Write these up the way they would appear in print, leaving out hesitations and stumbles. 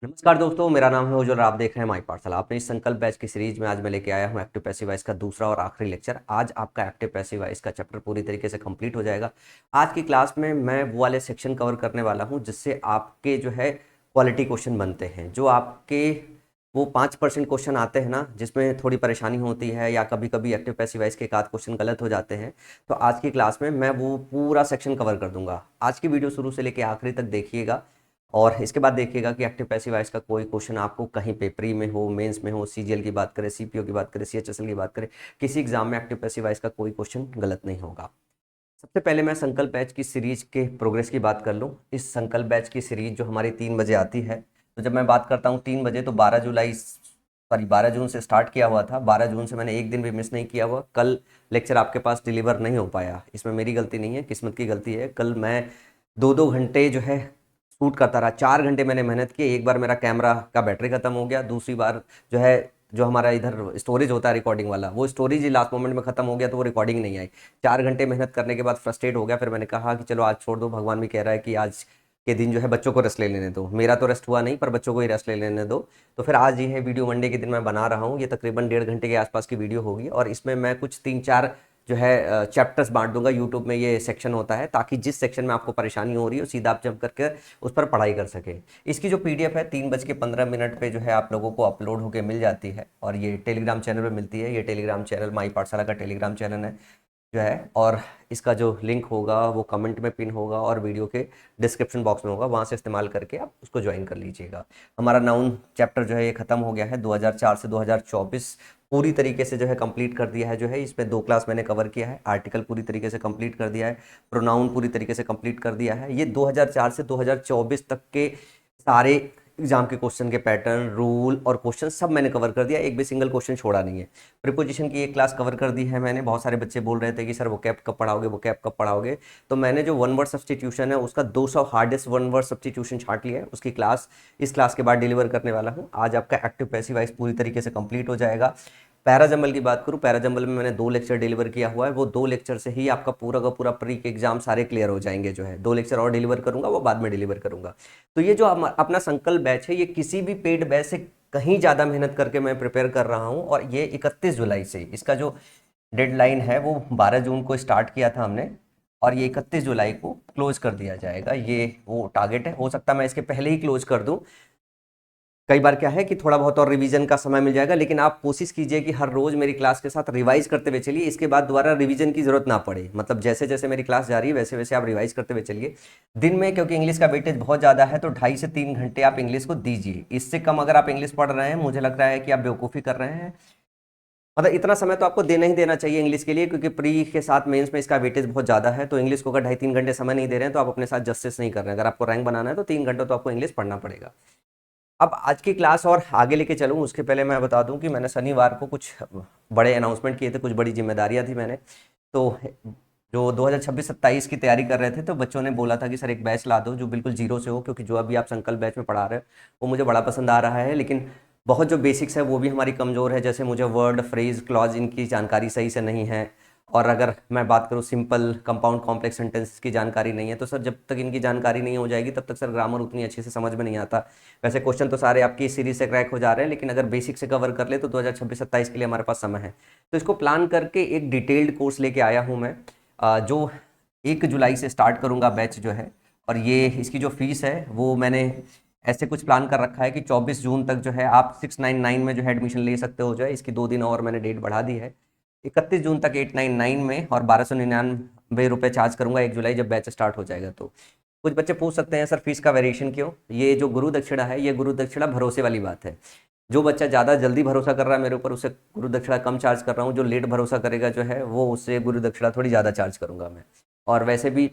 नमस्कार दोस्तों, मेरा नाम है उज्जवल और आप देख रहे हैं माई पाठशाला। आपने इस संकल्प बैच की सीरीज में आज मैं लेके आया हूं एक्टिव पैसिव वॉइस का दूसरा और आखिरी लेक्चर। आज आपका एक्टिव पैसिव वॉइस का चैप्टर पूरी तरीके से कंप्लीट हो जाएगा। आज की क्लास में मैं वो वाले सेक्शन कवर करने वाला हूं जिससे आपके जो है क्वालिटी क्वेश्चन बनते हैं। जो आपके वो 5% क्वेश्चन आते हैं ना, जिसमें थोड़ी परेशानी होती है या कभी कभी एक्टिव पैसिव वॉइस के एक आध क्वेश्चन गलत हो जाते हैं, तो आज की क्लास में मैं वो पूरा सेक्शन कवर कर दूंगा। आज की वीडियो शुरू से लेकर आखिरी तक देखिएगा और इसके बाद देखिएगा कि एक्टिव पैसिव वॉइस का कोई क्वेश्चन आपको कहीं पे प्री में हो, मेंस में हो, सीजीएल की बात करें, सीपीओ की बात करें, सीएचएसएल की बात करें, किसी एग्जाम में एक्टिव पैसिव वॉइस का कोई क्वेश्चन गलत नहीं होगा। सबसे पहले मैं संकल्प बैच की सीरीज के प्रोग्रेस की बात कर लूँ। इस संकल्प बैच की सीरीज जो हमारी 3 बजे आती है, तो जब मैं बात करता हूँ 3 बजे, तो 12 जून से स्टार्ट किया हुआ था। 12 जून से मैंने एक दिन भी मिस नहीं किया हुआ। कल लेक्चर आपके पास डिलीवर नहीं हो पाया, इसमें मेरी गलती नहीं है, किस्मत की गलती है। कल मैं 2-2 घंटे जो है शूट करता रहा। 4 घंटे मैंने मेहनत की। एक बार मेरा कैमरा का बैटरी खत्म हो गया, दूसरी बार जो है जो हमारा इधर स्टोरेज होता है रिकॉर्डिंग वाला, वो स्टोरेज ही लास्ट मोमेंट में खत्म हो गया, तो वो रिकॉर्डिंग नहीं आई। 4 घंटे मेहनत करने के बाद फ्रस्ट्रेट हो गया। फिर मैंने कहा कि चलो आज छोड़ दो, भगवान भी कह रहा है कि आज के दिन जो है बच्चों को रेस्ट ले लेने दो। मेरा तो रेस्ट हुआ नहीं, पर बच्चों को ही रेस्ट ले लेने दो। तो फिर आज ये है वीडियो मंडे के दिन मैं बना रहा हूँ। ये तकरीबन 1.5 घंटे के आसपास की वीडियो होगी और इसमें मैं कुछ 3-4 जो है चैप्टर्स बांट दूंगा। यूट्यूब में ये सेक्शन होता है ताकि जिस सेक्शन में आपको परेशानी हो रही हो सीधा आप जंप करके उस पर पढ़ाई कर सकें। इसकी जो पीडीएफ है 3:15 पे जो है आप लोगों को अपलोड होकर मिल जाती है और ये टेलीग्राम चैनल पे मिलती है। ये टेलीग्राम चैनल माई पाठशाला का टेलीग्राम चैनल है जो है, और इसका जो लिंक होगा वो कमेंट में पिन होगा और वीडियो के डिस्क्रिप्शन बॉक्स में होगा, वहाँ से इस्तेमाल करके आप उसको ज्वाइन कर लीजिएगा। हमारा नाउन चैप्टर जो है ये खत्म हो गया है। 2004 से 2024 पूरी तरीके से जो है कंप्लीट कर दिया है। जो है इसमें 2 क्लास मैंने कवर किया है। आर्टिकल पूरी तरीके से कंप्लीट कर दिया है, प्रोनाउन पूरी तरीके से कंप्लीट कर दिया है। ये 2004 से 2024 तक के सारे एग्जाम के क्वेश्चन के पैटर्न, रूल और क्वेश्चन सब मैंने कवर कर दिया। एक भी सिंगल क्वेश्चन छोड़ा नहीं है। प्रीपोजिशन की एक क्लास कवर कर दी है मैंने। बहुत सारे बच्चे बोल रहे थे कि सर वो कैप कब पढ़ाओगे, वो कैप कब पढ़ाओगे। तो मैंने जो वन वर्ड सब्सटीट्यूशन है उसका 200 हार्डेस्ट वन वर्ड सब्सटीट्यूशन छांट लिया है। उसकी क्लास इस क्लास के बाद डिलीवर करने वाला हूँ। आज आपका एक्टिव पैसिव वॉइस पूरी तरीके से कंप्लीट हो जाएगा। पैराजंबल की बात करूँ, पैराजंबल में मैंने 2 लेक्चर डिलीवर किया हुआ है। वो 2 लेक्चर से ही आपका पूरा का पूरा प्री के एग्जाम सारे क्लियर हो जाएंगे। जो है 2 लेक्चर और डिलीवर करूंगा, वो बाद में डिलीवर करूंगा। तो ये जो अपना संकल्प बैच है, ये किसी भी पेड बैच से कहीं ज़्यादा मेहनत करके मैं प्रिपेयर कर रहा हूँ। और ये 31 जुलाई से, इसका जो डेडलाइन है वो 12 जून को स्टार्ट किया था हमने और ये 31 जुलाई को क्लोज कर दिया जाएगा। ये वो टारगेट है। हो सकता है मैं इसके पहले ही क्लोज कर दूं। कई बार क्या है कि थोड़ा बहुत और रिवीजन का समय मिल जाएगा, लेकिन आप कोशिश कीजिए कि हर रोज मेरी क्लास के साथ रिवाइज करते हुए चलिए। इसके बाद दोबारा रिवीजन की जरूरत ना पड़े। मतलब जैसे जैसे मेरी क्लास जा रही है वैसे वैसे आप रिवाइज करते हुए चलिए। दिन में क्योंकि इंग्लिश का वेटेज बहुत ज़्यादा है, तो 2.5 से 3 घंटे आप इंग्लिश को दीजिए। इससे कम अगर आप इंग्लिश पढ़ रहे हैं, मुझे लग रहा है कि आप बेवकूफ़ी कर रहे हैं। मतलब इतना समय तो आपको देना ही देना चाहिए इंग्लिश के लिए, क्योंकि प्री के साथ मेंस में इसका वेटेज बहुत ज़्यादा है। तो इंग्लिश को अगर 2.5-3 घंटे समय नहीं दे रहे हैं तो आप अपने साथ जस्टिस नहीं कर रहे हैं। अगर आपको रैंक बनाना है तो 3 घंटे तो आपको इंग्लिश पढ़ना पड़ेगा। अब आज की क्लास और आगे लेके चलूँ उसके पहले मैं बता दूं कि मैंने शनिवार को कुछ बड़े अनाउंसमेंट किए थे, कुछ बड़ी जिम्मेदारियां थी मैंने। तो जो 2026-27 की तैयारी कर रहे थे, तो बच्चों ने बोला था कि सर एक बैच ला दो जो बिल्कुल जीरो से हो, क्योंकि जो अभी आप संकल्प बैच में पढ़ा रहे हो वो मुझे बड़ा पसंद आ रहा है, लेकिन बहुत जो बेसिक्स है वो भी हमारी कमज़ोर है। जैसे मुझे वर्ड, फ्रेज, क्लॉज इनकी जानकारी सही से नहीं है। और अगर मैं बात करूँ सिंपल, कंपाउंड, कॉम्प्लेक्स सेंटेंस की जानकारी नहीं है। तो सर जब तक इनकी जानकारी नहीं हो जाएगी तब तक सर ग्रामर उतनी अच्छे से समझ में नहीं आता। वैसे क्वेश्चन तो सारे आपकी इस सीरीज से क्रैक हो जा रहे हैं, लेकिन अगर बेसिक से कवर कर ले तो 2026-27 के लिए हमारे पास समय है। तो इसको प्लान करके एक डिटेल्ड कोर्स लेके आया हूँ मैं, जो 1 जुलाई से स्टार्ट करूँगा बैच जो है। और ये इसकी जो फीस है वो मैंने ऐसे कुछ प्लान कर रखा है कि 24 जून तक जो है आप 699 में जो है एडमिशन ले सकते हो। जो है इसकी 2 दिन और मैंने डेट बढ़ा दी है, 31 जून तक 899 में, और 1299 रुपये चार्ज करूंगा 1 जुलाई जब बैच स्टार्ट हो जाएगा। तो कुछ बच्चे पूछ सकते हैं सर फीस का वेरिएशन क्यों। ये जो गुरु दक्षिणा है, ये गुरु दक्षिणा भरोसे वाली बात है। जो बच्चा ज़्यादा जल्दी भरोसा कर रहा है मेरे ऊपर, उससे गुरु दक्षिणा कम चार्ज कर रहा हूँ। जो लेट भरोसा करेगा जो है वो, उससे गुरु दक्षिणा थोड़ी ज़्यादा चार्ज करूँगा मैं। और वैसे भी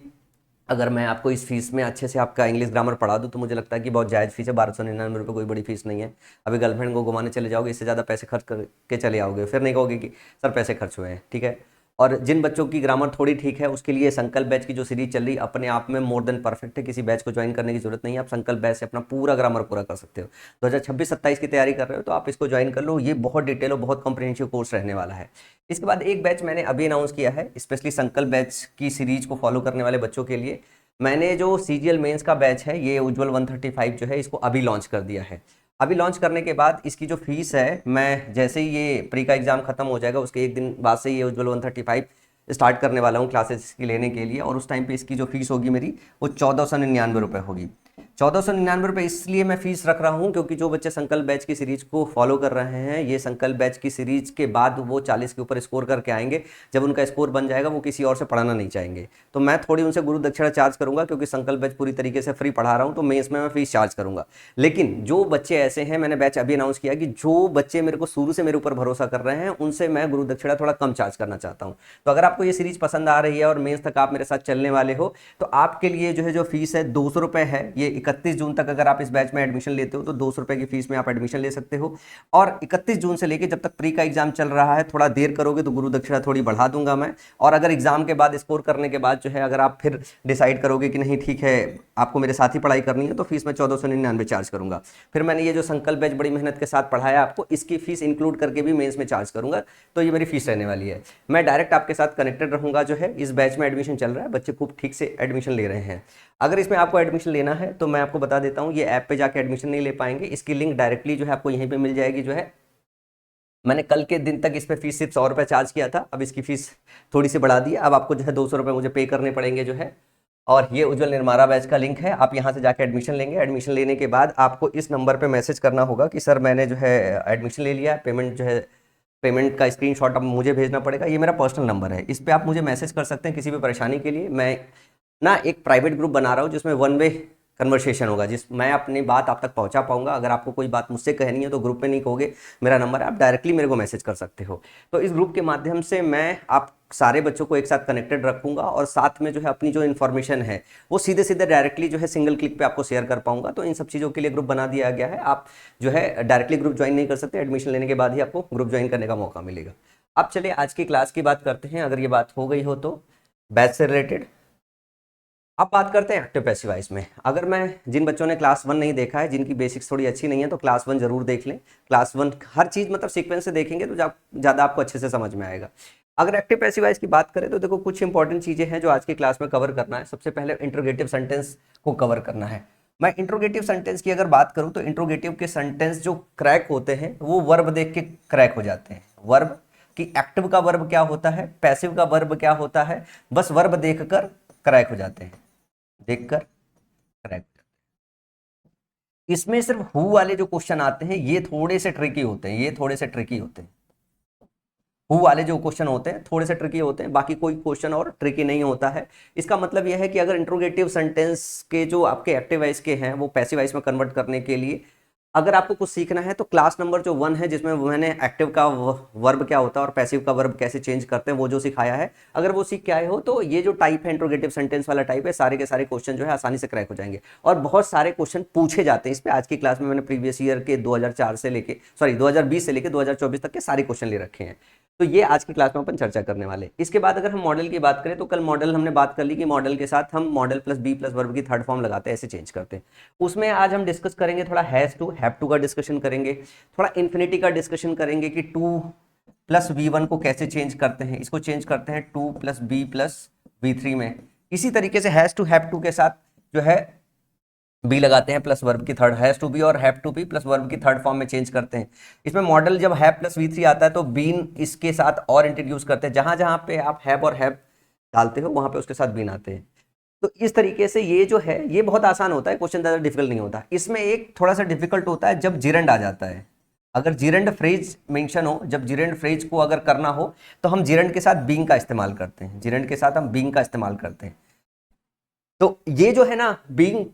अगर मैं आपको इस फीस में अच्छे से आपका इंग्लिश ग्रामर पढ़ा दूँ तो मुझे लगता है कि बहुत जायज़ फीस है। 1299 रुपये कोई बड़ी फीस नहीं है। अभी गर्लफ्रेंड को घुमाने चले जाओगे, इससे ज़्यादा पैसे खर्च करके चले आओगे, फिर नहीं कहोगे कि सर पैसे खर्च हुए हैं। ठीक है। और जिन बच्चों की ग्रामर थोड़ी ठीक है उसके लिए संकल्प बैच की जो सीरीज चल रही अपने आप में मोर देन परफेक्ट है। किसी बैच को ज्वाइन करने की जरूरत नहीं है। आप संकल्प बैच से अपना पूरा ग्रामर पूरा कर सकते हो। 2026-27 की तैयारी कर रहे हो तो आप इसको ज्वाइन कर लो। ये बहुत डिटेल और बहुत कॉम्प्रिहेंसिव कोर्स रहने वाला है। इसके बाद एक बैच मैंने अभी अनाउंस किया है स्पेशली संकल्प बैच की सीरीज को फॉलो करने वाले बच्चों के लिए। मैंने जो सीजीएल मेंस का बैच है ये उज्ज्वल 135 जो है इसको अभी लॉन्च कर दिया है। अभी लॉन्च करने के बाद इसकी जो फीस है, मैं जैसे ही ये प्री का एग्जाम खत्म हो जाएगा उसके एक दिन बाद से ये उज्ज्वल 135 स्टार्ट करने वाला हूँ क्लासेस की लेने के लिए, और उस टाइम पे इसकी जो फीस होगी मेरी वो 1499 होगी। 1499 इसलिए मैं फीस रख रहा हूँ क्योंकि जो बच्चे संकल्प बैच की सीरीज को फॉलो कर रहे हैं, ये संकल्प बैच की सीरीज के बाद वो 40 के ऊपर स्कोर करके आएंगे। जब उनका स्कोर बन जाएगा वो किसी और से पढ़ाना नहीं चाहेंगे, तो मैं थोड़ी उनसे गुरु दक्षिणा चार्ज करूंगा क्योंकि संकल्प बैच पूरी तरीके से फ्री पढ़ा रहा हूँ, तो मैं इसमें मैं फीस चार्ज करूंगा। लेकिन जो बच्चे ऐसे हैं, मैंने बैच अभी अनाउंस किया कि जो बच्चे मेरे को शुरू से मेरे ऊपर भरोसा कर रहे हैं उनसे मैं गुरु दक्षिणा थोड़ा कम चार्ज करना चाहता हूँ। तो अगर आपको ये सीरीज पसंद आ रही है और मेंस तक आप मेरे साथ चलने वाले हो, तो आपके लिए जो है जो फीस है 200 रुपये है। ये 31 जून तक अगर आप इस बैच में एडमिशन लेते हो तो 200 रुपये की फीस में आप एडमिशन ले सकते हो। और 31 जून से लेके जब तक प्री का एग्जाम चल रहा है, थोड़ा देर करोगे तो गुरु दक्षिणा थोड़ी बढ़ा दूंगा मैं। और अगर एग्जाम के बाद स्कोर करने के बाद जो है अगर आप फिर डिसाइड करोगे कि नहीं ठीक है आपको मेरे साथ ही पढ़ाई करनी है, तो फीस मैं 1499 चार्ज करूंगा। फिर मैंने ये जो संकल्प बैच बड़ी मेहनत के साथ पढ़ाया आपको, इसकी फीस इंक्लूड करके भी मेंस में चार्ज करूंगा। तो ये मेरी फीस रहने वाली है। मैं डायरेक्ट आपके साथ कनेक्टेड रहूंगा। जो है इस बैच में एडमिशन चल रहा है, बच्चे खूब ठीक से एडमिशन ले रहे हैं। अगर इसमें आपको एडमिशन लेना है तो मैं आपको बता देता हूँ, ये ऐप पे जाके एडमिशन नहीं ले पाएंगे। इसकी लिंक डायरेक्टली जो है आपको यहीं पे मिल जाएगी। जो है मैंने कल के दिन तक इस पे फीस सिर्फ 100 रुपये चार्ज किया था, अब इसकी फीस थोड़ी सी बढ़ा दी है। अब आपको जो है 200 रुपये मुझे पे करने पड़ेंगे जो है। और ये उज्ज्वल निर्मारा बैच का लिंक है, आप यहाँ से जाके एडमिशन लेंगे। एडमिशन लेने के बाद आपको इस नंबर पे मैसेज करना होगा कि सर मैंने जो है एडमिशन ले लिया है, पेमेंट जो है पेमेंट का स्क्रीनशॉट अब मुझे भेजना पड़ेगा। ये मेरा पर्सनल नंबर है, इस पर आप मुझे मैसेज कर सकते हैं किसी भी परेशानी के लिए। मैं ना एक प्राइवेट ग्रुप बना रहा हूँ जिसमें वन वे कन्वर्सेशन होगा, जिस मैं अपनी बात आप तक पहुंचा पाऊंगा। अगर आपको कोई बात मुझसे कहनी है तो ग्रुप में नहीं कहोगे, मेरा नंबर है, आप डायरेक्टली मेरे को मैसेज कर सकते हो। तो इस ग्रुप के माध्यम से मैं आप सारे बच्चों को एक साथ कनेक्टेड रखूंगा और साथ में जो है अपनी जो इन्फॉर्मेशन है वो सीधे सीधे डायरेक्टली जो है सिंगल क्लिक पे आपको शेयर कर पाऊंगा। तो इन सब चीज़ों के लिए ग्रुप बना दिया गया है। आप जो है डायरेक्टली ग्रुप ज्वाइन नहीं कर सकते, एडमिशन लेने के बाद ही आपको ग्रुप ज्वाइन करने का मौका मिलेगा। अब चलिए आज की क्लास की बात करते हैं, अगर ये बात हो गई हो तो बैच से रिलेटेड। अब बात करते हैं एक्टिव पैसिव वॉइस में। अगर मैं जिन बच्चों ने क्लास 1 नहीं देखा है, जिनकी बेसिक्स थोड़ी अच्छी नहीं है, तो क्लास 1 जरूर देख लें। क्लास 1 हर चीज़ मतलब सीक्वेंस से देखेंगे तो ज़्यादा आपको अच्छे से समझ में आएगा। अगर एक्टिव पैसिव वॉइस की बात करें तो देखो कुछ इंपॉर्टेंट चीज़ें हैं जो आज की क्लास में कवर करना है। सबसे पहले इंट्रोगेटिव सेंटेंस को कवर करना है। मैं इंट्रोगेटिव सेंटेंस की अगर बात करूँ तो इंट्रोगेटिव के सेंटेंस जो क्रैक होते हैं वो वर्ब देख के क्रैक हो जाते हैं। वर्ब कि एक्टिव का वर्ब क्या होता है, पैसिव का वर्ब क्या होता है, बस वर्ब देखकर क्रैक हो जाते हैं, देखकर क्रैक। इसमें सिर्फ हु वाले जो क्वेश्चन आते हैं ये थोड़े से ट्रिकी होते हैं, ये थोड़े से ट्रिकी होते हैं। हु वाले जो क्वेश्चन होते हैं थोड़े से ट्रिकी होते हैं, बाकी कोई क्वेश्चन और ट्रिकी नहीं होता है। इसका मतलब यह है कि अगर इंट्रोगेटिव सेंटेंस के जो आपके एक्टिव वॉइस के हैं वो पैसिव वॉइस में कन्वर्ट करने के लिए अगर आपको कुछ सीखना है तो क्लास नंबर जो 1 है, जिसमें मैंने एक्टिव का वर्ब क्या होता है और पैसिव का वर्ब कैसे चेंज करते हैं वो जो सिखाया है, अगर वो सीख के आए हो तो ये जो टाइप है इंट्रोगेटिव सेंटेंस वाला टाइप है, सारे के सारे क्वेश्चन जो है आसानी से क्रैक हो जाएंगे। और बहुत सारे क्वेश्चन पूछे जाते हैं इस पे। आज की क्लास में मैंने प्रीवियस ईयर के 2004 से लेके 2020 से लेके 2024 तक के सारे क्वेश्चन ले रखे हैं। तो ये आज की क्लास में अपन चर्चा करने वाले। इसके बाद अगर हम मॉडल की बात करें तो कल मॉडल हमने बात कर ली कि मॉडल के साथ हम modal plus be plus verb की थर्ड फॉर्म लगाते हैं, ऐसे चेंज करते हैं। उसमें आज हम डिस्कस करेंगे थोड़ा हैज टू हैव टू का डिस्कशन करेंगे, थोड़ा इन्फिनिटी का डिस्कशन करेंगे कि टू प्लस V1 को कैसे चेंज करते हैं। इसको चेंज करते हैं to plus be plus V3 में। इसी तरीके से हैज टू हैव टू के साथ जो है बी लगाते हैं प्लस वर्ब की थर्ड, हैज टू बी और have to be plus verb की थर्ड फॉर्म में चेंज करते हैं। इसमें मॉडल जब हैव प्लस V3 आता है तो बीन इसके साथ और इंट्रोड्यूस करते हैं। जहां जहां पे आप हैव और हैव डालते हो वहां पे उसके साथ बीन आते हैं। तो इस तरीके से ये जो है ये बहुत आसान होता है, क्वेश्चन ज़्यादा डिफिकल्ट नहीं होता। इसमें एक थोड़ा सा डिफिकल्ट होता है जब जिरंड आ जाता है। अगर जिरंड फ्रेज मेंशन हो, जब जिरंड फ्रेज को अगर करना हो तो हम जिरंड के साथ बीइंग का इस्तेमाल करते हैं, जिरंड के साथ हम बीइंग का इस्तेमाल करते हैं। तो ये जो है ना बीइंग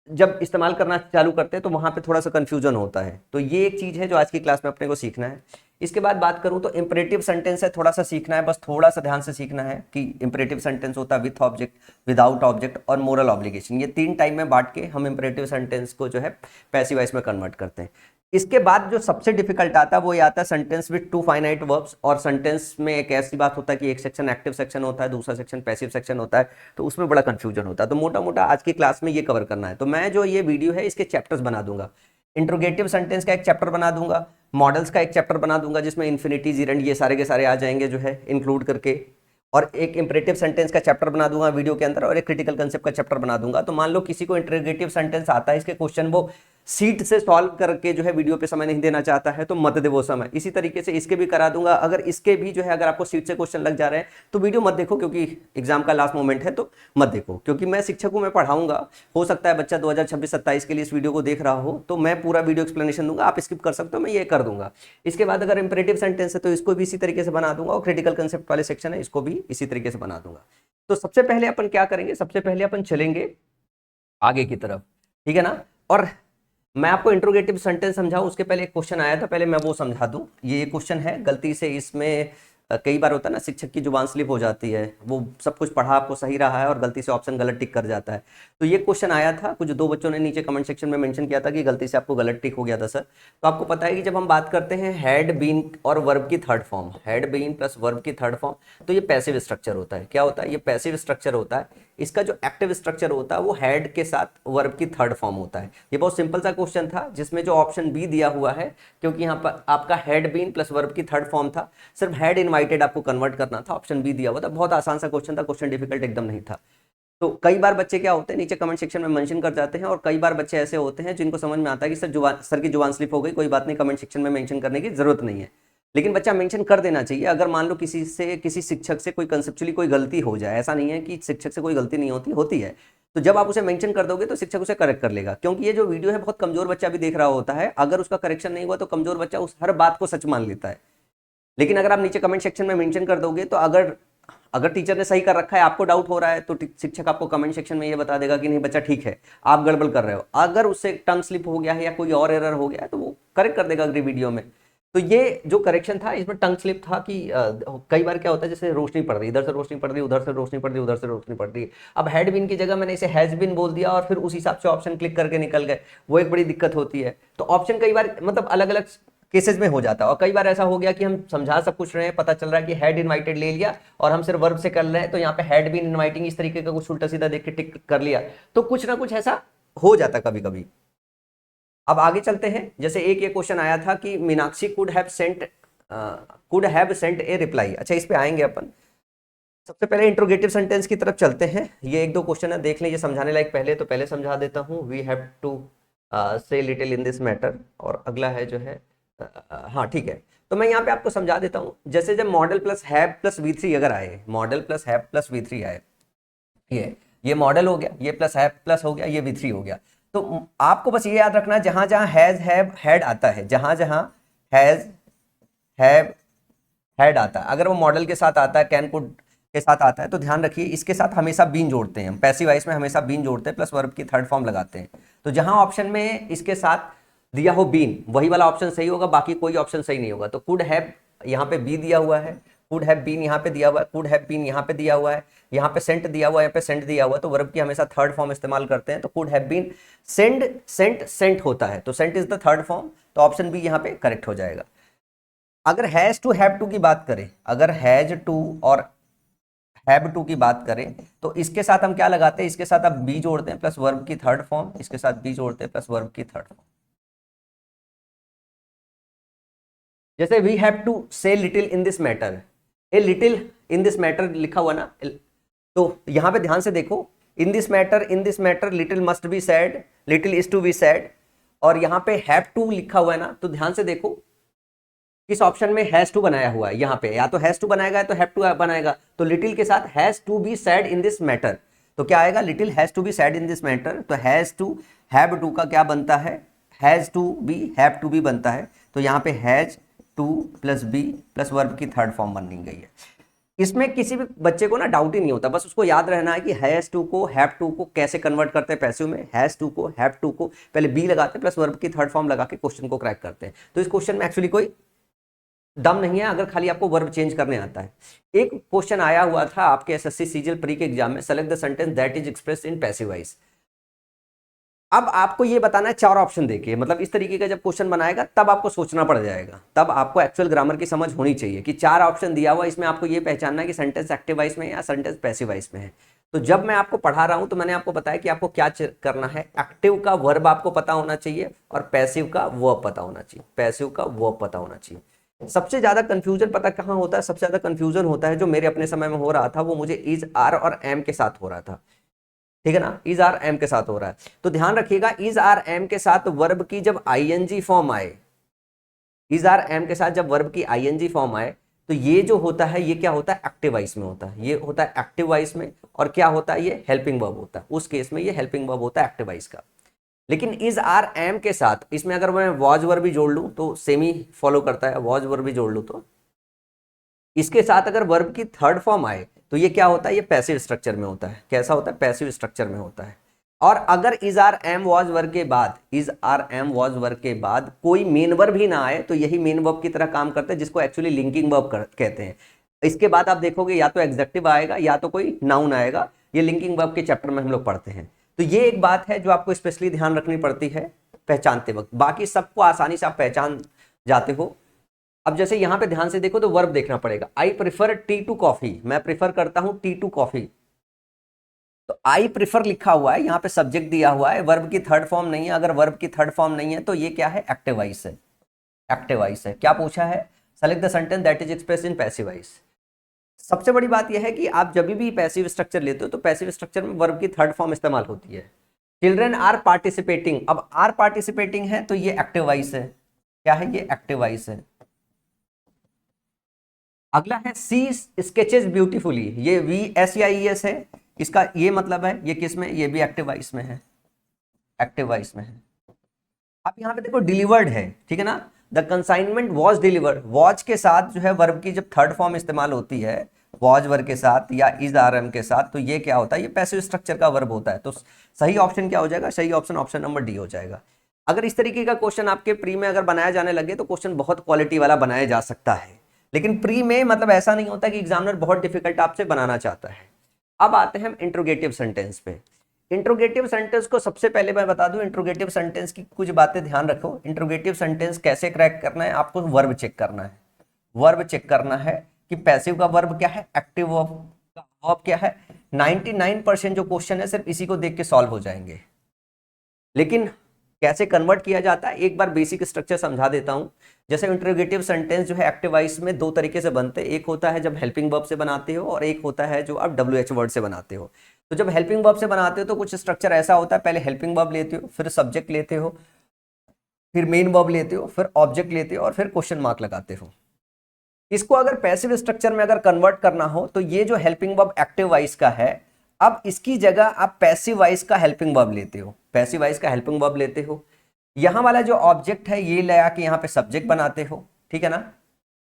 जब इस्तेमाल करना चालू करते हैं तो वहां पे थोड़ा सा कंफ्यूजन होता है। तो ये एक चीज है जो आज की क्लास में अपने को सीखना है। इसके बाद बात करूं तो इंपरेटिव सेंटेंस है, थोड़ा सा सीखना है, बस थोड़ा सा ध्यान से सीखना है कि इंपरेटिव सेंटेंस होता है विथ ऑब्जेक्ट, विदाउट ऑब्जेक्ट और मोरल ऑब्लिगेशन। ये 3 टाइम में बांट के हम इंपरेटिव सेंटेंस को जो है पैसिव वॉइस में कन्वर्ट करते हैं। इसके बाद जो सबसे डिफिकल्ट आता है वो ये आता है सेंटेंस विद 2 फाइनाइट वर्ब्स। और सेंटेंस में एक ऐसी बात होता है कि एक सेक्शन एक्टिव सेक्शन होता है, दूसरा सेक्शन पैसिव सेक्शन होता है, तो उसमें बड़ा कंफ्यूजन होता है। तो मोटा मोटा आज की क्लास में ये कवर करना है। तो मैं जो ये वीडियो है इसके चैप्टर्स बना दूंगा। इंट्रोगेटिव सेंटेंस का एक चैप्टर बना दूंगा, मॉडल्स का एक चैप्टर बना दूंगा जिसमें इन्फिनिटी, जिरंड ये सारे के सारे आ जाएंगे जो है इंक्लूड करके। और एक इंपरेटिव सेंटेंस का चैप्टर बना दूंगा वीडियो के अंदर और एक क्रिटिकल कंसेप्ट का चैप्टर बना दूंगा। तो मान लो किसी को इंटरोगेटिव सेंटेंस आता है, इसके क्वेश्चन वो सीट से सॉल्व करके जो है वीडियो पे समय नहीं देना चाहता है तो मत दे वो समय। इसी तरीके से इसके भी करा दूंगा। अगर इसके भी जो है अगर आपको सीट से क्वेश्चन लग जा रहे हैं तो वीडियो मत देखो, क्योंकि एग्जाम का लास्ट मोमेंट है तो मत देखो। क्योंकि मैं शिक्षक हूं, मैं पढ़ाऊंगा, हो सकता है बच्चा 2026-27 के लिए इस वीडियो को देख रहा हो, तो मैं पूरा वीडियो एक्सप्लेनेशन दूंगा, आप स्किप कर सकते हो, मैं ये कर दूंगा। इसके बाद अगर इंपरेटिव सेंटेंस है तो इसको भी इसी तरीके से बना दूंगा, और क्रिटिकल कंसेप्ट वाले सेक्शन है इसको भी इसी तरीके से बना दूंगा। तो सबसे पहले अपन क्या करेंगे, सबसे पहले अपन चलेंगे आगे की तरफ, ठीक है ना। और मैं आपको इंट्रोगेटिव सेंटेंस समझाऊं उसके पहले एक क्वेश्चन आया था, पहले मैं वो समझा दूं। ये क्वेश्चन है, गलती से इसमें कई बार होता है ना शिक्षक की जुबान स्लिप हो जाती है, वो सब कुछ पढ़ा आपको सही रहा है और गलती से ऑप्शन गलत टिक कर जाता है। तो ये क्वेश्चन आया था, कुछ दो बच्चों ने नीचे कमेंट सेक्शन में मेंशन किया था कि गलती से आपको गलत टिक हो गया था सर। तो आपको पता है कि जब हम बात करते हैं हैड बीन और वर्ब की third form, had been plus verb की थर्ड फॉर्म, तो ये पैसिव स्ट्रक्चर होता है। क्या होता है, ये पैसिव स्ट्रक्चर होता है। इसका जो एक्टिव स्ट्रक्चर होता है वो हैड के साथ वर्ब की थर्ड फॉर्म होता है। ये बहुत सिंपल सा क्वेश्चन था जिसमें जो ऑप्शन बी दिया हुआ है, क्योंकि यहाँ पर आपका हैड बीन प्लस वर्ब की थर्ड फॉर्म था, सिर्फ हैड इनवाइटेड आपको कन्वर्ट करना था, ऑप्शन बी दिया हुआ था। बहुत आसान सा क्वेश्चन था, क्वेश्चन डिफिकल्ट एकदम नहीं था। तो कई बार बच्चे क्या होते हैं नीचे कमेंट सेक्शन में मेंशन कर जाते हैं, और कई बार बच्चे ऐसे होते हैं जिनको समझ में आता है कि सर की जुबान स्लिप हो गई, कोई बात नहीं, कमेंट सेक्शन में मेंशन करने की जरूरत नहीं है। लेकिन बच्चा मेंशन कर देना चाहिए। अगर मान लो किसी शिक्षक से कोई कंसेप्चुअली कोई गलती हो जाए, ऐसा नहीं है कि शिक्षक से कोई गलती नहीं होती, होती है, तो जब आप उसे मेंशन कर दोगे तो शिक्षक उसे करेक्ट कर लेगा। क्योंकि ये जो वीडियो है बहुत कमजोर बच्चा भी देख रहा होता है, अगर उसका करेक्शन नहीं हुआ तो कमजोर बच्चा उस हर बात को सच मान लेता है। लेकिन अगर आप नीचे कमेंट सेक्शन में मेंशन कर दोगे तो अगर अगर टीचर ने सही कर रखा है, आपको डाउट हो रहा है, तो शिक्षक आपको कमेंट सेक्शन में ये बता देगा कि नहीं बच्चा ठीक है, आप गड़बड़ कर रहे हो। अगर उससे टंग स्लिप हो गया है या कोई और एरर हो गया है तो वो करेक्ट कर देगा अगली वीडियो में। तो ये जो करेक्शन था इसमें टंग स्लिप था कि कई बार क्या होता है, जैसे रोशनी पड़ रही, इधर से रोशनी पड़ रही, उधर से रोशनी पड़ रही, उधर से रोशनी पड़ रही, अब हैड बीन की जगह मैंने इसे हैज बीन बोल दिया और फिर उस हिसाब से ऑप्शन क्लिक करके निकल गए, वो एक बड़ी दिक्कत होती है। तो ऑप्शन कई बार मतलब अलग अलग केसेस में हो जाता है। और कई बार ऐसा हो गया कि हम समझा सब कुछ रहे हैं, पता चल रहा है कि हैड इनवाइटेड ले लिया और हम सिर्फ वर्ब से कर रहे हैं, तो यहाँ पे हैड बीन इनवाइटिंग इस तरीके का कुछ उल्टा सीधा देख के टिक कर लिया, तो कुछ ना कुछ ऐसा हो जाता कभी कभी। अब आगे चलते हैं। जैसे एक ये क्वेश्चन आया था कि Meenakshi could have sent a reply. अच्छा, इस पे आएंगे अपन। सबसे पहले इंट्रोगेटिव सेंटेंस की तरफ चलते हैं। ये एक दो क्वेश्चन है, देख लीजिए समझाने लायक। पहले तो पहले समझा देता हूँ, we have to say little in this matter, और अगला है जो है हाँ ठीक है। तो मैं यहाँ पे आपको समझा देता हूँ। जैसे जब model plus have plus V3 अगर आए, model plus have plus V3 आए, ये मॉडल हो गया, ये प्लस हैव प्लस हो गया, ये V3 हो गया। तो आपको बस ये याद रखना, जहां जहां हैज हैव हैड आता है, जहां जहां हैज हैव हैड आता है, अगर वो मॉडल के साथ आता है, कैन कुड के साथ आता है, तो ध्यान रखिए इसके साथ हमेशा बीन जोड़ते हैं हम, पैसिव वॉइस में हमेशा बीन जोड़ते हैं, प्लस वर्ब की थर्ड फॉर्म लगाते हैं। तो जहां ऑप्शन में इसके साथ दिया हो बीन, वही वाला ऑप्शन सही होगा, बाकी कोई ऑप्शन सही नहीं होगा। तो कुड हैव यहाँ पे बी दिया हुआ है, कुड हैव बीन यहाँ पे दिया हुआ है, कुड हैव बीन यहाँ पे दिया हुआ है, यहाँ पे सेंट दिया हुआ है, यहाँ पे सेंट दिया हुआ है, तो वर्ब की हमेशा थर्ड फॉर्म इस्तेमाल करते हैं। तो could have been send, sent, sent होता है, तो sent is the third form, तो ऑप्शन बी यहाँ पे करेक्ट हो जाएगा। अगर हैज टू हैव टू की बात करें, अगर हैज टू और हैव टू की बात करें, तो इसके साथ हम क्या लगाते हैं, इसके साथ आप बी जोड़ते हैं प्लस वर्ब की थर्ड फॉर्म, इसके साथ बी जोड़ते हैं प्लस वर्ब की थर्ड फॉर्म। जैसे we have to say little in this matter, a little in this matter लिखा हुआ ना, तो यहां पे ध्यान से देखो, in this matter little must be said, little is to be said, और यहाँ पे हैव टू लिखा हुआ है ना, तो ध्यान से देखो किस ऑप्शन में हैज टू बनाया हुआ है। यहाँ पे या तो हैज टू बनाएगा या तो हैव टू बनाएगा, तो लिटिल के साथ has to be said in this matter, तो क्या आएगा, little has to be said in this matter. तो हैज टू हैव टू का क्या बनता है, has to be have to be बनता है, तो यहाँ पे has to plus be plus verb की थर्ड फॉर्म बन गई है। इसमें किसी भी बच्चे को ना डाउट ही नहीं होता, बस उसको याद रहना है कि हैज टू को हैव टू को कैसे कन्वर्ट करते हैं पैसिव में। हैज टू को हैव टू को पहले बी लगाते हैं प्लस वर्ब की थर्ड फॉर्म लगा के क्वेश्चन को क्रैक करते हैं। तो इस क्वेश्चन में एक्चुअली कोई दम नहीं है अगर खाली आपको वर्ब चेंज करने आता है। एक क्वेश्चन आया हुआ था आपके एसएससी सीजीएल प्री के एग्जाम में, select the sentence that is expressed in passive voice. अब आपको ये बताना है चार ऑप्शन देके, मतलब इस तरीके का जब क्वेश्चन बनाएगा तब आपको सोचना पड़ जाएगा, तब आपको एक्चुअल ग्रामर की समझ होनी चाहिए कि चार ऑप्शन दिया हुआ, इसमें आपको ये पहचानना है कि सेंटेंस एक्टिव वॉइस में या सेंटेंस पैसिव वॉइस में है। तो जब मैं आपको पढ़ा रहा हूं तो मैंने आपको बताया कि आपको क्या करना है, एक्टिव का वर्ब आपको पता होना चाहिए और पैसिव का वर्ब पता होना चाहिए, पैसिव का वर्ब पता होना चाहिए। सबसे ज्यादा कंफ्यूजन पता कहाँ होता है? सबसे ज्यादा कंफ्यूजन होता है जो मेरे अपने समय में हो रहा था, वो मुझे इज आर और एम के साथ हो रहा था। ठीक है ना, इज आर एम के साथ हो रहा है। तो ध्यान रखिएगा, इज आर एम के साथ वर्ब की जब आईएनजी फॉर्म आए, इज आर एम के साथ जब वर्ब की आईएनजी फॉर्म आए, तो ये जो होता है ये क्या होता है? एक्टिव वॉइस में होता है। ये होता है एक्टिव वॉइस में। और क्या होता है? ये हेल्पिंग वर्ब होता है। उस केस में ये हेल्पिंग वर्ब होता है एक्टिव वॉइस का। लेकिन इज आर एम के साथ इसमें अगर मैं वॉज वर्ब भी जोड़ लूं तो सेम ही फॉलो करता है। वॉज वर्ब भी जोड़ लूं तो इसके साथ अगर वर्ब की थर्ड फॉर्म आए तो ये क्या होता है? ये पैसिव स्ट्रक्चर में होता है। कैसा होता है? पैसिव स्ट्रक्चर में होता है। और अगर is are am was verb के बाद, is are am was verb के बाद कोई मेन वर्ब भी ना आए तो यही मेन वर्ब की तरह काम करता है, जिसको एक्चुअली लिंकिंग वर्ब कहते हैं। इसके बाद आप देखोगे या तो एग्जेक्टिव आएगा या तो कोई नाउन आएगा। ये लिंकिंग वर्ब के चैप्टर में हम लोग पढ़ते हैं। तो ये एक बात है जो आपको स्पेशली ध्यान रखनी पड़ती है पहचानते वक्त। बाकी सबको आसानी से आप पहचान जाते हो। अब जैसे यहां पे ध्यान से देखो तो वर्ब देखना पड़ेगा। I prefer tea to coffee, मैं प्रिफर करता हूं टी टू कॉफी। तो आई प्रिफर लिखा हुआ है, यहां पे सब्जेक्ट दिया हुआ है, वर्ब की थर्ड फॉर्म नहीं है। अगर वर्ब की थर्ड फॉर्म नहीं है तो ये क्या है? एक्टिव वॉइस है। एक्टिव वॉइस है। क्या पूछा है? Select the sentence that is expressed in passive voice. सबसे बड़ी बात यह है कि आप जब भी पैसिव स्ट्रक्चर लेते हो तो पैसिव स्ट्रक्चर में वर्ब की थर्ड फॉर्म इस्तेमाल होती है। चिल्ड्रन आर पार्टिसिपेटिंग, अब आर पार्टिसिपेटिंग है तो ये एक्टिव वॉइस है। क्या है? ये एक्टिव वॉइस है। अगला है सी स्केचेस ब्यूटीफुली, ये VSEIES है। इसका ये मतलब है ये किस में? ये भी एक्टिव वॉइस में है। एक्टिव वॉइस में है। आप यहाँ पे देखो डिलीवर्ड है, ठीक है ना। The consignment was delivered, was के साथ जो है वर्ब की जब थर्ड फॉर्म इस्तेमाल होती है, वॉज वर्ब के साथ या इज आर एम के साथ, तो ये क्या होता है? ये पैसिव स्ट्रक्चर का वर्ब होता है। तो सही ऑप्शन क्या हो जाएगा? सही ऑप्शन ऑप्शन नंबर डी हो जाएगा। अगर इस तरीके का क्वेश्चन आपके प्री में अगर बनाया जाने लगे तो क्वेश्चन बहुत क्वालिटी वाला बनाया जा सकता है। लेकिन प्री में मतलब ऐसा नहीं होता कि एग्जामिनर बहुत डिफिकल्ट आपसे बनाना चाहता है। अब आते हैं हम इंट्रोगेटिव सेंटेंस पे। इंट्रोगेटिव सेंटेंस को सबसे पहले मैं बता दूं, इंट्रोगेटिव सेंटेंस की कुछ बातें ध्यान रखो। इंट्रोगेटिव सेंटेंस कैसे क्रैक करना है? आपको वर्ब चेक करना है। वर्ब चेक करना है कि पैसिव का वर्ब क्या है, एक्टिव वर्ब का वर्ब क्या है। 99% जो क्वेश्चन है सिर्फ इसी को देख के सॉल्व हो जाएंगे। लेकिन कैसे कन्वर्ट किया जाता है, एक बार बेसिक स्ट्रक्चर समझा देता हूं। जैसे इंट्रोगेटिव सेंटेंस जो है एक्टिव वॉइस में दो तरीके से बनते हैं। एक होता है जब हेल्पिंग वर्ब से बनाते हो और एक होता है जो आप WH वर्ड से बनाते हो। तो जब हेल्पिंग वर्ब से बनाते हो तो कुछ स्ट्रक्चर ऐसा होता है, पहले हेल्पिंग वर्ब लेते हो, फिर सब्जेक्ट लेते हो, फिर मेन वर्ब लेते हो, फिर ऑब्जेक्ट लेते हो और फिर क्वेश्चन मार्क लगाते हो। इसको अगर पैसिव स्ट्रक्चर में अगर कन्वर्ट करना हो तो ये जो हेल्पिंग वर्ब एक्टिव वॉइस का है, अब इसकी जगह आप पैसिव वॉइस का हेल्पिंग वर्ब लेते हो। पैसिव वॉइस का हेल्पिंग वर्ब लेते हो। यहां वाला जो ऑब्जेक्ट है ये ले आके यहाँ पे सब्जेक्ट बनाते हो, ठीक है ना।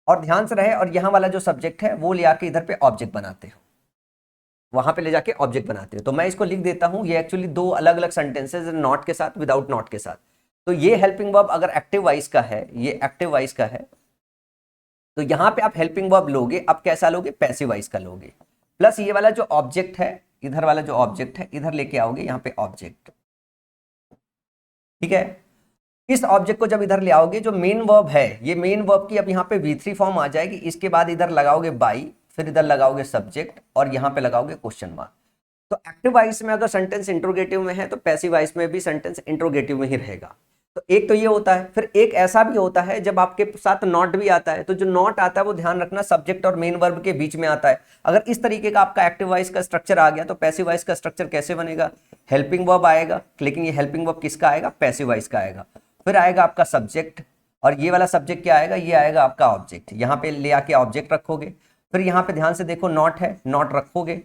और ध्यान से रहे, और यहाँ वाला जो सब्जेक्ट है वो ले आके इधर पे ऑब्जेक्ट बनाते हो, वहां पे ले जाके ऑब्जेक्ट बनाते हो। तो मैं इसको लिख देता हूं, ये एक्चुअली दो अलग अलग सेंटेंसेस, नॉट के साथ, विदाउट नॉट के साथ। तो ये हेल्पिंग वर्ब अगर एक्टिव वॉइस का है, ये एक्टिव वॉइस का है, तो यहां पे आप हेल्पिंग वर्ब लोगे, अब कैसा लोगे? पैसिव वॉइस का लोगे। प्लस ये वाला जो ऑब्जेक्ट है, इधर वाला जो ऑब्जेक्ट है इधर लेके आओगे यहाँ पे ऑब्जेक्ट, ठीक है। इस ऑब्जेक्ट को जब इधर ले आओगे, जो मेन वर्ब है, ये मेन वर्ब की अब यहाँ पे V3 फॉर्म आ जाएगी। इसके बाद इधर लगाओगे बाई, फिर इधर लगाओगे सब्जेक्ट और यहाँ पे लगाओगे क्वेश्चन मार्क। तो एक्टिव वॉइस में अगर सेंटेंस इंट्रोगेटिव में है तो पैसिव वॉइस में भी सेंटेंस इंट्रोगेटिव में ही रहेगा। तो एक तो ये होता है। फिर एक ऐसा भी होता है जब आपके साथ नॉट भी आता है, तो जो नॉट आता है वो ध्यान रखना सब्जेक्ट और मेन वर्ब के बीच में आता है। अगर इस तरीके का आपका एक्टिव वॉइस का स्ट्रक्चर आ गया तो पैसिव वॉइस का स्ट्रक्चर कैसे बनेगा? हेल्पिंग वर्ब आएगा, लेकिन ये हेल्पिंग वर्ब किसका आएगा? पैसिव वॉइस का आएगा। फिर आएगा आपका सब्जेक्ट, और ये वाला सब्जेक्ट क्या आएगा? ये आएगा आपका ऑब्जेक्ट। यहाँ पे ले आके ऑब्जेक्ट रखोगे, फिर यहाँ पे ध्यान से देखो नॉट है, नॉट रखोगे।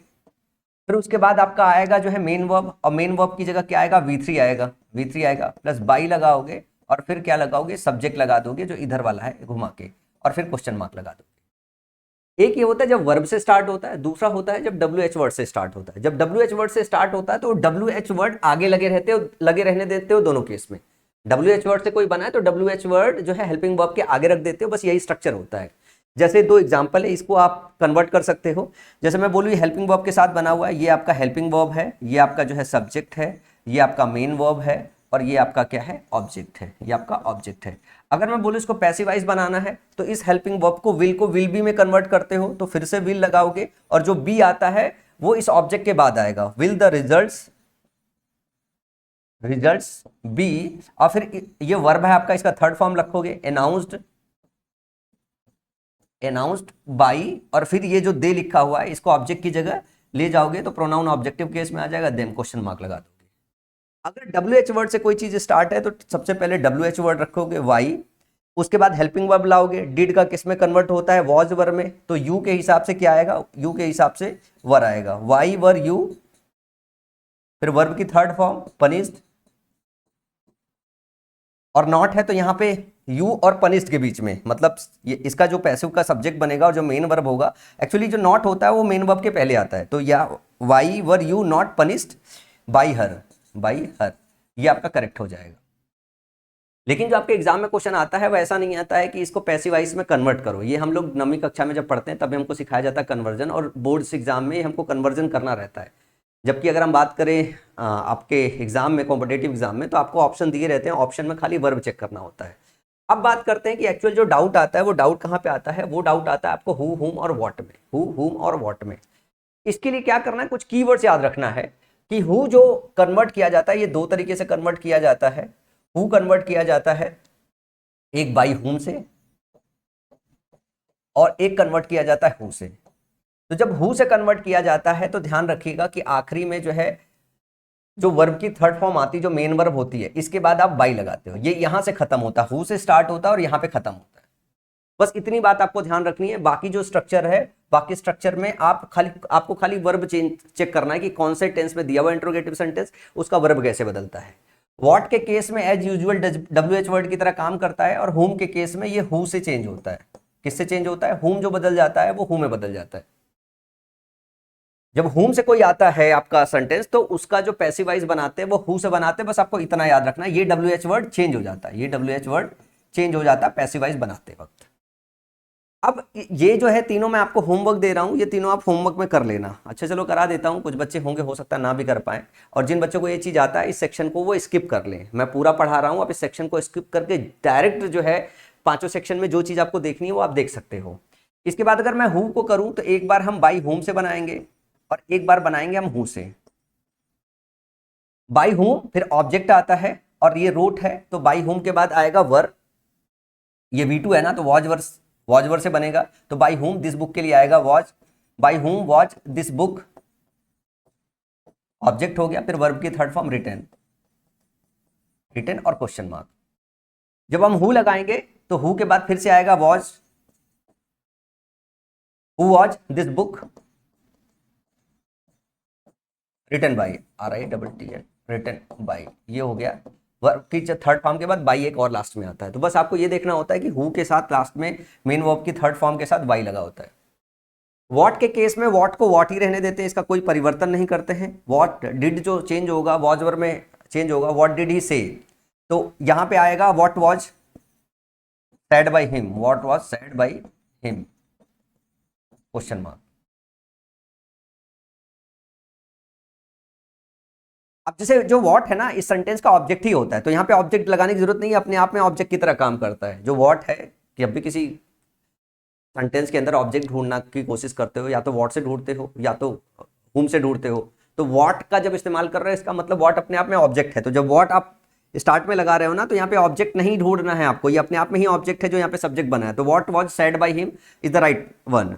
फिर उसके बाद आपका आएगा जो है मेन वर्ब, और मेन वर्ब की जगह क्या आएगा? V3 आएगा। V3 आएगा प्लस बाई लगाओगे और फिर क्या लगाओगे? सब्जेक्ट लगा दोगे जो इधर वाला है घुमा के, और फिर क्वेश्चन मार्क लगा दोगे। एक ये होता है जब वर्ब से स्टार्ट होता है, दूसरा होता है जब WH वर्ड से स्टार्ट होता है। जब WH वर्ड से स्टार्ट होता है तो WH वर्ड आगे लगे रहते हो, लगे रहने देते हो दोनों केस में। WH वर्ड से कोई बना है तो WH वर्ड जो है हेल्पिंग वर्ब के आगे रख देते हो, बस यही स्ट्रक्चर होता है। जैसे दो एग्जांपल है, इसको आप कन्वर्ट कर सकते हो। जैसे मैं बोलूँ हेल्पिंग वर्ब के साथ बना हुआ है, ये आपका हेल्पिंग वर्ब है, ये आपका जो है सब्जेक्ट है, ये आपका मेन वर्ब है, और ये आपका क्या है? ऑब्जेक्ट है। ये आपका ऑब्जेक्ट है। अगर मैं बोलूँ इसको पैसिवाइज बनाना है तो इस हेल्पिंग वर्ब को विल बी में कन्वर्ट करते हो, तो फिर से विल लगाओगे और जो बी आता है वो इस ऑब्जेक्ट के बाद आएगा। विल द रिजल्ट्स बी, और फिर ये वर्ब है आपका, इसका थर्ड फॉर्म रखोगे अनाउंस्ड, अनाउंस्ड बाई, और फिर ये जो दे लिखा हुआ है इसको ऑब्जेक्ट की जगह ले जाओगे तो प्रोनाउन ऑब्जेक्टिव केस में आ जाएगा, देन क्वेश्चन मार्क लगा दोगे। अगर डब्ल्यू एच वर्ड से कोई चीज स्टार्ट है तो सबसे पहले डब्ल्यू एच वर्ड रखोगे वाई, उसके बाद हेल्पिंग वर्ब लाओगे, डिड का किस में कन्वर्ट होता है, वॉज वर्ब में, तो यू के हिसाब से क्या आएगा, यू के हिसाब से वर आएगा, वाई वर यू, फिर वर्ब की थर्ड फॉर्म पनिश्ड, और नॉट है तो यहाँ पे यू और पनिश्ड के बीच में, मतलब ये इसका जो पैसिव का सब्जेक्ट बनेगा और जो मेन वर्ब होगा, एक्चुअली जो नॉट होता है वो मेन वर्ब के पहले आता है, तो या why were you not punished by her, ये आपका करेक्ट हो जाएगा। लेकिन जो आपके एग्जाम में क्वेश्चन आता है वो ऐसा नहीं आता है कि इसको पैसिव वॉइस में कन्वर्ट करो, ये हम लोग 9वीं कक्षा में जब पढ़ते हैं तभी हमको सिखाया जाता है कन्वर्जन, और बोर्ड्स एग्जाम में हमको कन्वर्जन करना रहता है। जबकि अगर हम बात करें आपके एग्जाम में, कॉम्पिटेटिव एग्जाम में, तो आपको ऑप्शन दिए रहते हैं, ऑप्शन में खाली वर्ब चेक करना होता है। अब बात करते हैं कि एक्चुअल जो डाउट आता है वो डाउट कहाँ पे आता है, वो डाउट आता है आपको हु, हुम और व्हाट में, हु, हुम और व्हाट में। इसके लिए क्या करना है, कुछ कीवर्ड्स याद रखना है कि हु जो कन्वर्ट किया जाता है ये दो तरीके से कन्वर्ट किया जाता है। हु कन्वर्ट किया जाता है एक बाई हुम से, और एक कन्वर्ट किया जाता है हु से। तो जब हु से कन्वर्ट किया जाता है तो ध्यान रखिएगा कि आखिरी में जो है जो वर्ब की थर्ड फॉर्म आती है, जो मेन वर्ब होती है, इसके बाद आप बाई लगाते हो, ये यहां से खत्म होता है, हु से स्टार्ट होता है और यहां पे खत्म होता है। बस इतनी बात आपको ध्यान रखनी है। बाकी जो स्ट्रक्चर है, बाकी स्ट्रक्चर में आपको खाली वर्ब चेक करना है कि कौन से टेंस में दिया हुआ इंट्रोगेटिव सेंटेंस, उसका वर्ब कैसे बदलता है। व्हाट के केस में as usual W H word की तरह काम करता है, और हुम के केस में ये हु से चेंज होता है। किससे चेंज होता है, हुम जो बदल जाता है वो हु में बदल जाता है। जब हुम से कोई आता है आपका सेंटेंस तो उसका जो पैसिव वॉइस बनाते हैं वो हु से बनाते हैं, बस आपको इतना याद रखना है, ये डब्ल्यू एच वर्ड चेंज हो जाता है, ये डब्ल्यू एच वर्ड चेंज हो जाता है पैसिव वॉइस बनाते वक्त। अब ये जो है तीनों मैं आपको होमवर्क दे रहा हूं, ये तीनों आप होमवर्क में कर लेना। अच्छा चलो करा देता हूं, कुछ बच्चे होंगे हो सकता है ना भी कर पाए, और जिन बच्चों को ये चीज आता है इस सेक्शन को वो स्किप कर लें। मैं पूरा पढ़ा रहा हूं, आप इस सेक्शन को स्किप करके डायरेक्ट जो है पांचों सेक्शन में जो चीज आपको देखनी है वो आप देख सकते हो। इसके बाद अगर मैं हु को करूं तो एक बार हम बाई होम से बनाएंगे और एक बार बनाएंगे हम हु से। बाई होम फिर ऑब्जेक्ट आता है और ये रूट है, तो बाई होम के बाद आएगा वर, ये V2 है ना, तो वॉज वर से बनेगा, तो बाई होम दिस बुक के लिए आएगा was, by home was this book, object हो गया, फिर वर्ब की थर्ड फॉर्म रिटन, रिटन और क्वेश्चन मार्क। जब हम हु लगाएंगे तो हु के बाद फिर से आएगा was, who was this book written by, RITTN, written by, ये हो गया वर्ब की थर्ड फॉर्म के बाद बाई एक और लास्ट में आता है। तो बस आपको ये देखना होता है कि हु के साथ लास्ट में मेन वर्ब की थर्ड फॉर्म के साथ बाई लगा होता है। वॉट के केस में वॉट को वॉट ही रहने देते हैं, इसका कोई परिवर्तन नहीं करते हैं। वॉट डिड जो चेंज होगा वॉज वर्ब में चेंज होगा, वॉट डिड ही से, तो यहां पे आएगा what was said by him, what was said by him, question mark. अब जैसे जो वॉट है ना इस सेंटेंस का ऑब्जेक्ट ही होता है, तो यहाँ पे ऑब्जेक्ट लगाने की जरूरत नहीं है, अपने आप में ऑब्जेक्ट की तरह काम करता है। जो वॉट है कि जब भी किसी सेंटेंस के अंदर ऑब्जेक्ट ढूंढना की कोशिश करते हो, या तो वॉट से ढूंढते हो या तो हुम से ढूंढते हो, तो वॉट का जब इस्तेमाल कर रहे हो इसका मतलब वॉट अपने आप में ऑब्जेक्ट है। तो जब वॉट आप स्टार्ट में लगा रहे हो ना, तो यहाँ पे ऑब्जेक्ट नहीं ढूंढना है आपको, ये अपने आप में ही ऑब्जेक्ट है जो यहाँ पे सब्जेक्ट बना है। तो what was said by him is the right one.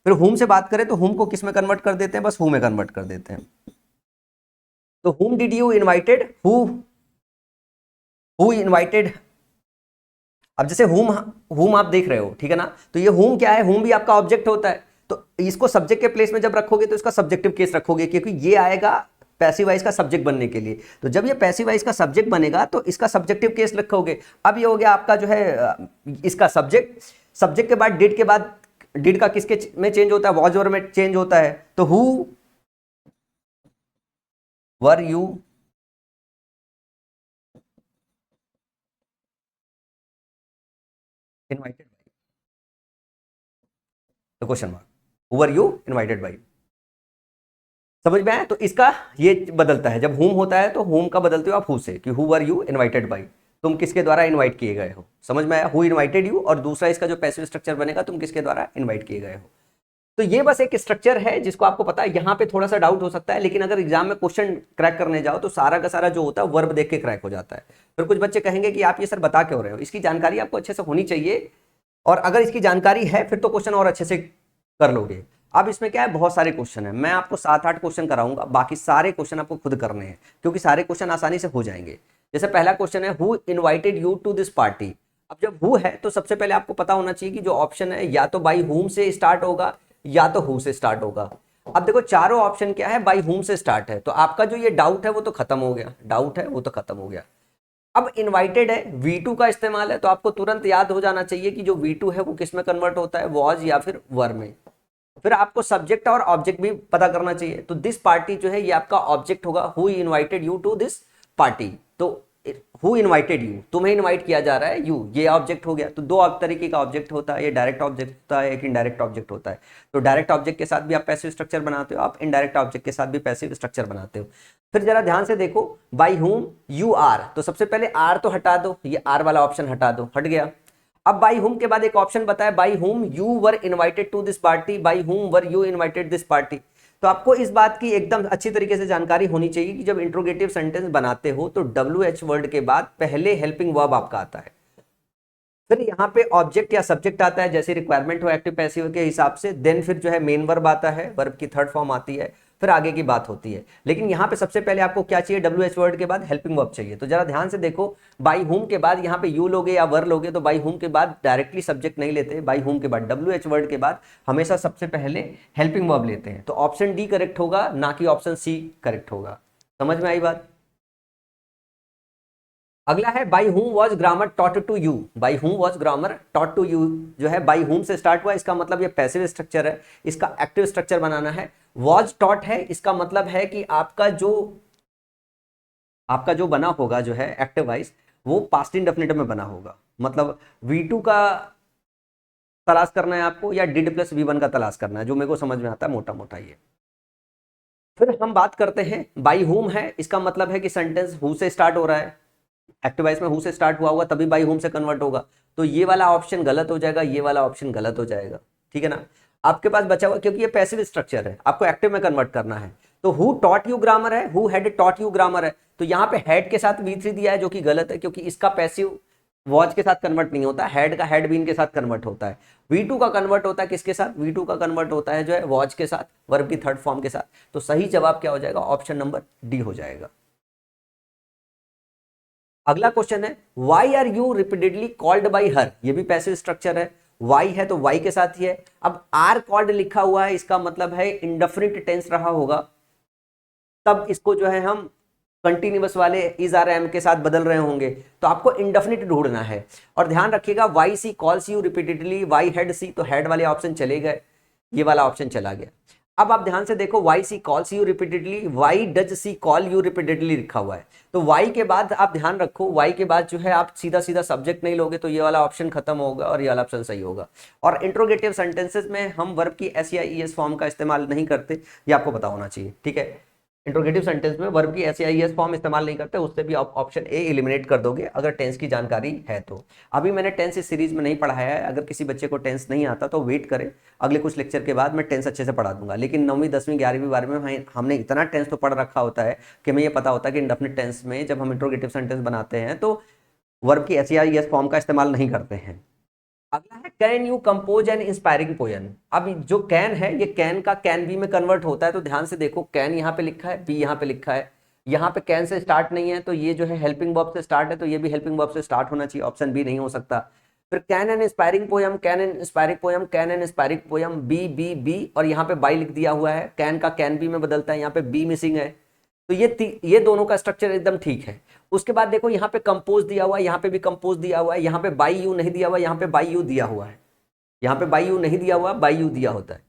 फिर हुम से बात करें तो हुम को किस में कन्वर्ट कर देते हैं, बस हु में कन्वर्ट कर देते हैं। तो whom did you invited, who invited। अब जैसे whom आप देख रहे हो, ठीक है ना, तो ये whom क्या है, whom भी आपका ऑब्जेक्ट होता है, तो इसको सब्जेक्ट के प्लेस में जब रखोगे तो इसका सब्जेक्टिव केस रखोगे, क्योंकि ये आएगा पैसिव वॉइस का सब्जेक्ट बनने के लिए। तो जब ये पैसिव वॉइस का सब्जेक्ट बनेगा तो इसका सब्जेक्टिव केस रखोगे। अब ये हो गया आपका जो है इसका सब्जेक्ट के बाद डिड का किसके में चेंज होता है, वॉज वर में चेंज होता है। तो who were you invited by, तो question mark, who were you invited by. समझ में आया? तो इसका ये बदलता है, जब हुम होता है तो हुम का बदलते हो आप हु से, कि who were you invited by, तुम किसके द्वारा इनवाइट किए गए हो। समझ में आया? हु इनवाइटेड यू, और दूसरा इसका जो पैसिव स्ट्रक्चर बनेगा तुम किसके द्वारा इनवाइट किए गए हो। तो ये बस एक स्ट्रक्चर है जिसको आपको पता है। यहाँ पे थोड़ा सा डाउट हो सकता है, लेकिन अगर एग्जाम में क्वेश्चन क्रैक करने जाओ तो सारा का सारा जो होता है वर्ब देख के क्रैक हो जाता है। फिर कुछ बच्चे कहेंगे कि आप ये सर बता क्यों रहे हो, इसकी जानकारी आपको अच्छे से होनी चाहिए और अगर इसकी जानकारी है फिर तो क्वेश्चन और अच्छे से कर लोगे। अब इसमें क्या है, बहुत सारे क्वेश्चन है, मैं आपको 7-8 क्वेश्चन कराऊंगा, बाकी सारे क्वेश्चन आपको खुद करने हैं क्योंकि सारे क्वेश्चन आसानी से हो जाएंगे। जैसे पहला क्वेश्चन है, who invited you to this party. अब जब हु है तो सबसे पहले आपको पता होना चाहिए कि जो ऑप्शन है या तो बाई हुम से स्टार्ट होगा या तो हु से स्टार्ट होगा। अब देखो चारों ऑप्शन क्या है, बाई हुम से स्टार्ट है, तो आपका जो ये डाउट है वो तो खत्म हो गया, डाउट है वो तो खत्म हो गया। अब इनवाइटेड है, V2 का इस्तेमाल है, तो आपको तुरंत याद हो जाना चाहिए कि जो V2 है वो किस में कन्वर्ट होता है, वॉज या फिर वर में। फिर आपको सब्जेक्ट और ऑब्जेक्ट भी पता करना चाहिए, तो दिस पार्टी जो है ये आपका ऑब्जेक्ट होगा, who invited you to this party. तो हु इनवाइटेड यू, तुम्हें इनवाइट किया जा रहा है, यू, ये ऑब्जेक्ट हो गया। तो दो तरीके का ऑब्जेक्ट होता है, ये डायरेक्ट ऑब्जेक्ट होता है, एक इनडायरेक्ट ऑब्जेक्ट होता है। तो डायरेक्ट ऑब्जेक्ट के साथ भी आप पैसिव स्ट्रक्चर बनाते हो, आप इनडायरेक्ट ऑब्जेक्ट के साथ भी पैसिव स्ट्रक्चर बनाते हो। फिर जरा ध्यान से देखो, बाई हुम यू आर, तो सबसे पहले आर तो हटा दो, ये आर वाला ऑप्शन हटा दो, हट गया। अब बाई हुम के बाद एक ऑप्शन बताया, by whom you were invited to this party, by whom were you invited this party. तो आपको इस बात की एकदम अच्छी तरीके से जानकारी होनी चाहिए कि जब इंट्रोगेटिव सेंटेंस बनाते हो तो WH वर्ड के बाद पहले हेल्पिंग वर्ब आपका आता है, फिर यहाँ पे ऑब्जेक्ट या सब्जेक्ट आता है जैसे रिक्वायरमेंट हो एक्टिव पैसिव के हिसाब से, देन फिर जो है मेन वर्ब आता है, वर्ब की थर्ड फॉर्म आती है, फिर आगे की बात होती है। लेकिन यहाँ पे सबसे पहले आपको क्या चाहिए, WH वर्ड के बाद हेल्पिंग वर्ब चाहिए। तो जरा ध्यान से देखो, बाई हुम के बाद यहाँ पे यू लोगे या वर लोगे, तो बाई हुम के बाद डायरेक्टली सब्जेक्ट नहीं लेते, बाई हुम के बाद WH वर्ड के बाद हमेशा सबसे पहले हेल्पिंग वर्ब लेते हैं। तो ऑप्शन डी करेक्ट होगा, ना कि ऑप्शन सी करेक्ट होगा। समझ में आई बात। अगला है, by whom was grammar taught to you. By whom was grammar taught to you जो है बाई हुम से स्टार्ट हुआ, इसका मतलब ये पैसिव स्ट्रक्चर है, इसका एक्टिव स्ट्रक्चर बनाना है। वॉज टॉट है, इसका मतलब है कि आपका जो बना होगा जो है एक्टिव वाइज, वो पास्ट इंडेफिनिट में बना होगा। मतलब V2 का तलाश करना है आपको या डिड प्लस V1 का तलाश करना है, जो मेरे को समझ में आता है मोटा मोटा ये। फिर हम बात करते हैं, बाई हुम है, इसका मतलब है कि सेंटेंस हु से स्टार्ट हो रहा है, एक्टिव वॉइस में हु से स्टार्ट हुआ होगा तभी बाई हुम से कन्वर्ट होगा। तो ये वाला ऑप्शन गलत हो जाएगा, ये वाला ऑप्शन गलत हो जाएगा, ठीक है ना। आपके पास बचा हुआ, क्योंकि ये पैसिव स्ट्रक्चर है, आपको एक्टिव में कन्वर्ट करना है। तो हु टॉट यू ग्रामर है, who had taught you grammar है, तो यहाँ पे हैड के साथ V3 दिया है जो कि गलत है, क्योंकि इसका पैसिव वॉच के साथ कन्वर्ट नहीं होता, हैड का हैड बीन के साथ कन्वर्ट होता है। V2 का कन्वर्ट होता है किसके साथ, V2 का कन्वर्ट होता है जो है वॉच के साथ, वर्ब की थर्ड फॉर्म के साथ। तो सही जवाब क्या हो जाएगा, ऑप्शन नंबर डी हो जाएगा। अगला क्वेश्चन है, why are you repeatedly called by her, ये भी पैसिव स्ट्रक्चर है, वाई है तो वाई के साथ ही है। अब आर कॉल्ड लिखा हुआ है, इसका मतलब है इंडेफिनिट टेंस रहा होगा, तब इसको जो है हम कंटिन्यूअस वाले इज आर एम के साथ बदल रहे होंगे, तो आपको इंडेफिनिट ढूंढना है। और ध्यान रखिएगा, why she calls you repeatedly, why head she, तो हेड वाले ऑप्शन चले गए, ये वाला ऑप्शन चला गया। अब आप ध्यान से देखो, why she calls you repeatedly, why does she call you repeatedly लिखा हुआ है, तो वाई के बाद आप ध्यान रखो, वाई के बाद जो है आप सीधा सीधा सब्जेक्ट नहीं लोगे, तो ये वाला ऑप्शन खत्म होगा और ये वाला ऑप्शन सही होगा। और इंट्रोगेटिव सेंटेंसेस में हम वर्ब की एस या ईएस फॉर्म का इस्तेमाल नहीं करते, ये आपको पता होना चाहिए, ठीक है। इंट्रोगेटिव सेंटेंस में वर्ब की एस या ईएस फॉर्म इस्तेमाल नहीं करते, उससे भी आप ऑप्शन ए एलिमिनेट कर दोगे अगर टेंस की जानकारी है तो। अभी मैंने टेंस इस सीरीज में नहीं पढ़ाया है, अगर किसी बच्चे को टेंस नहीं आता तो वेट करें, अगले कुछ लेक्चर के बाद मैं टेंस अच्छे से पढ़ा दूंगा। लेकिन 9वीं 10वीं 11वीं 12वीं में हमने इतना टेंस तो पढ़ रखा होता है कि हमें ये पता होता है कि इंडेफिनिट टेंस में जब हम इंट्रोगेटिव सेंटेंस बनाते हैं तो वर्ब की एस या ईएस फॉर्म का इस्तेमाल नहीं करते हैं। अगला है, can you compose N inspiring poem. अब जो कैन है, ये कैन का कैन बी में कन्वर्ट होता है, तो ध्यान से देखो, कैन यहाँ पे लिखा है, बी यहाँ पे लिखा है, यहाँ पे कैन से स्टार्ट नहीं है, तो ये जो है हेल्पिंग वर्ब से स्टार्ट है, तो ये भी हेल्पिंग वर्ब से स्टार्ट होना चाहिए, ऑप्शन बी नहीं हो सकता। फिर can an inspiring poem, can an inspiring poem, can an inspiring poem, be be be, और यहाँ पे बाई लिख दिया हुआ है, कैन का कैन बी में बदलता है, यहाँ पे बी मिसिंग है, तो ये दोनों का स्ट्रक्चर एकदम ठीक है। उसके बाद देखो, यहाँ पे कंपोज दिया हुआ है, यहाँ पे भी कंपोज दिया हुआ है, यहाँ पे बाई यू नहीं दिया हुआ, यहाँ पे बाई यू दिया हुआ है, यहाँ पे बाई यू नहीं दिया हुआ, बाई यू दिया होता है।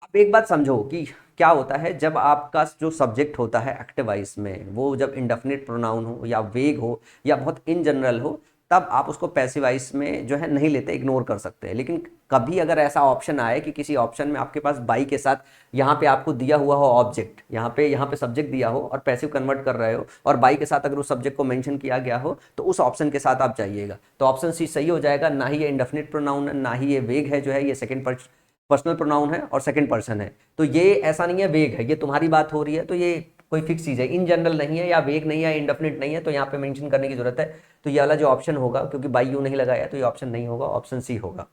अब एक बात समझो कि क्या होता है, जब आपका जो सब्जेक्ट होता है एक्टिव वॉइस में, वो जब इंडेफिनिट प्रोनाउन हो या वेग हो या बहुत इन जनरल हो, तब आप उसको पैसिव वॉइस में जो है नहीं लेते, इग्नोर कर सकते हैं। लेकिन कभी अगर ऐसा ऑप्शन आए कि किसी ऑप्शन में आपके पास बाई के साथ यहाँ पे आपको दिया हुआ हो ऑब्जेक्ट, यहाँ पे सब्जेक्ट दिया हो और पैसिव कन्वर्ट कर रहे हो, और बाई के साथ अगर उस सब्जेक्ट को मेंशन किया गया हो, तो उस ऑप्शन के साथ आप जाइएगा, तो ऑप्शन सी सही हो जाएगा। ना ही ये इंडेफिनिट प्रोनाउन है, ना ही ये वेग है, जो है ये सेकंड पर्सनल प्रोनाउन है और सेकंड पर्सन है, तो ये ऐसा नहीं है वेग है, ये तुम्हारी बात हो रही है, तो ये कोई फिक्स चीज़ है, इन जनरल नहीं है, या वेग नहीं है, इंडेफिनिट नहीं है, तो यहाँ पे मेंशन करने की जरूरत है। तो ये वाला जो ऑप्शन होगा, क्योंकि बाई यू नहीं लगाया, तो ये ऑप्शन नहीं होगा, ऑप्शन सी होगा।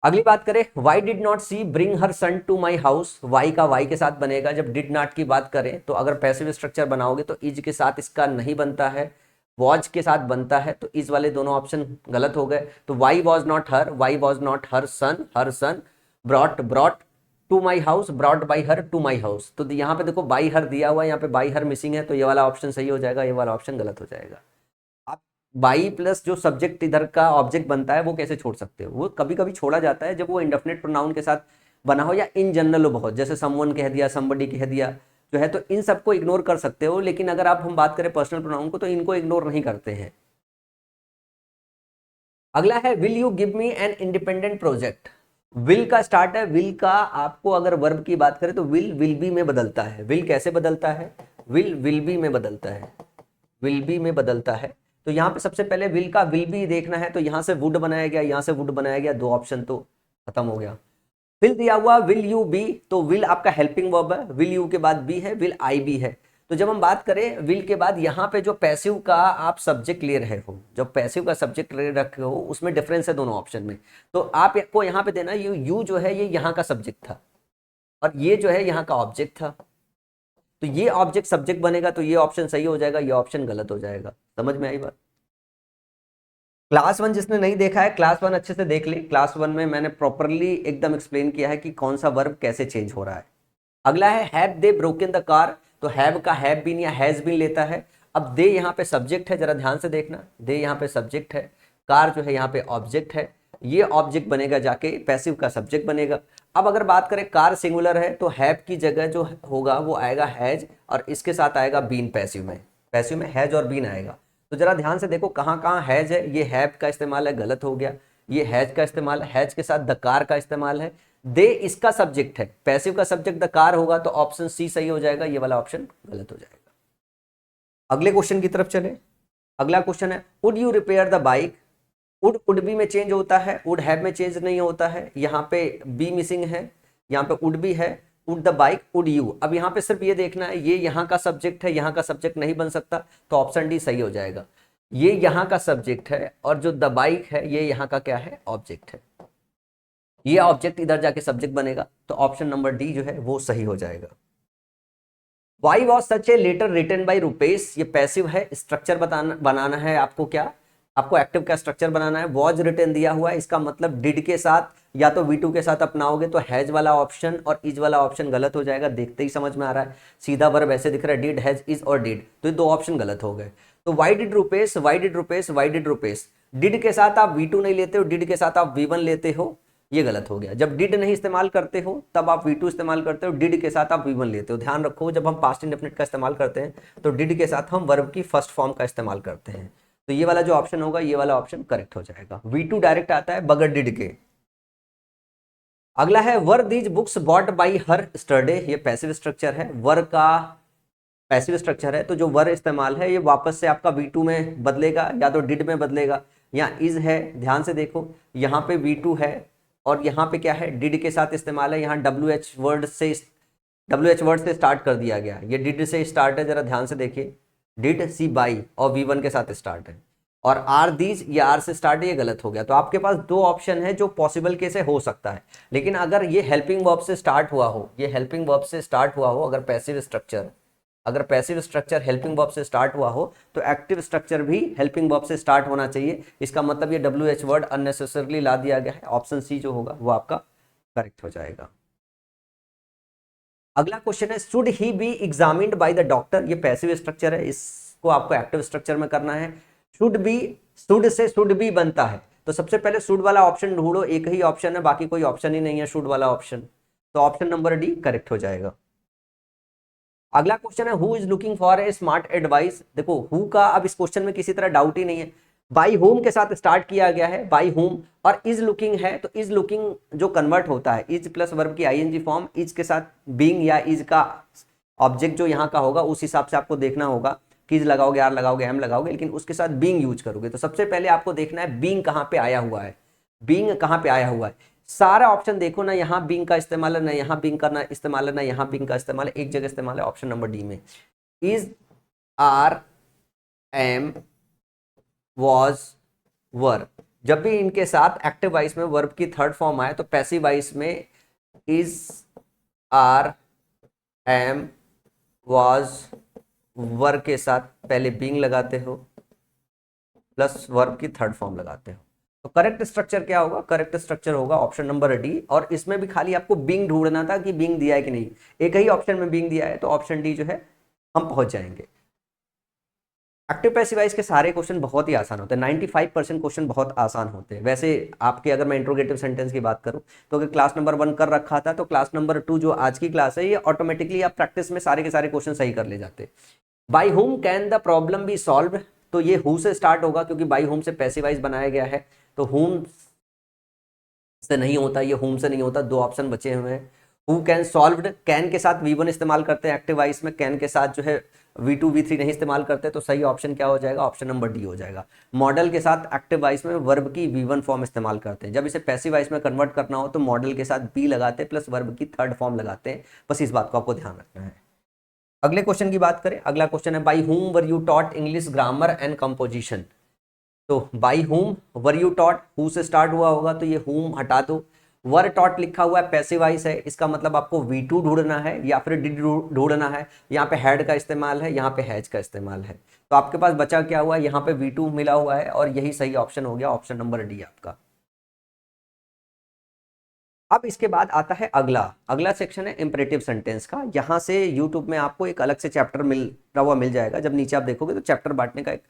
अगली बात करें, why did not she bring her son to my house, why का वाई के साथ बनेगा। जब डिड नॉट की बात करें तो अगर पैसिव स्ट्रक्चर बनाओगे तो इज के साथ इसका नहीं बनता है, वॉज के साथ बनता है, तो इस वाले दोनों ऑप्शन गलत हो गए। तो why was not her, why was not her son brought brought to my house, brought by her to my house. तो यहाँ पे देखो बाई हर दिया हुआ है, यहाँ पे बाई हर मिसिंग है, तो ये वाला ऑप्शन सही हो जाएगा, ये वाला ऑप्शन गलत हो जाएगा। आप बाई प्लस जो सब्जेक्ट इधर का ऑब्जेक्ट बनता है वो कैसे छोड़ सकते हो? वो कभी कभी छोड़ा जाता है जब वो इंडेफिनिट प्रोनाउन के साथ बना हो या इन जनरल हो बहुत, जैसे समवन कह दिया, समबडी कह दिया जो है, तो इन सबको इग्नोर कर सकते हो। लेकिन अगर आप हम बात करें पर्सनल प्रोनाउन को तो इनको इग्नोर नहीं करते हैं। अगला है will you give me an independent project. Will का स्टार्ट है, विल का आपको अगर वर्ब की बात करें तो विल बी में बदलता है। विल कैसे बदलता है? विल बी में बदलता है, विल बी में बदलता है। तो यहाँ पे सबसे पहले विल का विल बी देखना है, तो यहाँ से वुड बनाया गया, यहाँ से वुड बनाया गया, दो ऑप्शन तो खत्म हो गया। फिल दिया हुआ विल यू बी, तो विल आपका हेल्पिंग वर्ब है, विल यू के बाद बी है, विल आई बी है। तो जब हम बात करें विल के बाद यहाँ पे जो पैसिव का आप सब्जेक्ट ले रहे हो, जब पैसिव का सब्जेक्ट ले रखे हो उसमें डिफरेंस है दोनों ऑप्शन में। तो आपको यहाँ पे देना यू जो है ये यहाँ का सब्जेक्ट था और ये जो है यहाँ का ऑब्जेक्ट था, तो ये ऑब्जेक्ट सब्जेक्ट बनेगा, तो ये ऑप्शन सही हो जाएगा, ये ऑप्शन गलत हो जाएगा। समझ में आई बात? क्लास वन जिसने नहीं देखा है, क्लास वन अच्छे से देख ली। क्लास वन में मैंने प्रॉपरली एकदम एक्सप्लेन किया है कि कौन सा वर्ब कैसे चेंज हो रहा है। अगला है have they broken the car, तो हैव का हैव बीन या हैज बीन लेता है। अब दे यहाँ पे सब्जेक्ट है, जरा ध्यान से देखना, दे यहाँ पे सब्जेक्ट है, कार जो है यहाँ पे ऑब्जेक्ट है, ये ऑब्जेक्ट बनेगा जाके पैसिव का सब्जेक्ट बनेगा। अब अगर बात करें कार सिंगुलर है तो हैव की जगह जो होगा वो आएगा हैज, और इसके साथ आएगा बीन पैसिव में हैज और बीन आएगा। तो जरा ध्यान से देखो कहाँ कहाँ हैज है, ये हैव का इस्तेमाल है, गलत हो गया। ये हैज का इस्तेमाल है, हैज के साथ द कार का इस्तेमाल है। दे इसका सब्जेक्ट है, पैसिव का सब्जेक्ट द कार होगा, तो ऑप्शन सी सही हो जाएगा, ये वाला ऑप्शन गलत हो जाएगा। अगले क्वेश्चन की तरफ चले। अगला क्वेश्चन है would you repair the bike. Would be में चेंज होता है, वुड हैव में चेंज नहीं होता है। यहाँ पे बी मिसिंग है, यहाँ पे वुड बी है, would the bike, would you. अब यहाँ पे सिर्फ ये देखना है, ये यहाँ का सब्जेक्ट है, यहाँ का सब्जेक्ट नहीं बन सकता, तो ऑप्शन डी सही हो जाएगा। ये यहाँ का सब्जेक्ट है और जो द बाइक है ये यहाँ का क्या है? ऑब्जेक्ट है। ये ऑब्जेक्ट इधर जाके सब्जेक्ट बनेगा, तो ऑप्शन नंबर डी जो है वो सही हो जाएगा। Why was such a letter written by Rupesh, ये पैसिव है, स्ट्रक्चर बनाना है आपको। क्या आपको एक्टिव का स्ट्रक्चर बनाना है। वॉज रिटन दिया हुआ है, इसका मतलब डिड के साथ या तो वी टू के साथ अपनाओगे तो हैज वाला ऑप्शन और इज वाला ऑप्शन गलत हो जाएगा। देखते ही समझ में आ रहा है, सीधा वर्ब ऐसे दिख रहा है डिड हैज इज और डिड, तो ये दो ऑप्शन गलत हो गए। तो why did Rupesh, why did Rupesh, why did Rupesh, did के साथ आप वी टू नहीं लेते हो, डिड के साथ आप वी वन लेते हो, ये गलत हो गया। जब डिड नहीं इस्तेमाल करते हो तब आप वी टू इस्तेमाल करते हो, डिड के साथ आप वी वन लेते हो। ध्यान रखो जब हम पास्ट इंडेफिनिट का इस्तेमाल करते हैं तो डिड के साथ हम वर्ब की फर्स्ट फॉर्म का इस्तेमाल करते हैं। तो ये वाला जो ऑप्शन होगा ये वाला ऑप्शन करेक्ट हो जाएगा। वी टू डायरेक्ट आता है बगैर डिड के। अगला है were these books bought by her yesterday, ये पैसिव स्ट्रक्चर है, वर का पैसिव स्ट्रक्चर है, तो जो वर इस्तेमाल है ये वापस से आपका वी टू में बदलेगा या तो डिड में बदलेगा। यहाँ इज है, ध्यान से देखो, यहाँ पे वी टू है और यहाँ पे क्या है? डिड के साथ इस्तेमाल है। यहाँ WH वर्ड से स्टार्ट कर दिया गया, ये डिड से स्टार्ट है, जरा ध्यान से देखिए, डिड सी बाई और V1 के साथ स्टार्ट है। और आर दीज, ये आर से स्टार्ट है, ये गलत हो गया। तो आपके पास दो ऑप्शन है जो पॉसिबल केस हो सकता है। लेकिन अगर ये हेल्पिंग वर्ब से स्टार्ट हुआ हो, ये हेल्पिंग वर्ब से स्टार्ट हुआ हो, अगर पैसिव स्ट्रक्चर हेल्पिंग वर्ब से स्टार्ट हुआ हो तो एक्टिव स्ट्रक्चर भी हेल्पिंग वर्ब से स्टार्ट होना चाहिए। इसका मतलब ये WH वर्ड अननेसेसरली ला दिया गया है। ऑप्शन सी जो होगा वो आपका करेक्ट हो जाएगा। अगला क्वेश्चन है should he B examined by the doctor, ये पैसिव स्ट्रक्चर है, इसको आपको एक्टिव स्ट्रक्चर में करना है। Should be, should say should be बनता है, तो सबसे पहले शुड वाला ऑप्शन ढूंढो, एक ही ऑप्शन है, बाकी कोई ऑप्शन ही नहीं है शुड वाला ऑप्शन, तो ऑप्शन नंबर डी करेक्ट हो जाएगा। अगला क्वेश्चन है who is looking for a smart advice. देखो हु का अब इस क्वेश्चन में किसी तरह डाउट ही नहीं है, बाई होम के साथ स्टार्ट किया गया है, बाई होम, और इज लुकिंग है, तो इज लुकिंग जो कन्वर्ट होता है इज प्लस वर्ब की आईएनजी फॉर्म, इज के साथ बीइंग या इज का ऑब्जेक्ट जो यहाँ का होगा उस हिसाब से आपको देखना होगा कि इज लगाओगे, आर लगाओगे, एम लगाओगे, लेकिन उसके साथ बीइंग यूज करोगे। तो सबसे पहले आपको देखना है बीइंग कहाँ पे आया हुआ है, बीइंग कहाँ पे आया हुआ है। सारा ऑप्शन देखो ना, यहाँ बीइंग का इस्तेमाल है, ना यहाँ बीइंग का इस्तेमाल है, ना यहाँ बीइंग का इस्तेमाल है, एक जगह इस्तेमाल है ऑप्शन नंबर डी में। Is, are, am, was, were, जब भी इनके साथ एक्टिव वॉइस में वर्ब की थर्ड फॉर्म आए तो पैसिव वॉइस में is, are, am, was, verb के साथ पहले बीइंग लगाते हो प्लस वर्ब की थर्ड फॉर्म लगाते हो। तो करेक्ट स्ट्रक्चर क्या होगा? करेक्ट स्ट्रक्चर होगा ऑप्शन नंबर डी। और इसमें भी खाली आपको बीइंग ढूंढना था कि बीइंग दिया है कि नहीं। एक ही ऑप्शन में बीइंग दिया है तो ऑप्शन डी जो है हम पहुंच जाएंगे। एक्टिव पैसिव वॉइस के सारे क्वेश्चन बहुत ही आसान होते हैं, 95% क्वेश्चन बहुत आसान होते हैं। वैसे आपके अगर मैं इंट्रोगेटिव सेंटेंस की बात करूं तो अगर क्लास नंबर 1 कर रखा था तो क्लास नंबर 2 जो आज की क्लास है ये ऑटोमेटिकली आप प्रैक्टिस में सारे के सारे क्वेश्चन सही कर ले जाते। By whom can the problem be solved, तो ये हु से स्टार्ट होगा क्योंकि बाई होम से पैसिव वॉइस बनाया गया है, तो होम से नहीं होता, ये होम से नहीं होता, दो ऑप्शन बचे हुए हैं। हु कैन सॉल्व्ड, कैन के साथ V1 इस्तेमाल करते हैं एक्टिव वॉइस में, कैन के साथ जो है V2 V3 नहीं इस्तेमाल करते, तो सही ऑप्शन क्या हो जाएगा? ऑप्शन नंबर डी हो जाएगा। मॉडल के साथ एक्टिव वॉइस में वर्ब की V1 फॉर्म इस्तेमाल करते हैं। जब इसे पैसिव वॉइस में कन्वर्ट करना हो तो मॉडल के साथ बी लगाते हैं प्लस वर्ब की थर्ड फॉर्म लगाते हैं। बस इस बात को आपको ध्यान रखना है। अगले क्वेश्चन की बात करें, अगला क्वेश्चन है by whom were you taught English grammar and composition. तो by whom were you taught, who से स्टार्ट हुआ होगा तो ये हुम हटा दो। वर टॉट लिखा हुआ है पैसिव वॉइस है, इसका मतलब आपको V2 ढूंढना है या फिर डिड ढूंढना है। यहाँ पे हैड का इस्तेमाल है, यहाँ पे हैज का इस्तेमाल है, तो आपके पास बचा क्या हुआ? यहाँ पे V2 मिला हुआ है और यही सही ऑप्शन हो गया, ऑप्शन नंबर डी आपका। अब इसके बाद आता है अगला अगला सेक्शन है इंपरेटिव सेंटेंस का। यहाँ से यूट्यूब में आपको एक अलग से चैप्टर मिल जाएगा। जब नीचे आप देखोगे तो चैप्टर बांटने का एक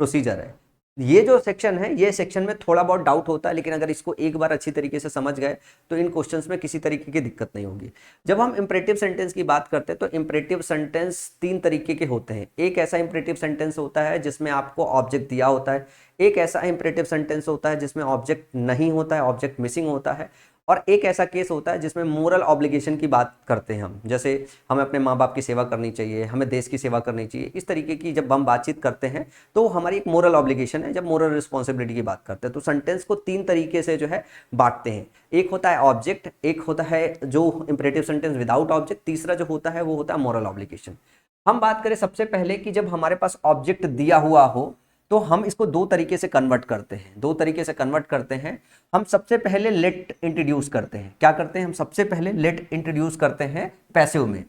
प्रोसीजर है। ये जो सेक्शन है, ये सेक्शन में थोड़ा बहुत डाउट होता है, लेकिन अगर इसको एक बार अच्छी तरीके से समझ गए तो इन क्वेश्चंस में किसी तरीके की दिक्कत नहीं होगी। जब हम इंपरेटिव सेंटेंस की बात करते हैं तो इंपरेटिव सेंटेंस तीन तरीके के होते हैं। एक ऐसा इंपरेटिव सेंटेंस होता है जिसमें आपको ऑब्जेक्ट दिया होता है, एक ऐसा इंपरेटिव सेंटेंस होता है जिसमें ऑब्जेक्ट नहीं होता है, ऑब्जेक्ट मिसिंग होता है, और एक ऐसा केस होता है जिसमें मोरल ऑब्लिगेशन की बात करते हैं हम, जैसे हमें अपने माँ बाप की सेवा करनी चाहिए, हमें देश की सेवा करनी चाहिए। इस तरीके की जब हम बातचीत करते हैं तो हमारी एक मोरल ऑब्लिगेशन है, जब मोरल रिस्पॉन्सिबिलिटी की बात करते हैं। तो सेंटेंस को तीन तरीके से जो है बांटते हैं। एक होता है ऑब्जेक्ट, एक होता है जो इंपरेटिव सेंटेंस विदाउट ऑब्जेक्ट, तीसरा जो होता है वो होता है मोरल ऑब्लिगेशन। हम बात करें सबसे पहले कि जब हमारे पास ऑब्जेक्ट दिया हुआ हो तो हम इसको दो तरीके से कन्वर्ट करते हैं, दो तरीके से कन्वर्ट करते हैं। हम सबसे पहले लेट इंट्रोड्यूस करते हैं। क्या करते हैं? हम सबसे पहले लेट इंट्रोड्यूस करते हैं पैसिव में।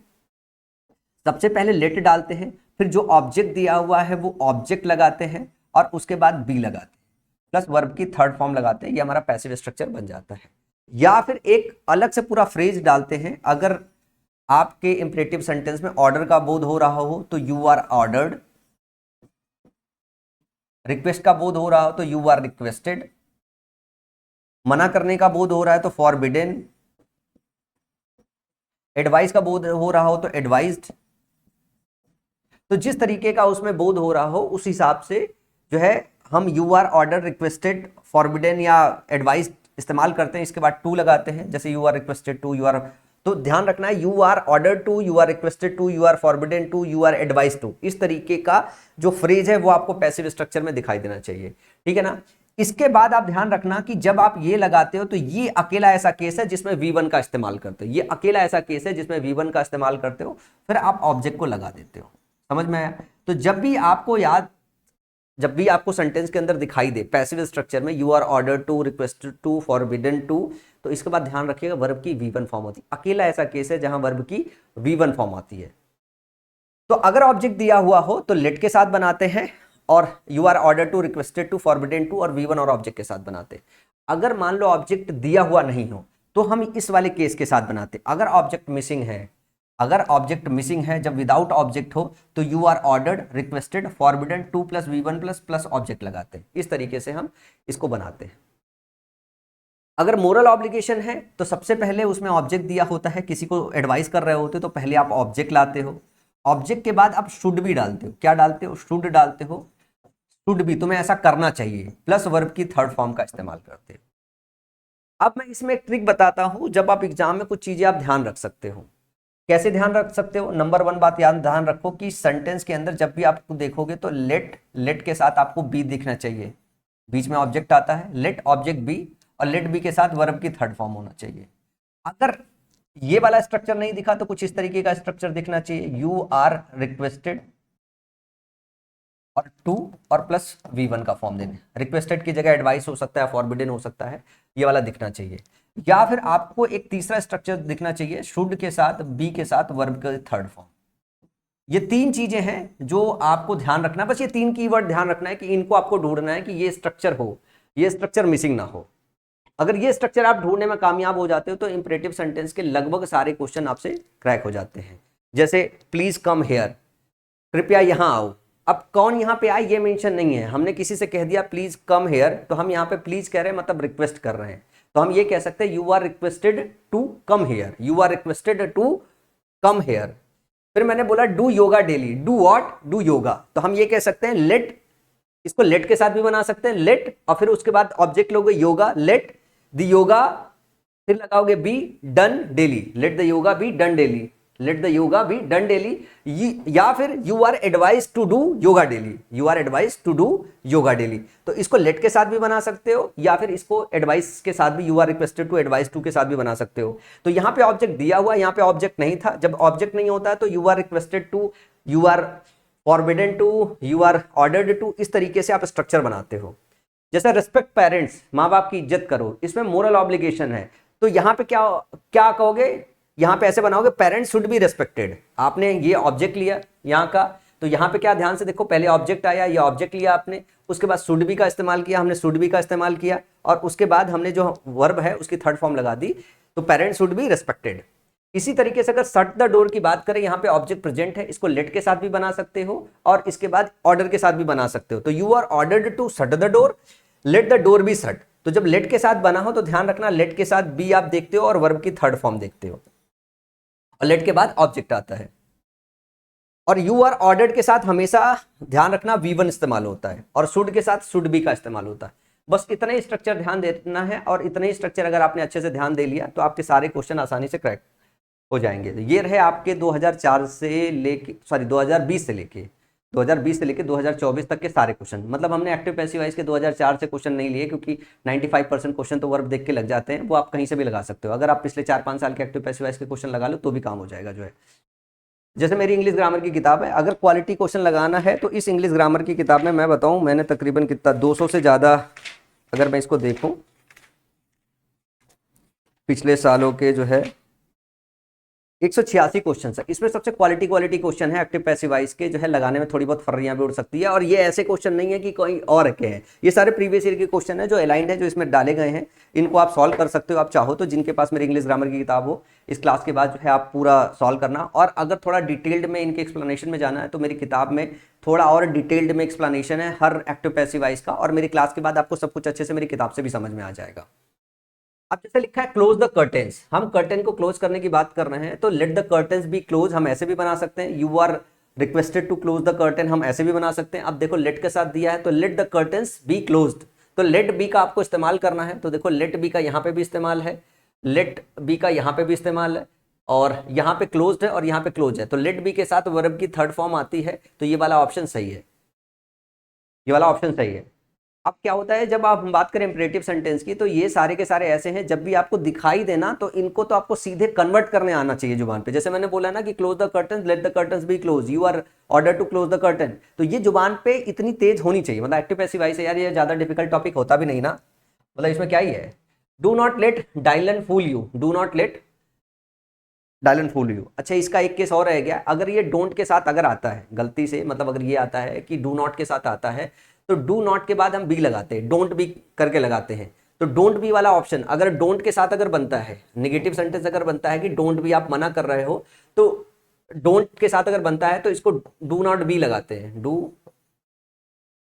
सबसे पहले लेट डालते हैं, फिर जो ऑब्जेक्ट दिया हुआ है वो ऑब्जेक्ट लगाते हैं और उसके बाद बी लगाते हैं प्लस वर्ब की थर्ड फॉर्म लगाते हैं। ये हमारा पैसिव स्ट्रक्चर बन जाता है। या फिर एक अलग से पूरा फ्रेज डालते हैं। अगर आपके इंपरेटिव सेंटेंस में ऑर्डर का बोध हो रहा हो तो यू आर ऑर्डर्ड, रिक्वेस्ट का बोध हो रहा हो तो यू आर रिक्वेस्टेड, मना करने का बोध हो रहा है तो फॉरबिडन, एडवाइस का बोध हो रहा हो तो एडवाइज्ड। तो जिस तरीके का उसमें बोध हो रहा हो उस हिसाब से जो है हम you are order, requested, forbidden या एडवाइस इस्तेमाल करते हैं। इसके बाद टू लगाते हैं, जैसे you are requested to, you are, तो ध्यान रखना है you are order to, you are requested to, you are forbidden to, you are advice to. इस तरीके का जो फ्रेज है वो आपको पैसिव स्ट्रक्चर में दिखाई देना चाहिए, ठीक है ना। इसके बाद आप ध्यान रखना कि जब आप ये लगाते हो तो ये अकेला ऐसा केस है जिसमें V1 का इस्तेमाल करते हो, ये अकेला ऐसा केस है जिसमें V1 का इस्तेमाल करते हो, फिर आप ऑब्जेक्ट को लगा देते हो। समझ में आया? तो जब भी आपको सेंटेंस के अंदर दिखाई दे पैसिव स्ट्रक्चर में you are order to, requested to, forbidden to, तो इसके बाद ध्यान रखिएगा वर्ब की V1 फॉर्म होती है। अकेला ऐसा केस है जहां वर्ब की V1 फॉर्म आती है। तो अगर ऑब्जेक्ट दिया हुआ हो तो लेट के साथ बनाते हैं और you are order to, requested to, forbidden to और V1 और ऑब्जेक्ट के साथ बनाते हैं। अगर मान लो ऑब्जेक्ट दिया हुआ नहीं हो तो हम इस वाले केस के साथ बनाते। अगर ऑब्जेक्ट मिसिंग है, अगर ऑब्जेक्ट मिसिंग है, जब विदाउट ऑब्जेक्ट हो तो you are ordered, requested, forbidden, to plus V1 plus object लगाते हैं। इस तरीके से हम इसको बनाते हैं। अगर मोरल ऑब्लिगेशन है तो सबसे पहले उसमें ऑब्जेक्ट दिया होता है, किसी को एडवाइस कर रहे होते तो पहले आप ऑब्जेक्ट लाते हो, ऑब्जेक्ट के बाद आप शुड भी डालते हो। क्या डालते हो? शुड डालते हो, शुड भी, तुम्हें ऐसा करना चाहिए, प्लस वर्ब की थर्ड फॉर्म का इस्तेमाल करते हो। अब मैं इसमें एक ट्रिक बताता हूं, जब आप एग्जाम में कुछ चीजें आप ध्यान रख सकते हो। कैसे ध्यान रख सकते हो? नंबर 1 बात याद ध्यान रखो कि सेंटेंस के अंदर जब भी आपको देखोगे तो लेट के साथ आपको बी दिखना चाहिए। बीच में ऑब्जेक्ट आता है, लेट ऑब्जेक्ट बी, और लेट बी के साथ वर्ब की थर्ड फॉर्म होना चाहिए। अगर ये वाला स्ट्रक्चर नहीं दिखा तो कुछ इस तरीके का स्ट्रक्चर दिखना चाहिए, यू आर रिक्वेस्टेड, और टू और प्लस V1 का फॉर्म देने, रिक्वेस्टेड की जगह एडवाइस हो सकता है, फॉरबिडन हो सकता है, ये वाला दिखना चाहिए। या फिर आपको एक तीसरा स्ट्रक्चर दिखना चाहिए, शुड के साथ बी के साथ वर्ब का थर्ड फॉर्म। ये तीन चीजें हैं जो आपको ध्यान रखना है, बस ये तीन कीवर्ड ध्यान रखना है कि इनको आपको ढूंढना है कि ये स्ट्रक्चर हो, ये स्ट्रक्चर मिसिंग ना हो। अगर ये स्ट्रक्चर आप ढूंढने में कामयाब हो जाते हो तो इंपरेटिव सेंटेंस के लगभग सारे क्वेश्चन आपसे क्रैक हो जाते हैं। जैसे प्लीज कम हेयर, कृपया यहां आओ। अब कौन यहां पे आए ये मेंशन नहीं है, हमने किसी से कह दिया प्लीज कम हेयर, तो हम यहां पे प्लीज कह रहे हैं मतलब रिक्वेस्ट कर रहे हैं, तो हम ये कह सकते हैं you are requested to come here, you are requested to come here. फिर मैंने बोला do yoga daily, do what, do yoga, तो हम ये कह सकते हैं लेट, इसको लेट के साथ भी बना सकते हैं, लेट और फिर उसके बाद ऑब्जेक्ट लोगे योगा, लेट द योगा, फिर लगाओगे be done daily, let the yoga be done daily, let the yoga be done daily. या फिर you are advise to do yoga daily, you are advise to do yoga daily, तो इसको late के साथ भी बना सकते हो या फिर इसको एडवाइस के साथ भी, you are requested to advice to के साथ भी बना सकते हो। तो यहां पे ऑब्जेक्ट दिया हुआ, यहां पे ऑब्जेक्ट नहीं था, जब ऑब्जेक्ट नहीं होता है तो you are requested to, you are forbidden to, you are ordered to, इस तरीके से आप स्ट्रक्चर बनाते हो। जैसे रिस्पेक्ट पेरेंट्स, माँ बाप की इज्जत करो, इसमें मोरल ऑब्लिगेशन है, तो यहाँ पे क्या क्या कहोगे, यहाँ पे ऐसे बनाओगे पेरेंट्स शुड बी रिस्पेक्टेड। आपने ये ऑब्जेक्ट लिया यहाँ का, तो यहाँ पे क्या ध्यान से देखो, पहले ऑब्जेक्ट आया, ये ऑब्जेक्ट लिया आपने, उसके बाद शुड बी का इस्तेमाल किया, हमने शुड बी का इस्तेमाल किया, और उसके बाद हमने जो वर्ब है उसकी थर्ड फॉर्म लगा दी, तो पेरेंट्स शुड बी रिस्पेक्टेड। इसी तरीके से अगर शट द डोर की बात करें, यहाँ पे ऑब्जेक्ट प्रेजेंट है, इसको लेट के साथ भी बना सकते हो और इसके बाद ऑर्डर के साथ भी बना सकते हो। तो you are ordered to shut the door, let the door be shut. तो जब लेट के साथ बना हो तो ध्यान रखना लेट के साथ बी आप देखते हो और वर्ब की थर्ड फॉर्म देखते हो, और लेट के बाद ऑब्जेक्ट आता है। और यू आर ऑर्डर्ड के साथ हमेशा ध्यान रखना V1 इस्तेमाल होता है, और शुड के साथ शुड बी का इस्तेमाल होता है। बस इतना ही स्ट्रक्चर ध्यान देना है, और इतने ही स्ट्रक्चर अगर आपने अच्छे से ध्यान दे लिया तो आपके सारे क्वेश्चन आसानी से क्रैक हो जाएंगे। तो ये रहे आपके 2004 से लेके, सॉरी 2020 से लेके 2024 तक के सारे क्वेश्चन। मतलब हमने एक्टिव पैसिव वॉइस के 2004 से क्वेश्चन नहीं लिए, क्योंकि 95% क्वेश्चन तो वर्ब देख के लग जाते हैं, वो आप कहीं से भी लगा सकते हो। अगर आप पिछले 4-5 साल के एक्टिव पैसिव वॉइस के क्वेश्चन लगा लो तो भी काम हो जाएगा जो है। जैसे मेरी इंग्लिश ग्रामर की किताब है, अगर क्वालिटी क्वेश्चन लगाना है तो इस इंग्लिश ग्रामर की किताब में मैं बताऊं, मैंने तकरीबन कितना 200 से ज़्यादा, अगर मैं इसको देखूं पिछले सालों के जो है 186 क्वेश्चन है, इसमें सबसे क्वालिटी क्वेश्चन है एक्टिव पैसिव वॉइस के, जो है लगाने में थोड़ी बहुत फर्रियां भी उड़ सकती है। और ये ऐसे क्वेश्चन नहीं है कि कोई और के हैं, ये सारे प्रीवियस ईयर के क्वेश्चन है जो अलाइंड है, जो इसमें डाले गए हैं। इनको आप सॉल्व कर सकते हो आप चाहो तो, जिनके पास मेरी इंग्लिश ग्रामर की किताब हो, इस क्लास के बाद जो है आप पूरा सॉल्व करना। और अगर थोड़ा डिटेल्ड में इनके एक्सप्लेनेशन में जाना है तो मेरी किताब में थोड़ा और डिटेल्ड में एक्सप्लेनेशन है हर एक्टिव पैसिव वॉइस का, और मेरी क्लास के बाद आपको सब कुछ अच्छे से मेरी किताब से भी समझ में आ जाएगा। अब जैसे लिखा है क्लोज द कर्टेन्स, हम कर्टेन को क्लोज करने की बात कर रहे हैं, तो let the curtains be close हम ऐसे भी बना सकते हैं, you are requested to close the curtain हम ऐसे भी बना सकते हैं। अब देखो लेट के साथ दिया है तो let the curtains be closed, तो लेट बी का आपको इस्तेमाल करना है। तो देखो लेट बी का यहाँ पे भी इस्तेमाल है, लेट बी का यहाँ पे भी इस्तेमाल है, और यहाँ पे क्लोज्ड है और यहाँ पे क्लोज है, तो लेट बी के साथ वर्ब की थर्ड फॉर्म आती है, तो ये वाला ऑप्शन सही है, ये वाला ऑप्शन सही है। अब क्या होता है जब आप बात करें इंपरेटिव सेंटेंस की, तो ये सारे के सारे ऐसे हैं जब भी आपको दिखाई देना तो इनको तो आपको सीधे कन्वर्ट करने आना चाहिए जुबान पे। जैसे मैंने बोला ना कि close the curtain, let the curtains be close, you are order to close the curtain, तो ये जुबान पे इतनी तेज होनी चाहिए। मतलब एक्टिव पैसिव वॉइस है यार, ये ज्यादा डिफिकल्ट टॉपिक होता भी नहीं ना, मतलब इसमें क्या ही है। Do not let Dylan fool you, do not let Dylan fool you. अच्छा इसका एक केस और रह गया, अगर ये डोंट के साथ अगर आता है गलती से, मतलब अगर ये आता है कि डू नॉट के साथ आता है, तो डू नॉट के बाद हम बी लगाते हैं, डोंट बी करके लगाते हैं, तो डोंट बी वाला ऑप्शन अगर डोंट के साथ अगर बनता है, नेगेटिव सेंटेंस अगर बनता है कि डोंट बी आप मना कर रहे हो, तो डोंट के साथ अगर बनता है तो इसको डू नॉट बी लगाते हैं, डू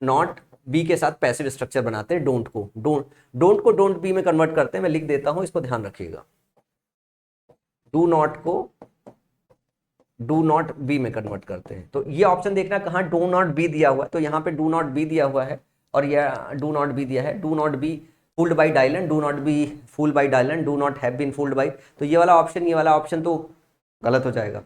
नॉट बी के साथ पैसिव स्ट्रक्चर बनाते हैं, डोंट को डोंट बी में कन्वर्ट करते हैं। मैं लिख देता हूं, इसको ध्यान रखिएगा, डू नॉट को डू नॉट बी में कन्वर्ट करते हैं। तो ये ऑप्शन देखना कहाँ डू नॉट बी दिया हुआ है, तो यहाँ पे डू नॉट बी दिया हुआ है, और यह डू नॉट बी दिया है, do not be fooled by Dylan, do not be fooled by Dylan, do not have been fooled by, तो ये वाला ऑप्शन तो गलत हो जाएगा।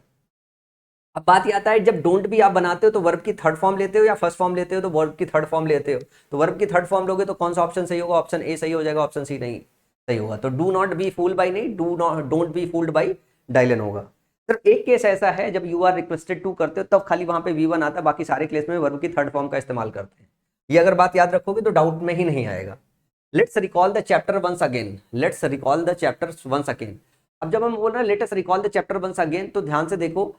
अब बात ये आता है जब डोंट बी आप बनाते हो तो वर्ब की थर्ड फॉर्म लेते हो या फर्स्ट फॉर्म लेते हो, तो वर्ब की थर्ड फॉर्म लेते हो, तो वर्ब की थर्ड फॉर्म लोगे तो कौन सा ऑप्शन सही होगा, ऑप्शन ए सही हो जाएगा, ऑप्शन सी नहीं सही होगा। तो do not be fooled by नहीं, don't be fooled by Dylan होगा। सिर्फ एक केस ऐसा है जब यू आर रिक्वेस्टेड टू करते हो तब खाली वहां पे V1 आता है, बाकी सारे केस में वर्ब की थर्ड फॉर्म का इस्तेमाल करते हैं। ये अगर बात याद रखोगे तो डाउट में ही नहीं आएगा। Let's recall the chapter once again, let's recall the chapter once again. अब जब हम बोल रहे हैं let's recall the chapter once again, तो ध्यान से देखो,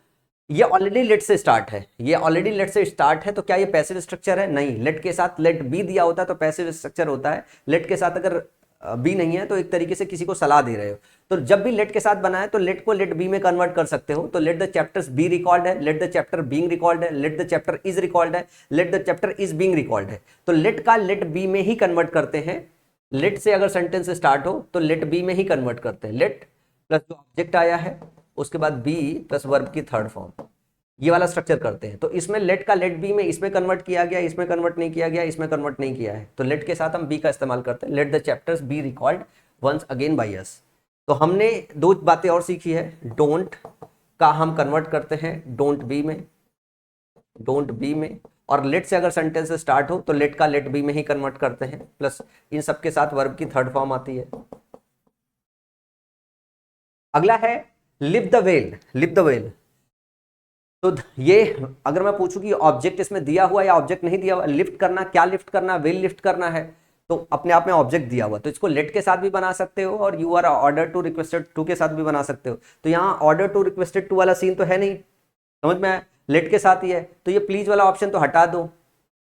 ये ऑलरेडी लेट से स्टार्ट है, ये ऑलरेडी लेट से स्टार्ट है, तो क्या ये पैसिव स्ट्रक्चर है? नहीं। लेट के साथ लेट बी दिया होता है तो पैसिव स्ट्रक्चर होता है। लेट के साथ अगर बी नहीं है तो एक तरीके से किसी को सलाह दे रहे हो। तो जब भी लेट के साथ बना है तो लेट को लेट बी में कन्वर्ट कर सकते हो। तो let the chapters be record है, let the chapter being record है, let the chapter is record है, let the chapter is being record है। तो लेट का लेट बी में ही कन्वर्ट करते हैं। लेट से अगर सेंटेंस स्टार्ट हो तो लेट बी में ही कन्वर्ट करते हैं। लेट प्लस जो ऑब्जेक्ट आया है उसके बाद बी प्लस वर्ब की थर्ड फॉर्म, ये वाला स्ट्रक्चर करते हैं। तो इसमें लेट का लेट बी में इसमें कन्वर्ट किया गया, इसमें कन्वर्ट नहीं किया गया, इसमें कन्वर्ट नहीं किया है। तो लेट के साथ हम बी का इस्तेमाल करते हैं। Let the chapters be record once again by us. तो हमने दो बातें और सीखी है। डोंट का हम कन्वर्ट करते हैं डोंट बी में, डोंट बी में, और लेट से अगर सेंटेंस स्टार्ट हो तो लेट का लेट बी में ही कन्वर्ट करते हैं। प्लस इन सब के साथ वर्ब की थर्ड फॉर्म आती है। अगला है live the well, live the well. तो ये अगर मैं पूछूं कि ऑब्जेक्ट इसमें दिया हुआ या ऑब्जेक्ट नहीं दिया हुआ, लिफ्ट करना, क्या लिफ्ट करना, वेल लिफ्ट करना है, तो अपने आप में ऑब्जेक्ट दिया हुआ, तो इसको लेट के साथ भी बना सकते हो और you are order to requested to के साथ भी बना सकते हो। तो यहाँ ऑर्डर टू रिक्वेस्टेड टू वाला सीन तो है नहीं, समझ में, लेट के साथ ही है, तो ये प्लीज वाला ऑप्शन तो हटा दो।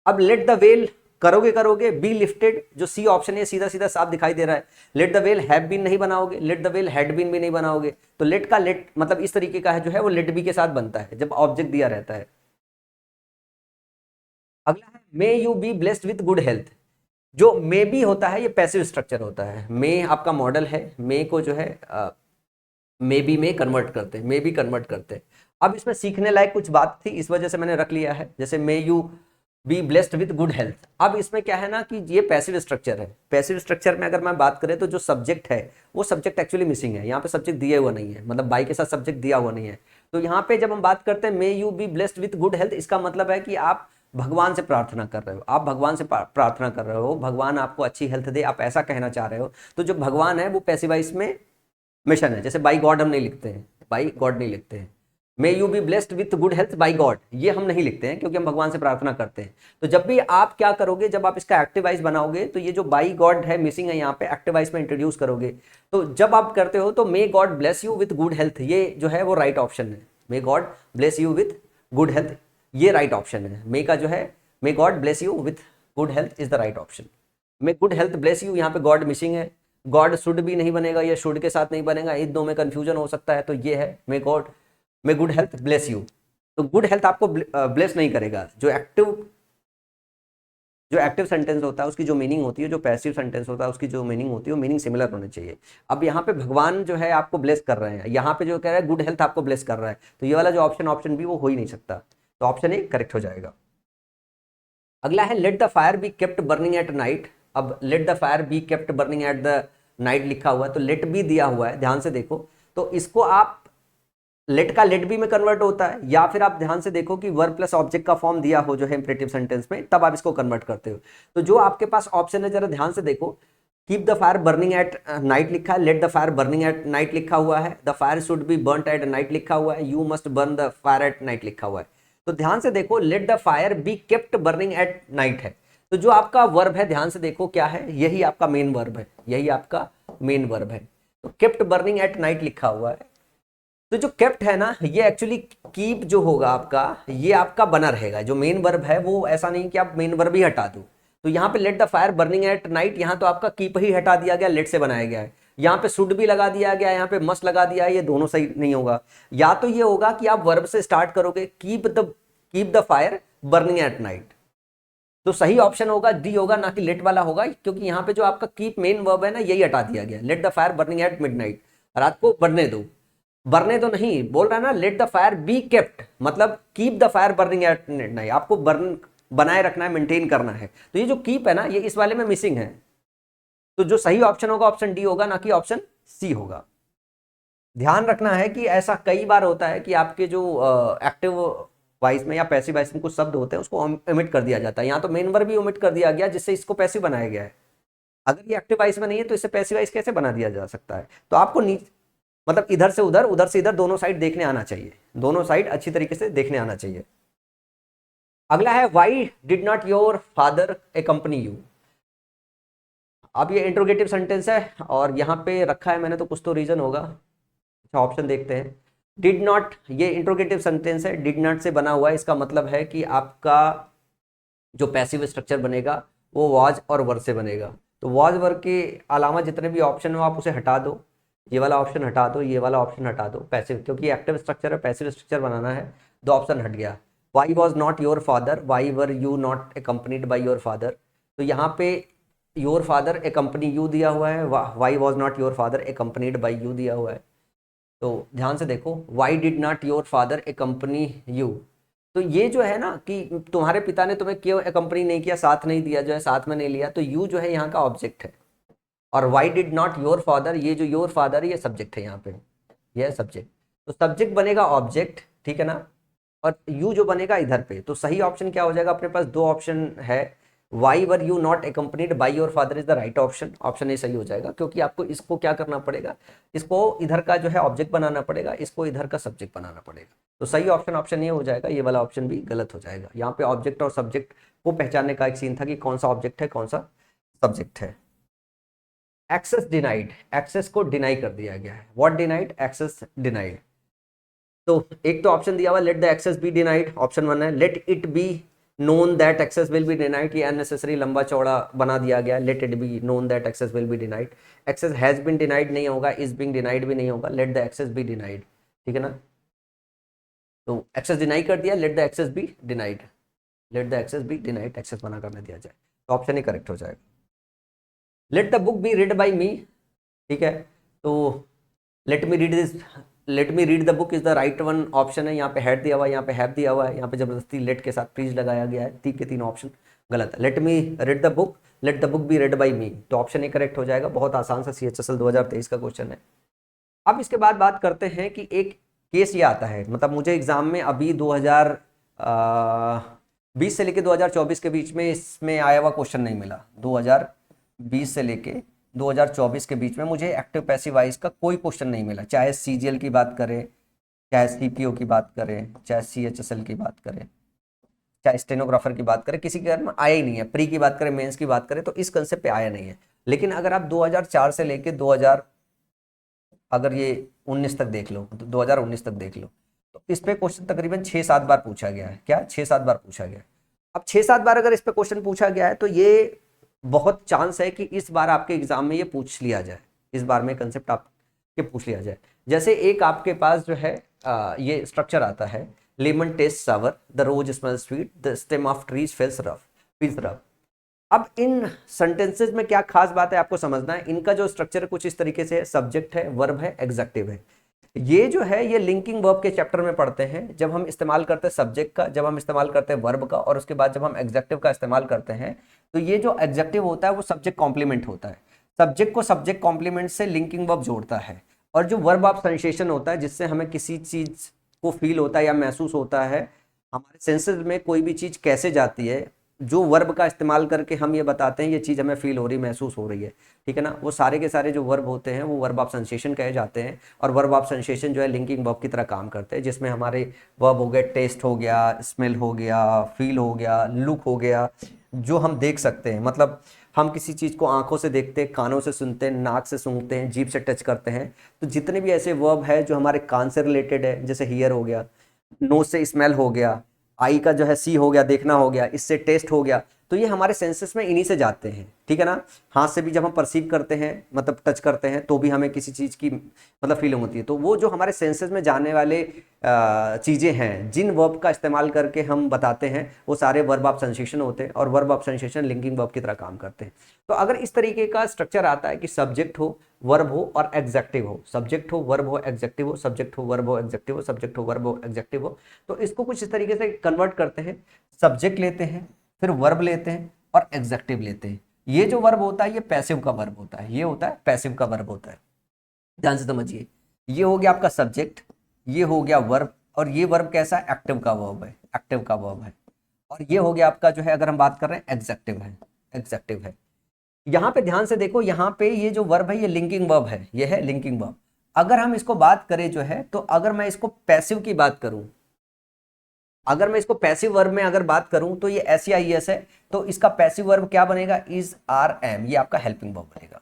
अब लेट द वेल करोगे करोगे बी लिफ्टेड, जो सी ऑप्शन है सीधा सीधा साफ दिखाई दे रहा है। Let the well have been नहीं बनाओगे, let the well had been भी नहीं बनाओगे। तो लेट का लेट मतलब इस तरीके का है जो है वो लेट बी के साथ बनता है जब ऑब्जेक्ट दिया रहता है। अगला है may you be blessed with good health. जो मे बी होता है ये पैसिव स्ट्रक्चर होता है। मे आपका मॉडल है, मे को जो है मे बी में कन्वर्ट करते हैं, मे बी कन्वर्ट करते हैं। अब इसमें सीखने लायक कुछ बात थी, इस वजह से मैंने रख लिया है। जैसे may you be blessed with good health. अब इसमें क्या है ना कि ये पैसिव स्ट्रक्चर है। पैसिव स्ट्रक्चर में अगर मैं बात करें तो जो सब्जेक्ट है वो सब्जेक्ट एक्चुअली मिसिंग है, यहाँ पे सब्जेक्ट दिया हुआ नहीं है, मतलब बाई के साथ सब्जेक्ट दिया हुआ नहीं है। तो यहाँ पे जब हम बात करते हैं may you be blessed with good health, इसका मतलब है कि आप भगवान से प्रार्थना कर रहे हो, आप भगवान से प्रार्थना कर रहे हो, भगवान आपको अच्छी हेल्थ दे, आप ऐसा कहना चाह रहे हो। तो जो भगवान है वो पैसिवाइज में मिशन है। जैसे बाई गॉड हम नहीं लिखते हैं, बाई गॉड नहीं लिखते हैं। May you be blessed with good health by God, ये हम नहीं लिखते हैं क्योंकि हम भगवान से प्रार्थना करते हैं। तो जब भी आप क्या करोगे, जब आप इसका एक्टिवाइज बनाओगे तो ये जो बाई गॉड है मिसिंग है, यहाँ पे एक्टिवाइज में इंट्रोड्यूस करोगे। तो जब आप करते हो तो may God bless you with good health, ये जो है वो राइट ऑप्शन है। May God bless you with good health, ये राइट ऑप्शन है। मे का जो है may God bless you with good health is the right option. May good health bless you, यहाँ पे गॉड मिसिंग है। गॉड शुड भी नहीं बनेगा, ये शुड के साथ नहीं बनेगा, इन दो में कंफ्यूजन हो सकता है। तो ये है may God may good health bless you. तो गुड हेल्थ आपको ब्लेस नहीं करेगा। जो एक्टिव सेंटेंस होता है उसकी जो मीनिंग होती है, जो पैसिव सेंटेंस होता है उसकी जो मीनिंग होती है वो मीनिंग सिमिलर होनी चाहिए। अब यहाँ पे भगवान जो है आपको ब्लेस कर रहे हैं, यहाँ पे जो कह रहा है गुड हेल्थ आपको ब्लेस कर रहा है, तो ये वाला जो ऑप्शन भी वो हो ही नहीं सकता। तो ऑप्शन ए करेक्ट हो जाएगा। अगला है let the fire be kept burning at night. अब let the fire be kept burning at the night लिखा हुआ है, तो लेट बी दिया हुआ है, ध्यान से देखो। तो इसको आप लेट का लेट बी में कन्वर्ट होता है, या फिर आप ध्यान से देखो कि वर्ब प्लस ऑब्जेक्ट का फॉर्म दिया हो जो है इंपरेटिव सेंटेंस में, तब आप इसको कन्वर्ट करते हो। तो जो आपके पास ऑप्शन है जरा ध्यान से देखो, keep the fire burning at night लिखा है, let the fire burning at night लिखा हुआ है, the fire should be burned at night लिखा हुआ है, you must burn the fire at night लिखा हुआ है। तो ध्यान से देखो, late the fire be kept burning at night है। तो जो आपका वर्ब है ध्यान से देखो क्या है, यही आपका मेन वर्ब है, यही आपका मेन वर्ब है। तो केप्ट बर्निंग एट नाइट लिखा हुआ है। तो जो केप्ट है ना, ये एक्चुअली कीप जो होगा आपका, ये आपका बना रहेगा। जो मेन वर्ब है वो ऐसा नहीं कि आप मेन वर्ब ही हटा दो। तो यहाँ पे late the fire burning at night, यहाँ तो आपका कीप ही हटा दिया गया, लेट से बनाया गया है। यहाँ पे शुड भी लगा दिया गया, यहाँ पे मस्ट लगा दिया है, ये दोनों सही नहीं होगा। या तो ये होगा कि आप वर्ब से स्टार्ट करोगे, keep the fire burning at night, तो सही ऑप्शन होगा डी होगा, ना कि लेट वाला होगा, क्योंकि यहाँ पे जो आपका कीप मेन वर्ब है ना, यही हटा दिया गया। Let the fire burning at midnight, रात को बढ़ने दो, बरने तो नहीं बोल रहा ना। Let the fire be kept मतलब keep the fire burning at midnight, आपको बर्न बनाए रखना है, मेंटेन करना है। तो ये जो कीप है ना, ये इस वाले में मिसिंग है। तो जो सही ऑप्शन होगा ऑप्शन डी होगा, ना कि ऑप्शन सी होगा। ध्यान रखना है कि ऐसा कई बार होता है कि आपके जो एक्टिव वॉइस में या पैसिव वॉइस में कुछ शब्द होते हैं उसको ओमिट कर दिया जाता है। यहाँ तो मेन वर्ब भी ओमिट कर दिया गया जिससे इसको पैसिव बनाया गया है। अगर ये एक्टिव वॉइस में नहीं है तो इसे पैसिव वॉइस कैसे बना दिया जा सकता है? तो आपको मतलब इधर से उधर, उधर से इधर, दोनों साइड देखने आना चाहिए, दोनों साइड अच्छी तरीके से देखने आना चाहिए। अगला है Y did not your father accompany you. अब ये इंट्रोगेटिव सेंटेंस है और यहाँ पे रखा है मैंने, तो कुछ तो रीजन होगा। अच्छा, ऑप्शन देखते हैं। डिड नॉट, ये इंट्रोगेटिव सेंटेंस है, डिड नॉट से बना हुआ है। इसका मतलब है कि आपका जो पैसिव स्ट्रक्चर बनेगा वो वाज और वर से बनेगा। तो वाज वर के अलावा जितने भी ऑप्शन हो आप उसे हटा दो, ये वाला ऑप्शन हटा दो, ये वाला ऑप्शन हटा दो। पैसिव, क्योंकि एक्टिव स्ट्रक्चर है, पैसिव स्ट्रक्चर बनाना है, दो ऑप्शन हट गया। Y was not your father, why were you not accompanied by your father. तो यहाँ पे योर फादर accompany यू दिया हुआ है, Y was not your father accompanied by you दिया हुआ है। तो ध्यान से देखो, Y did not your father accompany you. तो ये जो है ना कि तुम्हारे पिता ने तुम्हें क्यों accompany नहीं किया, साथ नहीं दिया, जो है साथ में नहीं लिया, तो यू जो है यहाँ का ऑब्जेक्ट है। और Y did not your father, ये जो योर फादर है ये सब्जेक्ट है, यहाँ पे ये सब्जेक्ट। तो सब्जेक्ट बनेगा ऑब्जेक्ट, ठीक है ना, और यू जो बनेगा इधर पे। तो सही ऑप्शन क्या हो जाएगा, अपने पास दो ऑप्शन है। Why were you not accompanied by your father is the right option, option A सही हो जाएगा। क्योंकि आपको इसको क्या करना पड़ेगा, इसको इधर का जो है ऑब्जेक्ट बनाना पड़ेगा, इसको इधर का सब्जेक्ट बनाना पड़ेगा। तो सही ऑप्शन ऑप्शन ए हो जाएगा, ये वाला ऑप्शन भी गलत हो जाएगा। यहाँ पे ऑब्जेक्ट और सब्जेक्ट को पहचानने का एक सीन था कि कौन सा ऑब्जेक्ट है कौन सा सब्जेक्ट है। एक्सेस डिनाइड, एक्सेस को डिनाई कर दिया गया है। What denied, access denied. तो एक तो ऑप्शन दिया हुआ let the access be denied, option 1 है। Let it be known that access will be denied, ये अननेसेसरी लंबा चौड़ा बना दिया गया। Let it be known that access will be denied. Access has been denied नहीं होगा, इज बीइंग डिनाइड भी नहीं होगा, let the access be denied, ठीक है ना। तो एक्सेस डिनाई कर दिया, let the access be denied, let the access be denied, access मना करने दिया जाए, तो ऑप्शन ही करेक्ट हो जाएगा। Let the book be read by me, ठीक है। तो let me read this, let me read the book is the right one option है। यहाँ पे हैड दिया हुआ है, यहाँ पे हैव दिया हुआ है, यहाँ पे जबरदस्ती लेट के साथ प्लीज लगाया गया है। तीन के तीन ऑप्शन गलत है। Let me read the book, let the book be read by me, तो ऑप्शन ही करेक्ट हो जाएगा। बहुत आसान सा CHSL 2023 का क्वेश्चन है। अब इसके बाद बात करते हैं कि एक केस ये आता है, मतलब मुझे एग्जाम में अभी 2020 से लेके 2024 के बीच में इसमें आया हुआ क्वेश्चन नहीं मिला। 2020 से लेके 2024 के बीच में मुझे एक्टिव पैसिव वॉइस का कोई क्वेश्चन नहीं मिला, चाहे CGL की बात करें, चाहे CPO की बात करें, चाहे CHSL की बात करें, चाहे स्टेनोग्राफर की बात करें, किसी के घर में आया ही नहीं है। प्री की बात करें, मेंस की बात करें, तो इस कंसेप्ट पे आया नहीं है। लेकिन अगर आप 2004 से लेके 2000, अगर ये 19 तक देख लो, तो 2019 तक देख लो, तो इस पे क्वेश्चन तकरीबन 6-7 बार पूछा गया है। क्या 6-7 बार पूछा गया है। अब 6-7 बार अगर इस पे क्वेश्चन पूछा गया है, तो ये बहुत चांस है कि इस बार आपके एग्जाम में ये पूछ लिया जाए, इस बार में कंसेप्ट आपके पूछ लिया जाए। जैसे एक आपके पास जो है ये स्ट्रक्चर आता है, lemon taste sour, the rose smell sweet, the stem of trees feels rough. अब इन सेंटेंसेस में क्या खास बात है आपको समझना है। इनका जो स्ट्रक्चर है कुछ इस तरीके से है, सब्जेक्ट है, वर्ब है, एग्जेक्टिव है। ये जो है ये लिंकिंग वर्ब के चैप्टर में पढ़ते हैं, जब हम इस्तेमाल करते हैं सब्जेक्ट का, जब हम इस्तेमाल करते हैं वर्ब का, और उसके बाद जब हम एग्जेक्टिव का इस्तेमाल करते हैं। तो ये जो एग्जेक्टिव होता है वो सब्जेक्ट कॉम्प्लीमेंट होता है, सब्जेक्ट को सब्जेक्ट कॉम्प्लीमेंट से लिंकिंग वर्ब जोड़ता है। और जो वर्ब ऑफ सेंसेशन होता है, जिससे हमें किसी चीज को फील होता है या महसूस होता है, हमारे सेंसेस में कोई भी चीज कैसे जाती है, जो वर्ब का इस्तेमाल करके हम ये बताते हैं ये चीज़ हमें फील हो रही, महसूस हो रही है, ठीक है ना। वो सारे के सारे जो वर्ब होते हैं वो वर्ब ऑफ सेंसेशन कहे जाते हैं। और वर्ब ऑफ सेंसेशन जो है लिंकिंग वर्ब की तरह काम करते हैं, जिसमें हमारे वर्ब हो गए, टेस्ट हो गया, स्मेल हो गया, फील हो गया, लुक हो गया, जो हम देख सकते हैं। मतलब हम किसी चीज़ को आंखों से देखते हैं, कानों से सुनते हैं, नाक से सूंघते हैं, जीभ से टच करते हैं। तो जितने भी ऐसे वर्ब है जो हमारे कान से रिलेटेड है, जैसे हियर हो गया, नोज से स्मेल हो गया, आई का जो है सी हो गया, देखना हो गया, इससे टेस्ट हो गया, तो ये हमारे सेंसेस में इन्हीं से जाते हैं, ठीक है ना। हाथ से भी जब हम परसीव करते हैं, मतलब टच करते हैं, तो भी हमें किसी चीज़ की मतलब फीलिंग होती है। तो वो जो हमारे सेंसेस में जाने वाले चीज़ें हैं, जिन वर्ब का इस्तेमाल करके हम बताते हैं, वो सारे वर्ब ऑफ सेंसेशन होते हैं। और verb of sensation linking verb की तरह काम करते हैं। तो अगर इस तरीके का स्ट्रक्चर आता है कि सब्जेक्ट हो, वर्ब हो और एग्जेक्टिव हो, सब्जेक्ट हो, वर्ब हो, एग्जेक्टिव हो, सब्जेक्ट हो, वर्ब हो, एग्जेक्टिव हो, सब्जेक्ट हो, वर्ब हो, एग्जेक्टिव हो, तो इसको कुछ इस तरीके से कन्वर्ट करते हैं। सब्जेक्ट लेते हैं, फिर वर्ब लेते हैं और एग्जेक्टिव लेते हैं। ये जो वर्ब होता है ये पैसिव का वर्ब होता है, ये होता है पैसिव का वर्ब होता है। ध्यान से समझिए, ये हो गया आपका सब्जेक्ट, ये हो गया वर्ब, और ये वर्ब कैसा है, एक्टिव का वर्ब है, एक्टिव का वर्ब है। और ये हो गया आपका जो है, अगर हम बात कर रहे हैं, एग्जेक्टिव है, एग्जेक्टिव है। यहाँ पे ध्यान से देखो, यहाँ पे ये जो वर्ब है ये लिंकिंग वर्ब है, ये है लिंकिंग वर्ब। अगर हम इसको बात करें जो है, तो अगर मैं इसको पैसिव की बात करूं, अगर मैं इसको पैसिव वर्ब में अगर बात करूं तो ये SEIS है, तो इसका पैसिव वर्ब क्या बनेगा, इज आर एम, ये आपका हेल्पिंग वर्ब बनेगा।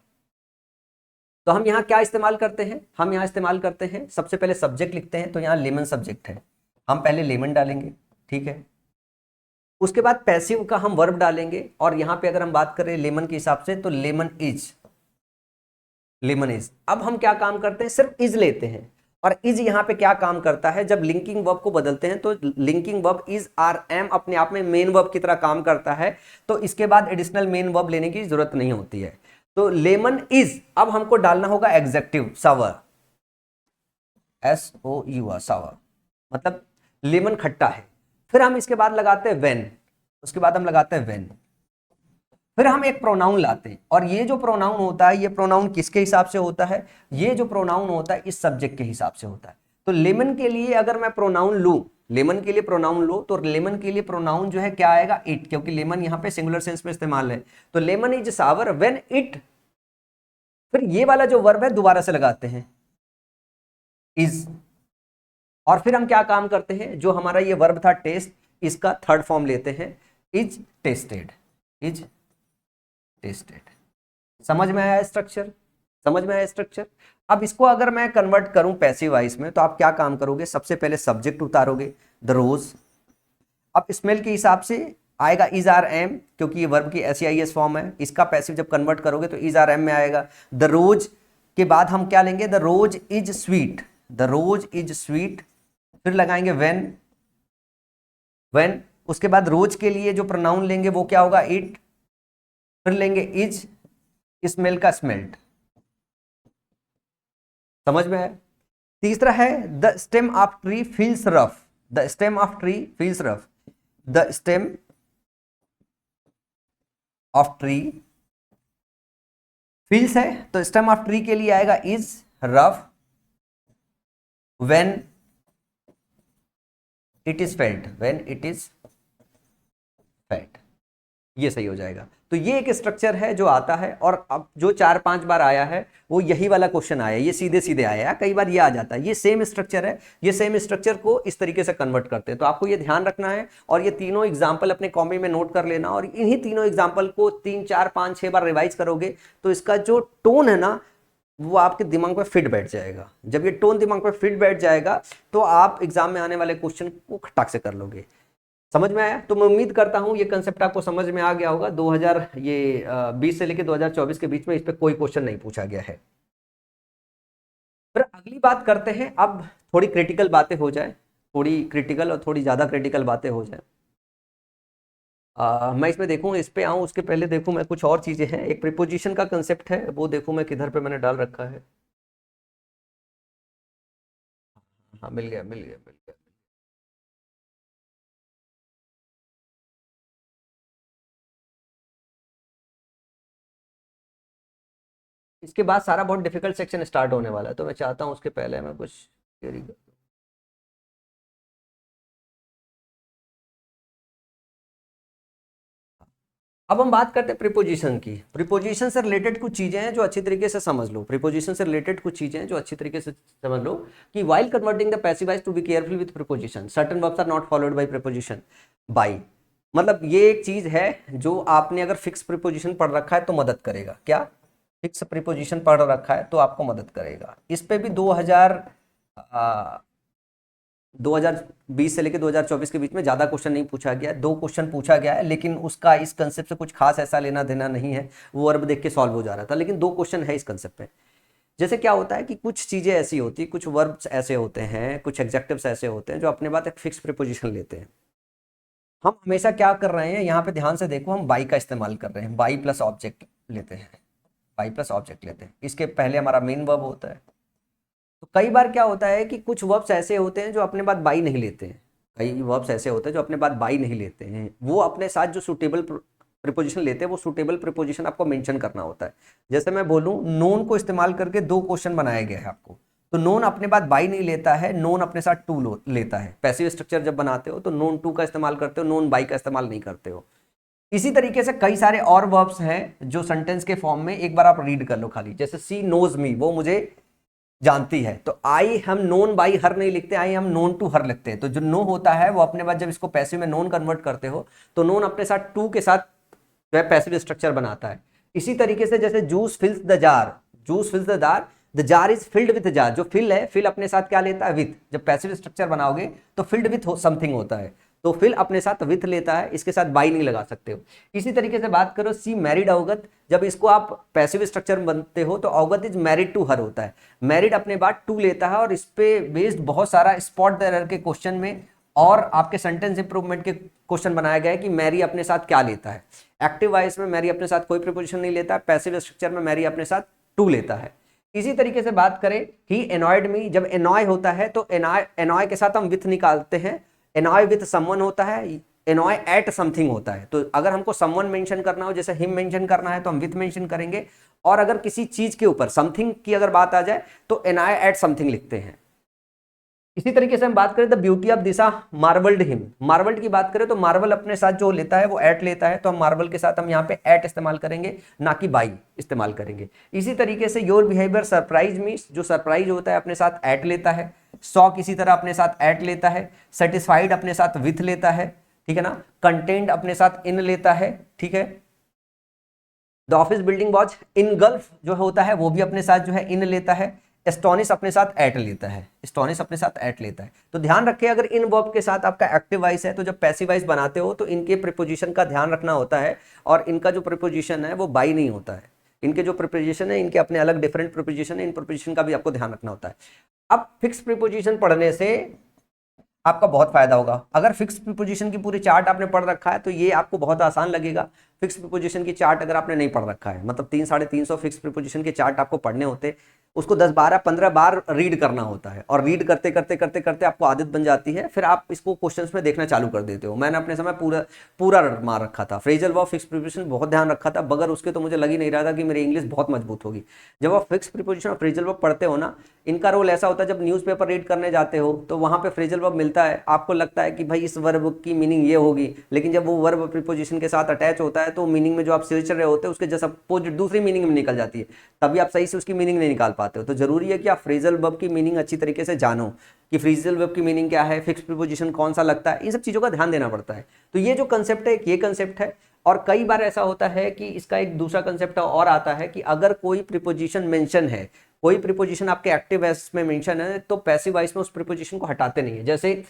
तो हम यहाँ क्या इस्तेमाल करते हैं, हम यहाँ इस्तेमाल करते हैं, सबसे पहले सब्जेक्ट लिखते हैं, तो यहाँ लेमन सब्जेक्ट है, हम पहले लेमन डालेंगे, ठीक है। उसके बाद पैसिव का हम वर्ब डालेंगे, और यहाँ पे अगर हम बात करें लेमन के हिसाब से तो लेमन इज, लेमन इज। अब हम क्या काम करते हैं, सिर्फ इज लेते हैं, और इज यहाँ पे क्या काम करता है, जब लिंकिंग वर्ब को बदलते हैं तो linking verb is are am अपने आप में मेन वर्ब की तरह काम करता है, तो इसके बाद एडिशनल मेन वर्ब लेने की जरूरत नहीं होती है। तो लेमन इज, अब हमको डालना होगा एग्जेक्टिव सावर, SOUR, सावर, मतलब लेमन खट्टा है। फिर हम इसके बाद लगाते हैं वेन, उसके बाद हम लगाते हैं वेन, फिर हम एक प्रोनाउन लाते हैं, और ये जो प्रोनाउन होता है, ये प्रोनाउन किसके हिसाब से होता है, ये जो प्रोनाउन होता है इस सब्जेक्ट के हिसाब से होता है। तो लेमन के लिए अगर मैं प्रोनाउन लूं, लेमन के लिए प्रोनाउन लो, तो लेमन के लिए प्रोनाउन जो है क्या आएगा, इट, क्योंकि लेमन यहाँ पे सिंगुलर सेंस में इस्तेमाल है, तो lemon is sour when it. फिर ये वाला जो वर्ब है दोबारा से लगाते हैं, इज, और फिर हम क्या काम करते हैं, जो हमारा ये वर्ब था टेस्ट, इसका थर्ड फॉर्म लेते हैं, इज टेस्टेड, इज टेस्टेड। समझ में आया स्ट्रक्चर, समझ में आया स्ट्रक्चर। अब इसको अगर मैं कन्वर्ट करूं पैसिव वॉइस में, तो आप क्या काम करोगे, सबसे पहले सब्जेक्ट उतारोगे, द रोज। अब स्मेल के हिसाब से आएगा इज आर एम, क्योंकि ये वर्ब की SEIS फॉर्म है, इसका पैसिव जब कन्वर्ट करोगे तो इज आर एम में आएगा। द रोज के बाद हम क्या लेंगे, the rose is sweet, the rose is sweet, फिर लगाएंगे वेन, वेन, उसके बाद रोज के लिए जो प्रोनाउन लेंगे वो क्या होगा, इट, फिर लेंगे इज, स्मेल का स्मेल्ट। समझ में है। तीसरा है the stem of tree feels rough, the stem of tree feels rough, the stem of tree feels है, तो स्टेम ऑफ ट्री के लिए आएगा is rough when it is felt, when it is felt, ये सही हो जाएगा। तो ये एक स्ट्रक्चर है जो आता है, और अब जो 4-5 बार आया है वो यही वाला क्वेश्चन आया, ये सीधे सीधे आया है, कई बार ये आ जाता है, ये सेम स्ट्रक्चर है, ये सेम स्ट्रक्चर को इस तरीके से कन्वर्ट करते हैं। तो आपको ये ध्यान रखना है, और ये तीनों एग्जाम्पल अपने कॉपी में नोट कर लेना, और इन्हीं तीनों एग्जाम्पल को 3-4-5-6 बार रिवाइज करोगे तो इसका जो टोन है ना वो आपके दिमाग पे फिट बैठ जाएगा। जब ये टोन दिमाग पे फिट बैठ जाएगा तो आप एग्जाम में आने वाले क्वेश्चन को खटाक से कर लोगे। समझ में आया। तो मैं उम्मीद करता हूं ये कंसेप्ट आपको समझ में आ गया होगा। 2020 से लेकर 2024 के बीच में इस पे कोई क्वेश्चन नहीं पूछा गया है। फिर अगली बात करते हैं, अब थोड़ी क्रिटिकल बातें हो जाए, थोड़ी क्रिटिकल और थोड़ी ज़्यादा क्रिटिकल बातें हो जाए। मैं इसमें देखूँ, इस पे आऊँ उसके पहले देखूँ मैं कुछ और चीज़ें हैं। एक प्रीपोजिशन का कंसेप्ट है, वो देखूँ मैं किधर पे मैंने डाल रखा है। हाँ मिल गया मिल गया मिल गया। इसके बाद सारा बहुत डिफिकल्ट सेक्शन स्टार्ट होने वाला है, तो मैं चाहता हूँ उसके पहले मैं कुछ theory कर दूं। अब हम बात करते हैं प्रीपोजिशन की। प्रीपोजिशन से रिलेटेड कुछ चीजें हैं जो अच्छी तरीके से समझ लो। प्रीपोजिशन से रिलेटेड कुछ चीजें हैं जो अच्छी तरीके से समझ लो कि while converting the passive voice to be careful with preposition, certain verbs are not followed by preposition by. मतलब ये एक चीज है जो आपने अगर फिक्स प्रीपोजिशन पढ़ रखा है तो मदद करेगा। क्या फिक्स प्रीपोजिशन पढ़ रखा है तो आपको मदद करेगा। इस पे भी 2020 से लेकर 2024 के बीच में ज़्यादा क्वेश्चन नहीं पूछा गया, 2 क्वेश्चन पूछा गया है, लेकिन उसका इस कंसेप्ट से कुछ खास ऐसा लेना देना नहीं है, वो वर्ब देख के सॉल्व हो जा रहा था, लेकिन 2 क्वेश्चन है इस कंसेप्ट पे। जैसे क्या होता है कि कुछ चीज़ें ऐसी होती, कुछ वर्ब्स ऐसे होते हैं, कुछ एग्जेक्टिव्स ऐसे होते हैं जो अपने बाद एक फिक्स प्रीपोजिशन लेते हैं। हम हमेशा क्या कर रहे हैं, यहाँ पे ध्यान से देखो, हम बाई का इस्तेमाल कर रहे हैं, बाई प्लस ऑब्जेक्ट लेते हैं, बाई प्लस ऑब्जेक्ट लेते हैं। इसके पहले हमारा मेन वर्ब होता है। तो कई बार क्या होता है कि कुछ वर्ब्स ऐसे होते हैं जो अपने बाद बाई नहीं लेते हैं, कई वर्ब्स ऐसे होते हैं जो अपने बाद बाई नहीं लेते हैं, वो अपने साथ जो सूटेबल प्रीपोजिशन लेते हैं वो सूटेबल प्रीपोजिशन आपको मेंशन करना होता है। जैसे मैं बोलूं नोन को इस्तेमाल करके 2 क्वेश्चन बनाया गया है आपको, तो नोन अपने बाद बाई नहीं लेता है, नोन अपने साथ टू लेता है। पैसिव स्ट्रक्चर जब बनाते हो तो नोन टू का इस्तेमाल करते हो, नोन बाई का इस्तेमाल नहीं करते हो। इसी तरीके से कई सारे और वर्ब्स हैं जो सेंटेंस के फॉर्म में, एक बार आप रीड कर लो खाली, जैसे सी नोज मी, वो मुझे जानती है। तो आई हम नोन बाई हर नहीं लिखते, आई हम नोन टू हर लिखते हैं। तो जो नो होता है वो अपने बाद जब इसको पैसिव में नोन कन्वर्ट करते हो तो नोन अपने साथ टू के साथ वह पैसिव स्ट्रक्चर बनाता है। इसी तरीके से जैसे juice फिल्स the jar, juice फिल्स the jar is filled with jar. जो फिल है, फिल अपने साथ क्या लेता है? विथ। जब पैसिव स्ट्रक्चर बनाओगे तो फिल्ड विथ समथिंग होता है, तो फिल अपने साथ विथ लेता है, इसके साथ बाई नहीं लगा सकते हो। इसी तरीके से बात करो सी मैरिड अवगत, जब इसको आप पैसिव स्ट्रक्चर में बनते हो तो अवगत इज मैरिड टू हर होता है। मैरिड अपने बाद टू लेता है और इस पे बेस्ड बहुत सारा स्पॉट द एरर के क्वेश्चन में और आपके सेंटेंस इंप्रूवमेंट के क्वेश्चन बनाया गया है कि मैरी अपने साथ क्या लेता है। एक्टिव वॉइस में मैरी अपने साथ कोई प्रीपोजिशन नहीं लेता है, पैसिव स्ट्रक्चर में मैरी अपने साथ टू लेता है। इसी तरीके से बात करें ही एनॉयड मी, जब एनॉय होता है तो एनॉय के साथ हम विथ निकालते हैं। एनॉय विथ समवन होता है, एनॉय एट समथिंग होता है। तो अगर हमको समवन मेंशन करना हो, जैसे हिम मेंशन करना है तो हम विथ मेंशन करेंगे, और अगर किसी चीज के ऊपर समथिंग की अगर बात आ जाए तो एनॉय एट समथिंग लिखते हैं। इसी तरीके से हम बात करें the beauty of Disha marvelled him, marvelled की बात करें तो मार्वल अपने साथ जो लेता है वो एट लेता है, तो हम मार्वल के साथ हम यहाँ पे एट इस्तेमाल करेंगे, ना कि बाई इस्तेमाल करेंगे। इसी तरीके से योर बिहेवियर सरप्राइज मी, जो सरप्राइज होता है अपने साथ एट लेता है। शॉक इसी तरह अपने साथ एट लेता है। सेटिस्फाइड अपने साथ विथ लेता है, ठीक है ना। कंटेंट अपने साथ इन लेता है, ठीक है। The office building was in gulf जो होता है वो भी अपने साथ जो है इन लेता है। एस्टोनिश अपने साथ एट लेता है, एस्टोनिश अपने साथ एट लेता है। तो ध्यान रखिए अगर इन वर्ब के साथ आपका एक्टिव वॉइस है तो जब पैसिव वॉइस बनाते हो तो इनके प्रीपोजिशन का ध्यान रखना होता है, और इनका जो प्रीपोजिशन है वो बाई नहीं होता है। इनके जो प्रीपोजिशन है इनके अपने अलग डिफरेंट प्रीपोजिशन है, इन प्रीपोजिशन का भी आपको ध्यान रखना होता है। अब फिक्स प्रीपोजिशन पढ़ने से आपका बहुत फायदा होगा। अगर फिक्स प्रीपोजिशन की पूरी चार्ट आपने पढ़ रखा है तो ये आपको बहुत आसान लगेगा। फिक्स प्रीपोजिशन की चार्ट अगर आपने नहीं पढ़ रखा है, मतलब 300-350 फिक्स प्रीपोजिशन के चार्ट आपको पढ़ने होते, उसको 10-12-15 बार रीड करना होता है, और रीड करते करते करते करते आपको आदत बन जाती है, फिर आप इसको क्वेश्चंस में देखना चालू कर देते हो। मैंने अपने समय पूरा पूरा मार रखा था, फ्रेजल वर्ब फिक्स प्रीपोजिशन बहुत ध्यान रखा था, बगैर उसके तो मुझे लग ही नहीं रहा था कि मेरी इंग्लिश बहुत मजबूत होगी। जब आप फिक्स प्रीपोजिशन और फ्रेजल वर्ब पढ़ते हो ना, इनका रोल ऐसा होता है जब न्यूज़पेपर रीड करने जाते हो तो वहाँ पे फ्रेजल वर्ब मिलता है, आपको लगता है कि भाई इस वर्ब की मीनिंग ये होगी, लेकिन जब वो वर्ब प्रीपोजिशन के साथ अटैच होता है तो मीनिंग में जो आप सर्च रहे होते हैं उसके जस्ट अपोजिट दूसरी मीनिंग में निकल जाती है, तभी आप सही से उसकी मीनिंग नहीं निकाल पाते हो। तो जरूरी है कि आप फ्रेजल वर्ब की मीनिंग अच्छी तरीके से जानो कि फ्रेजल वर्ब की मीनिंग क्या है, फिक्स प्रीपोजिशन कौन सा लगता है, इन सब चीज़ों का ध्यान देना पड़ता है। तो ये जो कंसेप्ट है ये कंसेप्ट है। और कई बार ऐसा होता है कि इसका एक दूसरा कंसेप्ट और आता है कि अगर कोई प्रीपोजिशन मेंशन है, कोई प्रीपोजिशन आपके एक्टिव वॉइस में मेंशन है तो पैसिव वॉइस में उस प्रीपोजिशन को हटाते नहीं है। जैसे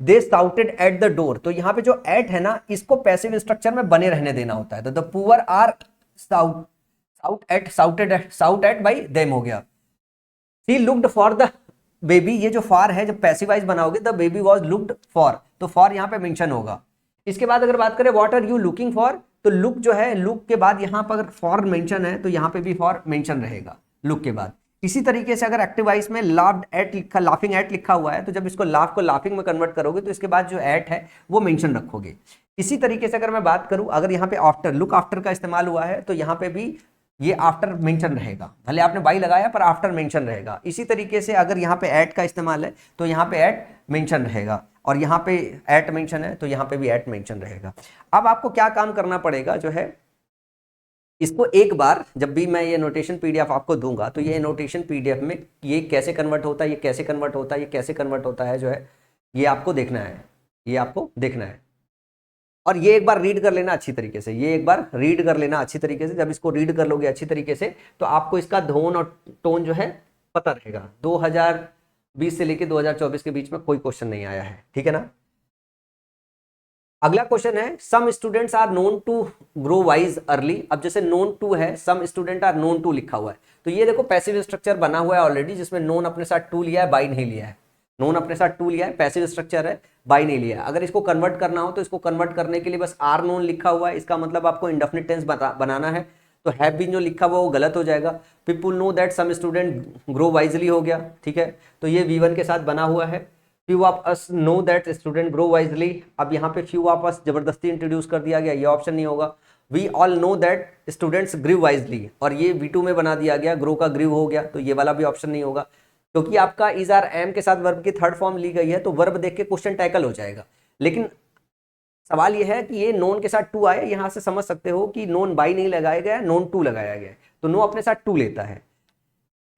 दे साउटेड एट द डोर, तो यहाँ पे जो एट है ना इसको पैसिव स्ट्रक्चर में बने रहने देना होता है। तो the poor are shout at by them हो गया। She looked for the baby, ये जो फॉर है जब पैसिव वॉइस बनाओगे the baby was looked for, तो फॉर यहाँ पे मेंशन होगा। इसके बाद अगर बात करें what are you looking for, तो लुक जो है लुक के बाद यहाँ पर अगर फॉर मेंशन है तो यहाँ पे भी फॉर मेंशन रहेगा लुक के बाद। इसी तरीके से अगर एक्टिव वॉइस में लाफिंग एट लिखा हुआ है तो जब इसको लाफ को लाफिंग में कन्वर्ट करोगे तो इसके बाद जो एट है वो मेंशन रखोगे। इसी तरीके से अगर मैं बात करूं, अगर यहाँ पे आफ्टर, लुक आफ्टर का इस्तेमाल हुआ है तो यहाँ पे भी ये आफ्टर मेंशन रहेगा, भले आपने बाई लगाया पर आफ्टर मेंशन रहेगा। इसी तरीके से अगर यहाँ पे एट का इस्तेमाल है तो यहाँ पे एट मेंशन रहेगा, और यहाँ पे एट मेंशन है तो यहाँ पे भी एट मेंशन रहेगा। अब आपको क्या काम करना पड़ेगा जो है, इसको एक बार जब भी मैं ये नोटेशन पीडीएफ आपको दूंगा तो ये नोटेशन पीडीएफ में ये कैसे कन्वर्ट होता है, ये कैसे कन्वर्ट होता है, ये कैसे कन्वर्ट होता है जो है ये आपको देखना है, ये आपको देखना है। और ये एक बार रीड कर लेना अच्छी तरीके से, ये एक बार रीड कर लेना अच्छी तरीके से। जब इसको रीड कर लोगे अच्छी तरीके से तो आपको इसका धोन और टोन जो है पता रहेगा। 2020 से लेकर 2024 के बीच में कोई क्वेश्चन नहीं आया है, ठीक है ना। अगला क्वेश्चन है some students are known to grow wise early. अब जैसे नोन टू है, some student are known to लिखा हुआ है, तो ये देखो पैसिव स्ट्रक्चर बना हुआ है ऑलरेडी, जिसमें नोन अपने साथ टू लिया है, बाई नहीं लिया है। नोन अपने साथ टू लिया है, पैसिव स्ट्रक्चर है, बाई नहीं लिया है। अगर इसको कन्वर्ट करना हो तो इसको कन्वर्ट करने के लिए बस आर नोन लिखा हुआ है, इसका मतलब आपको इंडेफिनिट टेंस बनाना है, तो हैव बीन जो लिखा हुआ वो गलत हो जाएगा। People know that some student grow wisely हो गया, ठीक है, तो ये V1 के साथ बना हुआ है। Few of us know that student grow wisely, अब यहाँ पे फ्यू ऑफ अस जबरदस्ती इंट्रोड्यूस कर दिया गया, ये ऑप्शन नहीं होगा। We all know that students grieve wisely, और ये V2 में बना दिया गया, ग्रो का ग्रीव हो गया, तो ये वाला भी ऑप्शन नहीं होगा, क्योंकि आपका इज आर एम के साथ वर्ब की थर्ड फॉर्म ली गई है, तो वर्ब देख के क्वेश्चन टैकल हो जाएगा। लेकिन सवाल यह है कि ये नोन के साथ टू आए, यहां से समझ सकते हो कि नोन बाई नहीं लगाया गया, नोन टू लगाया गया है, तो नो अपने साथ टू लेता है।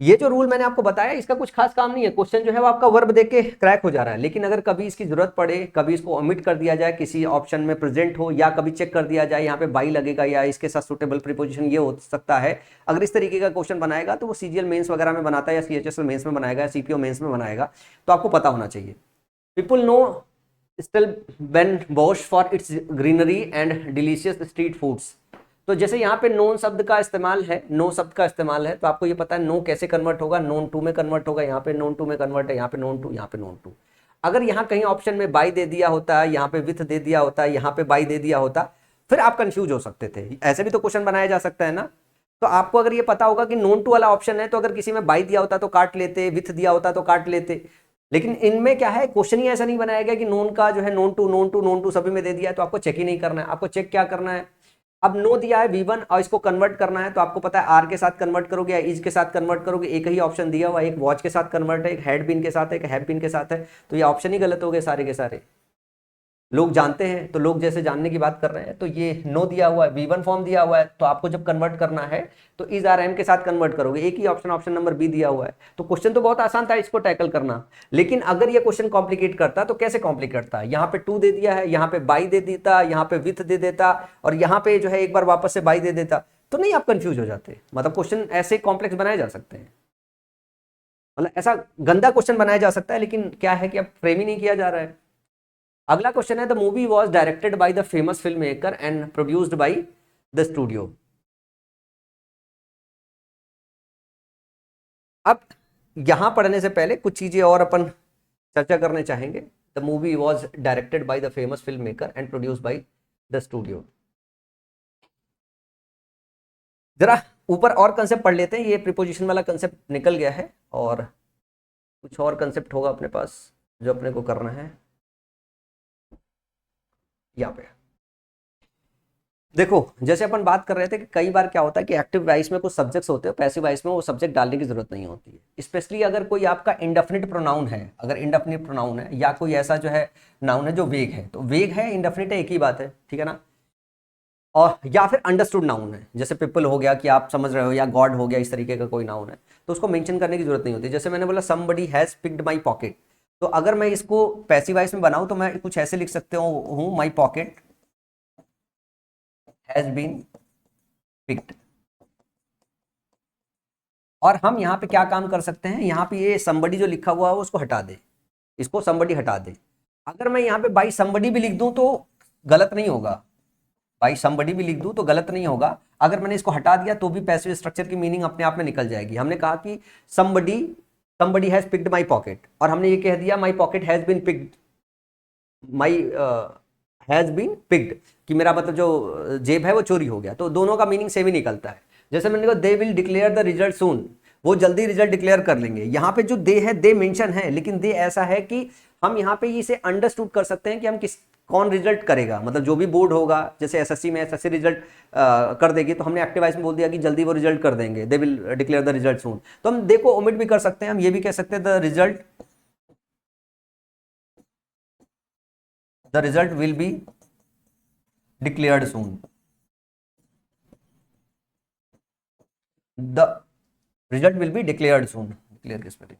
ये जो रूल मैंने आपको बताया इसका कुछ खास काम नहीं है, क्वेश्चन जो है वो आपका वर्ब देख के क्रैक हो जा रहा है, लेकिन अगर कभी इसकी जरूरत पड़े, कभी इसको ओमिट कर दिया जाए, किसी ऑप्शन में प्रेजेंट हो, या कभी चेक कर दिया जाए यहाँ पे बाई लगेगा या इसके साथ सुटेबल प्रीपोजिशन ये हो सकता है, अगर इस तरीके का क्वेश्चन बनाएगा तो वो सीजीएल मेंस वगैरह में बनाता है या सीएचएसएल मेंस में बनाएगा या सीपीओ मेंस में बनाएगा, तो आपको पता होना चाहिए। People know Stellenbosch for its greenery and delicious street foods. तो जैसे यहाँ पे नोन शब्द का इस्तेमाल है, नो शब्द का इस्तेमाल है, तो आपको ये पता है नो कैसे कन्वर्ट होगा, नोन टू में कन्वर्ट होगा, यहाँ पे नोन टू में कन्वर्ट है, यहाँ पे नोन टू, यहाँ पे नोन टू। अगर यहाँ कहीं ऑप्शन में बाई दे दिया होता है, यहाँ पे विथ दे दिया होता है, यहाँ पे बाई दे दिया होता, फिर आप कंफ्यूज हो सकते थे। ऐसे भी तो क्वेश्चन बनाया जा सकता है ना। तो आपको अगर ये पता होगा कि नोन टू वाला ऑप्शन है, तो अगर किसी में बाई दिया होता तो काट लेते, विथ दिया होता तो काट लेते, लेकिन इनमें क्या है, क्वेश्चन ही ऐसा नहीं बनाया गया कि नोन का जो है known to known to known to सभी में दे दिया है, तो आपको चेक ही नहीं करना है। आपको चेक क्या करना है, अब नो दिया है V1 और इसको कन्वर्ट करना है, तो आपको पता है आर के साथ कन्वर्ट करोगे या इज के साथ कन्वर्ट करोगे, एक ही ऑप्शन दिया हुआ, एक वॉच के साथ कन्वर्ट है, एक हेड पिन के साथ है, एक हैव पिन के साथ है, तो ये ऑप्शन ही गलत हो गए सारे के सारे। लोग जानते हैं तो लोग जैसे जानने की बात कर रहे हैं, तो ये नो दिया हुआ है, V1 फॉर्म दिया हुआ है, तो आपको जब कन्वर्ट करना है तो इज आर एम के साथ कन्वर्ट करोगे, एक ही ऑप्शन, ऑप्शन नंबर बी दिया हुआ है। तो क्वेश्चन तो बहुत आसान था इसको टैकल करना, लेकिन अगर ये क्वेश्चन कॉम्प्लिकेट करता तो कैसे कॉम्प्लिकेट करता, यहाँ पे टू दे दिया है, यहाँ पे बाई दे देता, यहाँ पे विथ दे देता, और यहाँ पे जो है एक बार वापस से बाई दे देता, तो नहीं आप कंफ्यूज हो जाते। मतलब क्वेश्चन ऐसे कॉम्प्लेक्स बनाए जा सकते हैं, मतलब ऐसा गंदा क्वेश्चन बनाया जा सकता है, लेकिन क्या है कि अब फ्रेम ही नहीं किया जा रहा है। अगला क्वेश्चन है, the movie was directed by the famous film maker and produced by the studio. अब यहां पढ़ने से पहले कुछ चीजें और अपन चर्चा करने चाहेंगे। The movie was directed by the famous film maker and produced by the studio. जरा ऊपर और कंसेप्ट पढ़ लेते हैं, ये प्रीपोजिशन वाला कंसेप्ट निकल गया है और कुछ और कंसेप्ट होगा अपने पास जो अपने को करना है। यहाँ पे देखो, जैसे अपन बात कर रहे थे कि कई बार क्या होता है कि एक्टिव वॉइस में कुछ सब्जेक्ट्स होते हैं, पैसिव वॉइस में वो सब्जेक्ट डालने की जरूरत नहीं होती है। स्पेशली अगर कोई आपका इंडेफिनिट प्रोनाउन है, अगर इंडेफिनिट प्रोनाउन है या कोई ऐसा जो है नाउन है जो वेग है, तो वेग है इंडेफिनिट है एक ही बात है, ठीक है ना। और या फिर अंडरस्टूड नाउन है, जैसे पीपल हो गया कि आप समझ रहे हो, या गॉड हो गया, इस तरीके का कोई नाउन है, तो उसको मेंशन करने की जरूरत नहीं होती। जैसे मैंने बोला somebody has picked my pocket, तो अगर मैं इसको पैसिव वॉइस में बनाऊं तो मैं कुछ ऐसे लिख सकते हूँ, my pocket has been picked. और हम यहाँ पे क्या काम कर सकते हैं, यहाँ पे ये somebody जो लिखा हुआ है उसको हटा दे, इसको somebody हटा दे। अगर मैं यहाँ पे बाई somebody भी लिख दूं तो गलत नहीं होगा, बाई somebody भी लिख दूं तो गलत नहीं होगा। अगर मैंने इसको हटा दिया तो भी पैसिव स्ट्रक्चर की मीनिंग अपने आप में निकल जाएगी। हमने कहा कि somebody has picked my pocket, और हमने ये कह दिया my pocket has been picked, my has been picked, कि मेरा मतलब जो जेब है वो चोरी हो गया, तो दोनों का मीनिंग सेम ही निकलता है। जैसे मैंने कहा they will declare the result soon, वो जल्दी रिजल्ट डिक्लेयर कर लेंगे। यहाँ पे जो दे है, दे मेंशन है, लेकिन दे ऐसा है कि हम यहाँ पे इसे अंडरस्टूड कर सकते हैं कि हम कौन रिजल्ट करेगा, मतलब जो भी बोर्ड होगा, जैसे एसएससी में एसएससी रिजल्ट कर देगी, तो हमने एक्टिव वॉइस में बोल दिया कि जल्दी वो रिजल्ट कर देंगे, they will declare the result soon. तो हम देखो ओमिट भी कर सकते हैं, हम ये भी कह सकते हैं the result will be declared soon, the result will be declared soon, declare की spelling,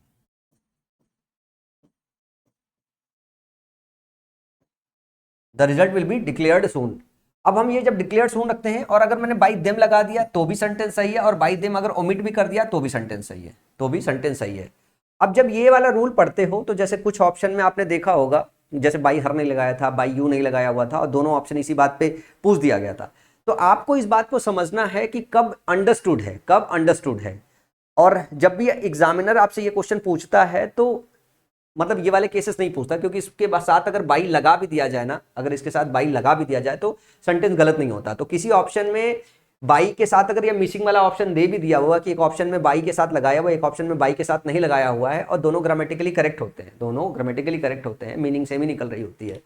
the result will be declared soon. अब हम ये जब डिक्लेयर्ड सून रखते हैं, और अगर मैंने बाई देम लगा दिया तो भी सेंटेंस सही है, और बाई देम अगर ओमिट भी कर दिया तो भी सेंटेंस सही है, तो भी सेंटेंस सही है। अब जब ये वाला रूल पढ़ते हो तो जैसे कुछ ऑप्शन में आपने देखा होगा, जैसे बाई हर नहीं लगाया था, बाई यू नहीं लगाया हुआ था, और दोनों ऑप्शन इसी बात पे पूछ दिया गया था। तो आपको इस बात को समझना है कि कब अंडरस्टूड है, कब अंडरस्टूड है। और जब भी एग्जामिनर आपसे ये क्वेश्चन पूछता है तो मतलब ये वाले केसेस नहीं पूछता, क्योंकि इसके साथ अगर बाई लगा भी दिया जाए ना, अगर इसके साथ बाई लगा भी दिया जाए तो सेंटेंस गलत नहीं होता। तो किसी ऑप्शन में बाई के साथ अगर ये मिसिंग वाला ऑप्शन दे भी दिया हुआ कि एक ऑप्शन में बाई के साथ लगाया हुआ, एक ऑप्शन में बाई के साथ नहीं लगाया हुआ है, और दोनों ग्रामेटिकली करेक्ट होते हैं, दोनों ग्रामेटिकली करेक्ट होते हैं, मीनिंग सेम ही निकल रही होती है,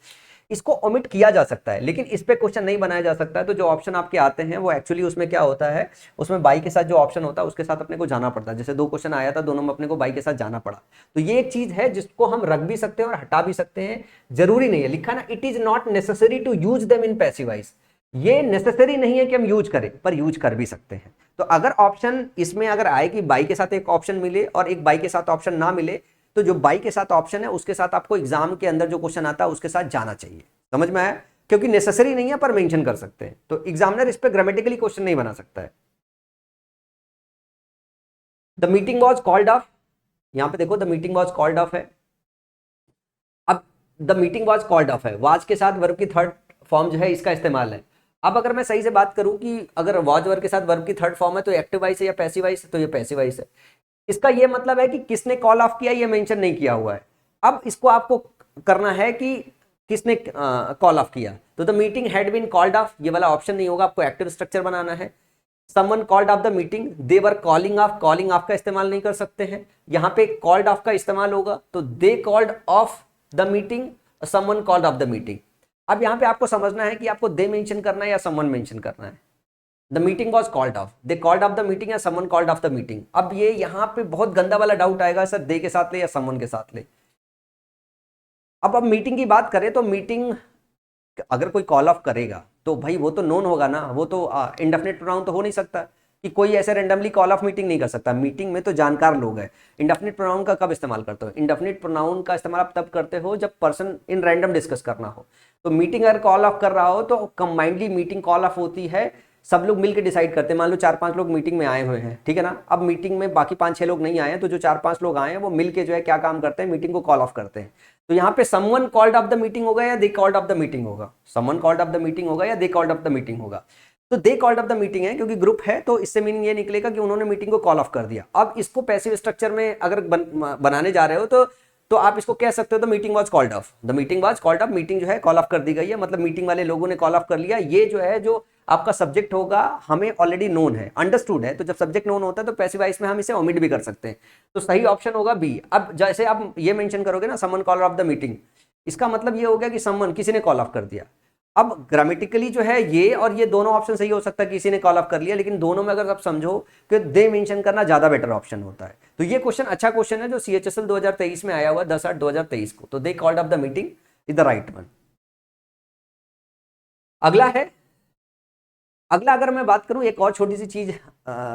इसको ओमिट किया जा सकता है, लेकिन इस पे क्वेश्चन नहीं बनाया जा सकता है। तो जो ऑप्शन आपके आते हैं वो एक्चुअली उसमें क्या होता है, उसमें बाई के साथ जो ऑप्शन होता है उसके साथ अपने को जाना पड़ता है। जैसे 2 क्वेश्चन आया था, दोनों में अपने को बाई के साथ जाना पड़ा। तो ये एक चीज है जिसको हम रख भी सकते हैं और हटा भी सकते हैं, जरूरी नहीं है। लिखा ना, it is not necessary to use them in passive voice, ये नेसेसरी नहीं है कि हम यूज करें, पर यूज कर भी सकते हैं। तो अगर ऑप्शन इसमें अगर आए कि बाई के साथ एक ऑप्शन मिले और एक बाई के साथ ऑप्शन ना मिले, तो जो बाई के साथ ऑप्शन है उसके साथ आपको एग्जाम के अंदर जो क्वेश्चन आता है उसके साथ जाना चाहिए। समझ में आया? क्योंकि नेसेसरी नहीं है पर मेंशन कर सकते हैं, तो एग्जामिनर इस पर ग्रामेटिकली क्वेश्चन नहीं बना सकता है। The meeting was called of, यहां पे देखो the meeting was called of है। अब the meeting was called of है, वाज के साथ वर्ब की थर्ड फॉर्म जो है इसका इस्तेमाल है। अब अगर मैं सही से बात करूं कि अगर वॉज वर्ब के साथ वर्ब की थर्ड फॉर्म है तो एक्टिव वॉइस है या पैसिव वॉइस है, तो ये पैसिव वॉइस है। इसका ये मतलब है कि किसने कॉल ऑफ किया ये मेंशन नहीं किया हुआ है। अब इसको आपको करना है कि किसने कॉल ऑफ किया, तो the meeting had been called off, ये वाला ऑप्शन नहीं होगा, आपको एक्टिव स्ट्रक्चर बनाना है। Someone called off the meeting, they were calling of, calling of का इस्तेमाल नहीं कर सकते हैं, यहां पे कॉल्ड ऑफ का इस्तेमाल होगा, तो they called off the meeting, someone called off the meeting. अब यहां पे आपको समझना है कि आपको दे मेंशन करना है या समवन मेंशन करना है। The meeting was called off, they called off the meeting या someone called off the meeting. अब ये यहाँ पे बहुत गंदा वाला डाउट आएगा, सर दे के साथ ले या समवन के साथ ले। अब मीटिंग की बात करें तो मीटिंग अगर कोई कॉल ऑफ करेगा तो भाई वो तो नोन होगा ना, वो तो इंडेफिनिट प्रोनाउन तो हो नहीं सकता कि कोई ऐसे रेंडमली कॉल ऑफ मीटिंग नहीं कर सकता। मीटिंग में तो जानकार लोग हैं। इंडेफिनिट प्रोनाउन का कब इस्तेमाल करते हो? इंडेफिनिट प्रोनाउन का इस्तेमाल आप तब करते हो जब पर्सन इन रैंडम डिस्कस करना हो। तो मीटिंग अगर कॉल ऑफ कर रहा हो तो कंबाइंडली मीटिंग कॉल ऑफ होती है, सब लोग मिलकर डिसाइड करते हैं। मान लो 4-5 लोग मीटिंग में आए हुए हैं, ठीक है ना, अब मीटिंग में बाकी 5-6 लोग नहीं आए हैं, तो जो 4-5 लोग आए हैं वो मिलके जो है क्या काम करते हैं, मीटिंग को कॉल ऑफ करते हैं। तो यहाँ पे someone called off the meeting होगा या they called off the meeting होगा? Someone called off the meeting होगा या they called off the meeting होगा? तो they called off the meeting है क्योंकि ग्रुप है, तो इससे मीनिंग ये निकलेगा कि उन्होंने मीटिंग को कॉल ऑफ कर दिया। अब इसको पैसिव स्ट्रक्चर में अगर बनाने जा रहे हो तो आप इसको कह सकते हो the meeting was called off, the meeting was called off, meeting जो है कॉल ऑफ कर दी गई है, मतलब मीटिंग वाले लोगों ने कॉल ऑफ कर लिया। ये जो है जो आपका सब्जेक्ट होगा हमें ऑलरेडी नोन है, अंडरस्टूड है, तो जब सब्जेक्ट नोन होता है तो पैसिव वॉइस में हम इसे ओमिट भी कर सकते हैं। तो सही ऑप्शन होगा बी। अब जैसे आप ये मेंशन करोगे ना someone call of the meeting, इसका मतलब ये हो गया कि समवन किसी ने कॉल ऑफ कर दिया। अब ग्रामेटिकली जो है ये और ये दोनों ऑप्शन सही हो सकता है, किसी ने कॉल ऑफ कर लिया, लेकिन दोनों में अगर आप समझो कि दे मेंशन करना ज्यादा बेटर ऑप्शन होता है। तो ये क्वेश्चन अच्छा क्वेश्चन है जो CHSL 2023 में आया हुआ 10/8/2023 को। तो they called off the meeting is the right one. अगला है, अगला अगर मैं बात करूं एक और छोटी सी चीज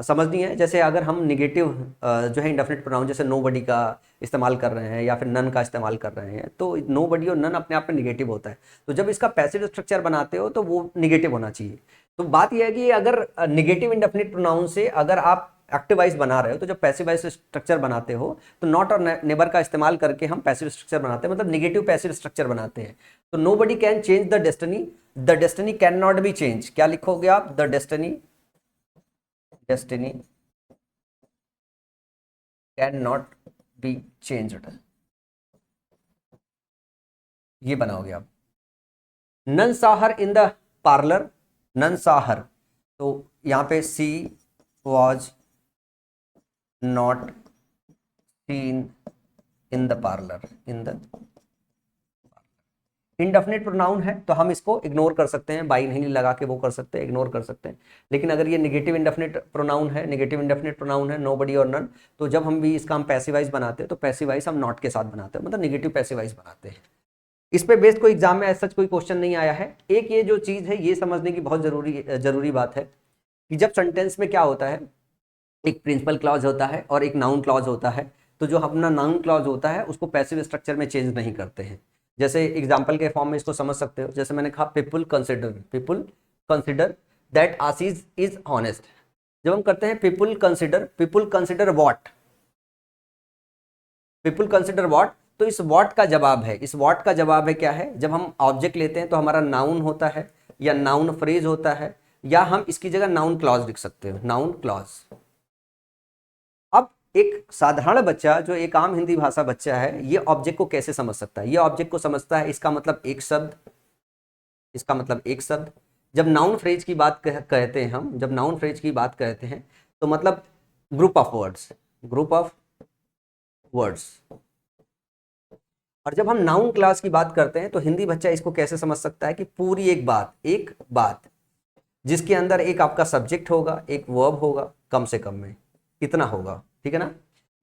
समझनी है। जैसे अगर हम निगेटिव जो है इंडेफिनिट प्रोनाउन जैसे नोबडी का इस्तेमाल कर रहे हैं या फिर नन का इस्तेमाल कर रहे हैं, तो नोबडी और नन अपने आप में निगेटिव होता है। तो जब इसका पैसिव स्ट्रक्चर बनाते हो तो वो निगेटिव होना चाहिए। तो बात यह है कि अगर निगेटिव इंडेफिनिट प्रोनाउन से अगर आप एक्टिव वॉइस बना रहे हो तो जब पैसिव वॉइस स्ट्रक्चर बनाते हो तो नॉट और नेबर का इस्तेमाल करके हम पैसिव स्ट्रक्चर बनाते हैं, मतलब निगेटिव पैसिव स्ट्रक्चर बनाते हैं। तो nobody can change the destiny can not be change. क्या लिखोगे आप? The destiny can not be changed, ये बनाओगे आप। None saw her in the parlour, none saw her, तो यहां पे she was not seen in the parlour, in the indefinite pronoun है तो हम इसको इग्नोर कर सकते हैं, बाई नहीं लगा के वो कर सकते हैं, इग्नोर कर सकते हैं। लेकिन अगर ये नेगेटिव इंडेफिनिट प्रोनाउन है, नेगेटिव इंडेफिनिट प्रोनाउन है नोबडी और नन, तो जब हम भी इसका हम पैसिवाइज बनाते हैं तो पैसिवाइज हम नॉट के साथ बनाते हैं, मतलब नेगेटिव पैसिवाइज बनाते हैं। इस पे बेस्ड कोई एग्जाम में ऐसा कोई क्वेश्चन नहीं आया है। एक ये जो चीज है ये समझने की बहुत जरूरी बात है कि जब सेंटेंस में क्या होता है, एक प्रिंसिपल क्लॉज होता है और एक नाउन क्लॉज होता है। तो जो अपना नाउन क्लॉज होता है उसको पैसिव स्ट्रक्चर में चेंज नहीं करते हैं। जैसे एग्जाम्पल के फॉर्म में इसको समझ सकते हो, जैसे मैंने कहा people consider that Ashish is honest. जब हम करते हैं people consider what, people consider what, तो इस व्हाट का जवाब है, इस व्हाट का जवाब है क्या है, जब हम ऑब्जेक्ट लेते हैं तो हमारा नाउन होता है या नाउन फ्रेज होता है, या हम इसकी जगह नाउन क्लॉज लिख सकते हो, नाउन क्लॉज। अब एक साधारण बच्चा जो एक आम हिंदी भाषा बच्चा है ये ऑब्जेक्ट को कैसे समझ सकता है? ये ऑब्जेक्ट को समझता है इसका मतलब एक शब्द, इसका मतलब एक शब्द। जब नाउन फ्रेज की बात कहते हैं हम, जब नाउन फ्रेज की बात कहते हैं तो मतलब group of words, group of words. और जब हम नाउन क्लास की बात करते हैं तो हिंदी बच्चा इसको कैसे समझ सकता है कि पूरी एक बात जिसके अंदर एक आपका सब्जेक्ट होगा, एक वर्ब होगा, कम से कम में इतना होगा, ठीक है ना,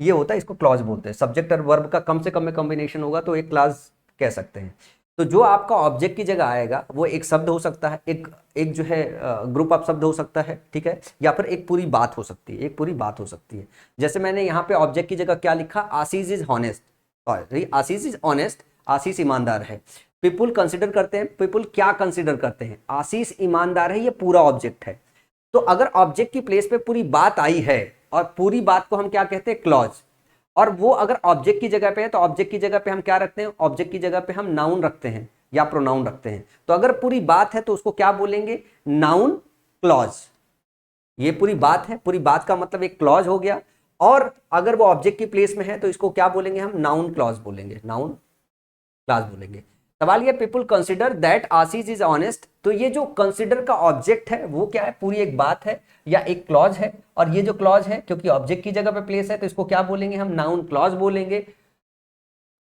ये होता है, इसको क्लॉज बोलते हैं। सब्जेक्ट और वर्ब का कम से कम में कॉम्बिनेशन होगा तो एक क्लॉज कह सकते हैं। तो जो आपका ऑब्जेक्ट की जगह आएगा वो एक शब्द हो सकता है, एक एक जो है ग्रुप ऑफ शब्द हो सकता है, ठीक है, या फिर एक पूरी बात हो सकती है, एक पूरी बात हो सकती है। जैसे मैंने यहाँ पे ऑब्जेक्ट की जगह क्या लिखा, Ashish is honest, sorry Ashish is honest, Ashish ईमानदार है। पीपुल कंसिडर करते हैं, पीपुल क्या कंसिडर करते हैं, आशीष ईमानदार है, ये पूरा ऑब्जेक्ट है। तो अगर ऑब्जेक्ट की प्लेस पे पूरी बात आई है, और पूरी बात को हम क्या कहते हैं, क्लॉज, और वो अगर ऑब्जेक्ट की जगह पे है तो ऑब्जेक्ट की जगह पे हम क्या रखते हैं, ऑब्जेक्ट की जगह पे हम नाउन रखते हैं या प्रोनाउन रखते हैं। तो अगर पूरी बात है तो उसको क्या बोलेंगे, नाउन क्लॉज। ये पूरी बात है, पूरी बात का मतलब एक क्लॉज हो गया। और अगर वो ऑब्जेक्ट की प्लेस में है तो इसको क्या बोलेंगे, हम नाउन क्लॉज बोलेंगे, नाउन क्लास बोलेंगे। सवाल ये, people consider that Ashish is honest, तो ये जो कंसिडर का ऑब्जेक्ट है वो क्या है, पूरी एक बात है या एक क्लॉज है। और ये जो क्लॉज है क्योंकि ऑब्जेक्ट की जगह पे प्लेस है तो इसको क्या बोलेंगे, हम नाउन क्लॉज बोलेंगे।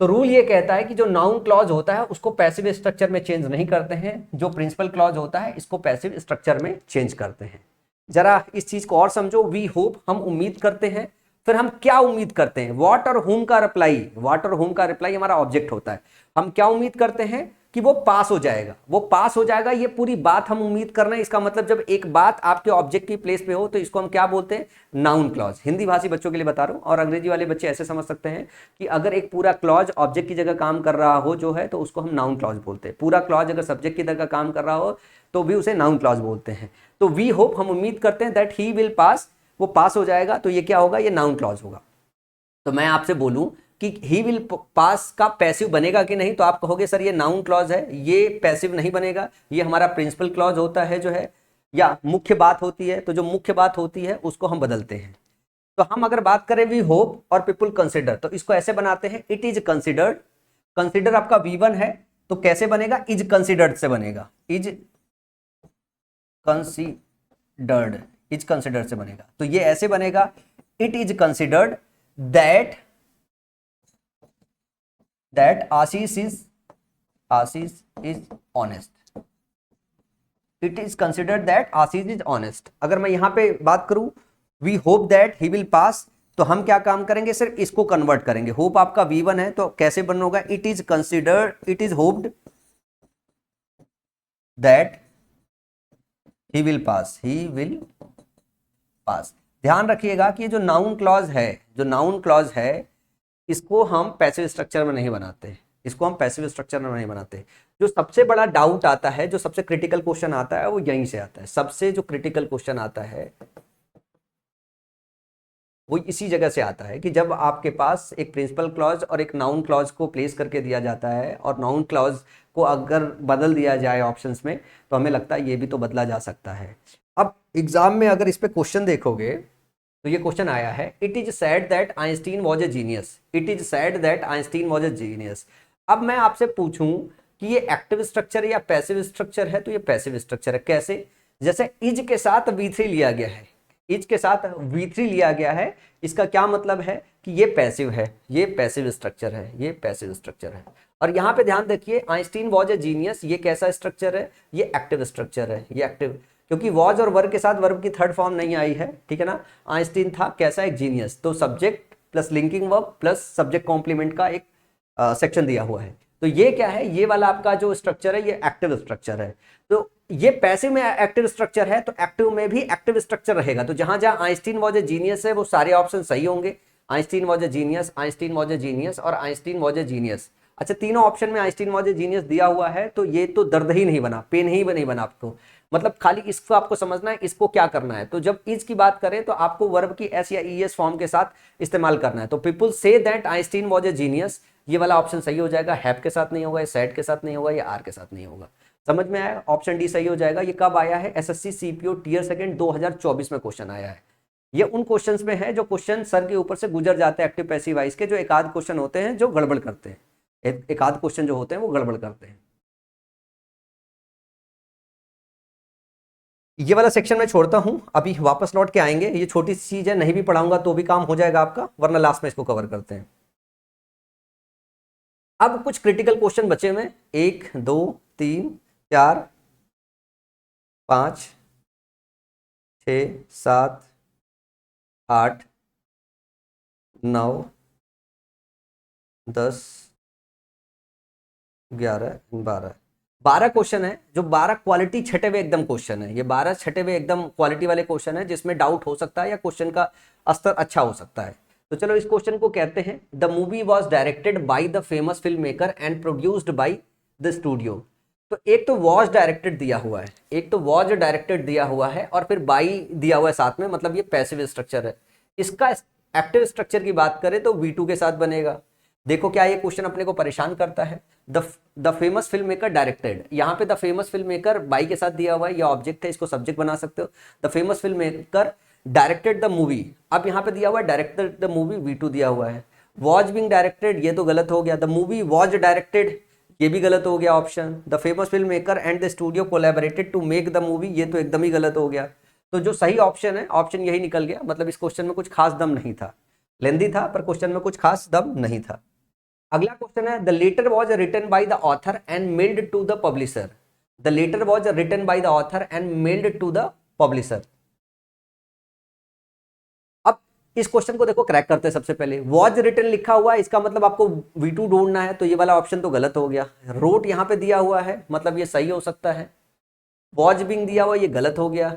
तो रूल ये कहता है कि जो नाउन क्लॉज होता है उसको पैसिव स्ट्रक्चर में चेंज नहीं करते हैं, जो प्रिंसिपल क्लॉज होता है इसको पैसिव स्ट्रक्चर में चेंज करते हैं। जरा इस चीज को और समझो, वी होप हम उम्मीद करते हैं, फिर हम क्या उम्मीद करते हैं, व्हाट और होम का रिप्लाई, व्हाट और होम का रिप्लाई हमारा ऑब्जेक्ट होता है। हम क्या उम्मीद करते हैं कि वो पास हो जाएगा, वो पास हो जाएगा, ये पूरी बात हम उम्मीद कर रहे हैं। इसका मतलब जब एक बात आपके ऑब्जेक्ट की प्लेस पे हो तो इसको हम क्या बोलते हैं, नाउन क्लॉज। हिंदी भाषी बच्चों के लिए बता रहा हूं, और अंग्रेजी वाले बच्चे ऐसे समझ सकते हैं कि अगर एक पूरा क्लॉज ऑब्जेक्ट की जगह काम कर रहा हो जो है तो उसको हम नाउन क्लॉज बोलते हैं। पूरा क्लॉज अगर सब्जेक्ट की जगह काम कर रहा हो तो भी उसे नाउन क्लॉज बोलते हैं। तो वी होप हम उम्मीद करते हैं, दैट ही विल पास, वो पास हो जाएगा, तो ये क्या होगा, ये नाउन क्लॉज होगा। तो मैं आपसे बोलूं कि ही विल पास का पैसिव बनेगा कि नहीं, तो आप कहोगे सर ये नाउन क्लॉज है, ये पैसिव नहीं बनेगा, ये हमारा प्रिंसिपल क्लॉज होता है जो है, या मुख्य बात होती है। तो जो मुख्य बात होती है उसको हम बदलते हैं। तो हम अगर बात करें वी होप और पीपुल कंसिडर, तो इसको ऐसे बनाते हैं, इट इज कंसिडर्ड। कंसिडर आपका V1 है, तो कैसे बनेगा, इज कंसिडर्ड से बनेगा, इज कंसिडर्ड, इज कंसिडर्ड से बनेगा। तो ये ऐसे बनेगा, it is considered that Ashish is honest, it is considered that Ashish is honest. अगर मैं यहां पे बात करूं, we hope that he will pass, तो हम क्या काम करेंगे, सिर्फ इसको कन्वर्ट करेंगे। होप आपका V1 है तो कैसे बन होगा, it is considered, it is hoped that he will pass, he will पास। ध्यान रखिएगा कि ये जो नाउन क्लॉज है, जो नाउन क्लॉज है, इसको हम पैसिव स्ट्रक्चर में नहीं बनाते, इसको हम पैसिव स्ट्रक्चर में नहीं बनाते। जो सबसे बड़ा डाउट आता है, जो सबसे क्रिटिकल क्वेश्चन आता है वो यहीं से आता है। सबसे जो क्रिटिकल क्वेश्चन आता है वो इसी जगह से आता है कि जब आपके पास एक प्रिंसिपल क्लॉज और एक नाउन क्लॉज को प्लेस करके दिया जाता है, और नाउन क्लॉज को अगर बदल दिया जाए ऑप्शंस में तो हमें लगता है ये भी तो बदला जा सकता है। अब एग्जाम में अगर इस पे क्वेश्चन देखोगे तो ये क्वेश्चन आया है, it is sad that Einstein was a genius, it is sad that Einstein was a genius. अब मैं आपसे पूछूं कि ये एक्टिव स्ट्रक्चर या पैसिव स्ट्रक्चर है, तो ये पैसिव स्ट्रक्चर है। कैसे, जैसे इज के साथ V3 लिया गया है, इज के साथ V3 लिया गया है, इसका क्या मतलब है कि ये पैसिव है, ये पैसिव स्ट्रक्चर है, ये पैसिव स्ट्रक्चर है। और यहां पे ध्यान देखिए, आइंस्टीन वॉज ए जीनियस, ये कैसा स्ट्रक्चर है, ये एक्टिव स्ट्रक्चर है, ये एक्टिव, क्योंकि वॉज और वर्ब के साथ वर्ब की थर्ड फॉर्म नहीं आई है, ठीक है ना। आइंस्टीन था कैसा, एक जीनियस, तो subject plus linking verb plus subject complement का एक सेक्शन दिया हुआ है। तो ये क्या है, ये वाला आपका जो स्ट्रक्चर है ये एक्टिव स्ट्रक्चर है। तो ये पैसिव में एक्टिव स्ट्रक्चर है, तो एक्टिव में भी एक्टिव स्ट्रक्चर रहेगा। तो जहां जहां आइंस्टीन वॉज ए जीनियस है वो सारे ऑप्शन सही होंगे, Einstein was a genius, Einstein was a genius और आइंस्टीन वॉज ए जीनियस। अच्छा, तीनों ऑप्शन में आइंस्टीन वॉज ए जीनियस दिया हुआ है, तो ये तो दर्द ही नहीं बना, पेन ही नहीं बना आपको। मतलब खाली इसको आपको समझना है, इसको क्या करना है। तो जब इज की बात करें तो आपको वर्ब की एस या ईएस फॉर्म के साथ इस्तेमाल करना है। तो people say that Einstein was a genius, ये वाला ऑप्शन सही हो जाएगा, हैव के साथ नहीं होगा, सैड के साथ नहीं होगा, या आर के साथ नहीं होगा। समझ में आया, ऑप्शन डी सही हो जाएगा। ये कब आया है, एसएससी सीपीओ टीयर सेकंड 2024 में क्वेश्चन आया है। ये उन क्वेश्चंस में है जो क्वेश्चन सर के ऊपर से गुजर जाते हैं एक्टिव पैसिव वॉइस के, जो एक आध क्वेश्चन होते हैं जो गड़बड़ करते हैं, एक आध क्वेश्चन जो होते हैं वो गड़बड़ करते हैं। ये वाला सेक्शन मैं छोड़ता हूं, अभी वापस लौट के आएंगे। ये छोटी सी चीज है, नहीं भी पढ़ाऊंगा तो भी काम हो जाएगा आपका, वरना लास्ट में इसको कवर करते हैं। अब कुछ क्रिटिकल क्वेश्चन बचे हुए, 1 2 3 4 5 6 7 8 9 10 11, 12, 12 क्वेश्चन है, जो 12 क्वालिटी छटे हुए एकदम क्वेश्चन है। ये 12 छटे हुए एकदम क्वालिटी वाले क्वेश्चन है, जिसमें डाउट हो सकता है या क्वेश्चन का स्तर अच्छा हो सकता है। तो चलो इस क्वेश्चन को कहते हैं, the movie was directed by the famous film maker and produced by the studio. तो एक तो वॉज डायरेक्टेड दिया हुआ है, एक तो वॉज डायरेक्टेड दिया हुआ है, और फिर बाई दिया हुआ है साथ में, मतलब ये पैसिव स्ट्रक्चर है। इसका एक्टिव स्ट्रक्चर की बात करें तो V2 के साथ बनेगा। देखो क्या ये क्वेश्चन अपने को परेशान करता है। The famous film maker directed, यहाँ पे the famous film maker by के साथ दिया हुआ है, ये ऑब्जेक्ट है, इसको सब्जेक्ट बना सकते हो। The famous film maker directed the movie, अब यहाँ पे दिया हुआ है डायरेक्टेड द मूवी, V2 दिया हुआ है। वॉज बिंग डायरेक्टेड, ये तो गलत हो गया। द मूवी वॉज डायरेक्टेड, ये भी गलत हो गया option. The famous film maker and the studio collaborated to make the movie, ये तो एकदम ही गलत हो गया। तो जो सही ऑप्शन है, ऑप्शन यही निकल गया। मतलब इस क्वेश्चन में कुछ खास दम नहीं था, लेंदी था पर क्वेश्चन में कुछ खास दम नहीं था। अगला क्वेश्चन है, the letter was written by the author and mailed to the publisher. The letter was written by the author and mailed to the publisher. अब इस क्वेश्चन को देखो, क्रैक करते हैं। सबसे पहले वॉज रिटन लिखा हुआ है, इसका मतलब आपको V2 ढूंढना है, तो ये वाला ऑप्शन तो गलत हो गया। रोट यहाँ पे दिया हुआ है, मतलब ये सही हो सकता है। वॉज बिंग दिया हुआ, ये गलत हो गया।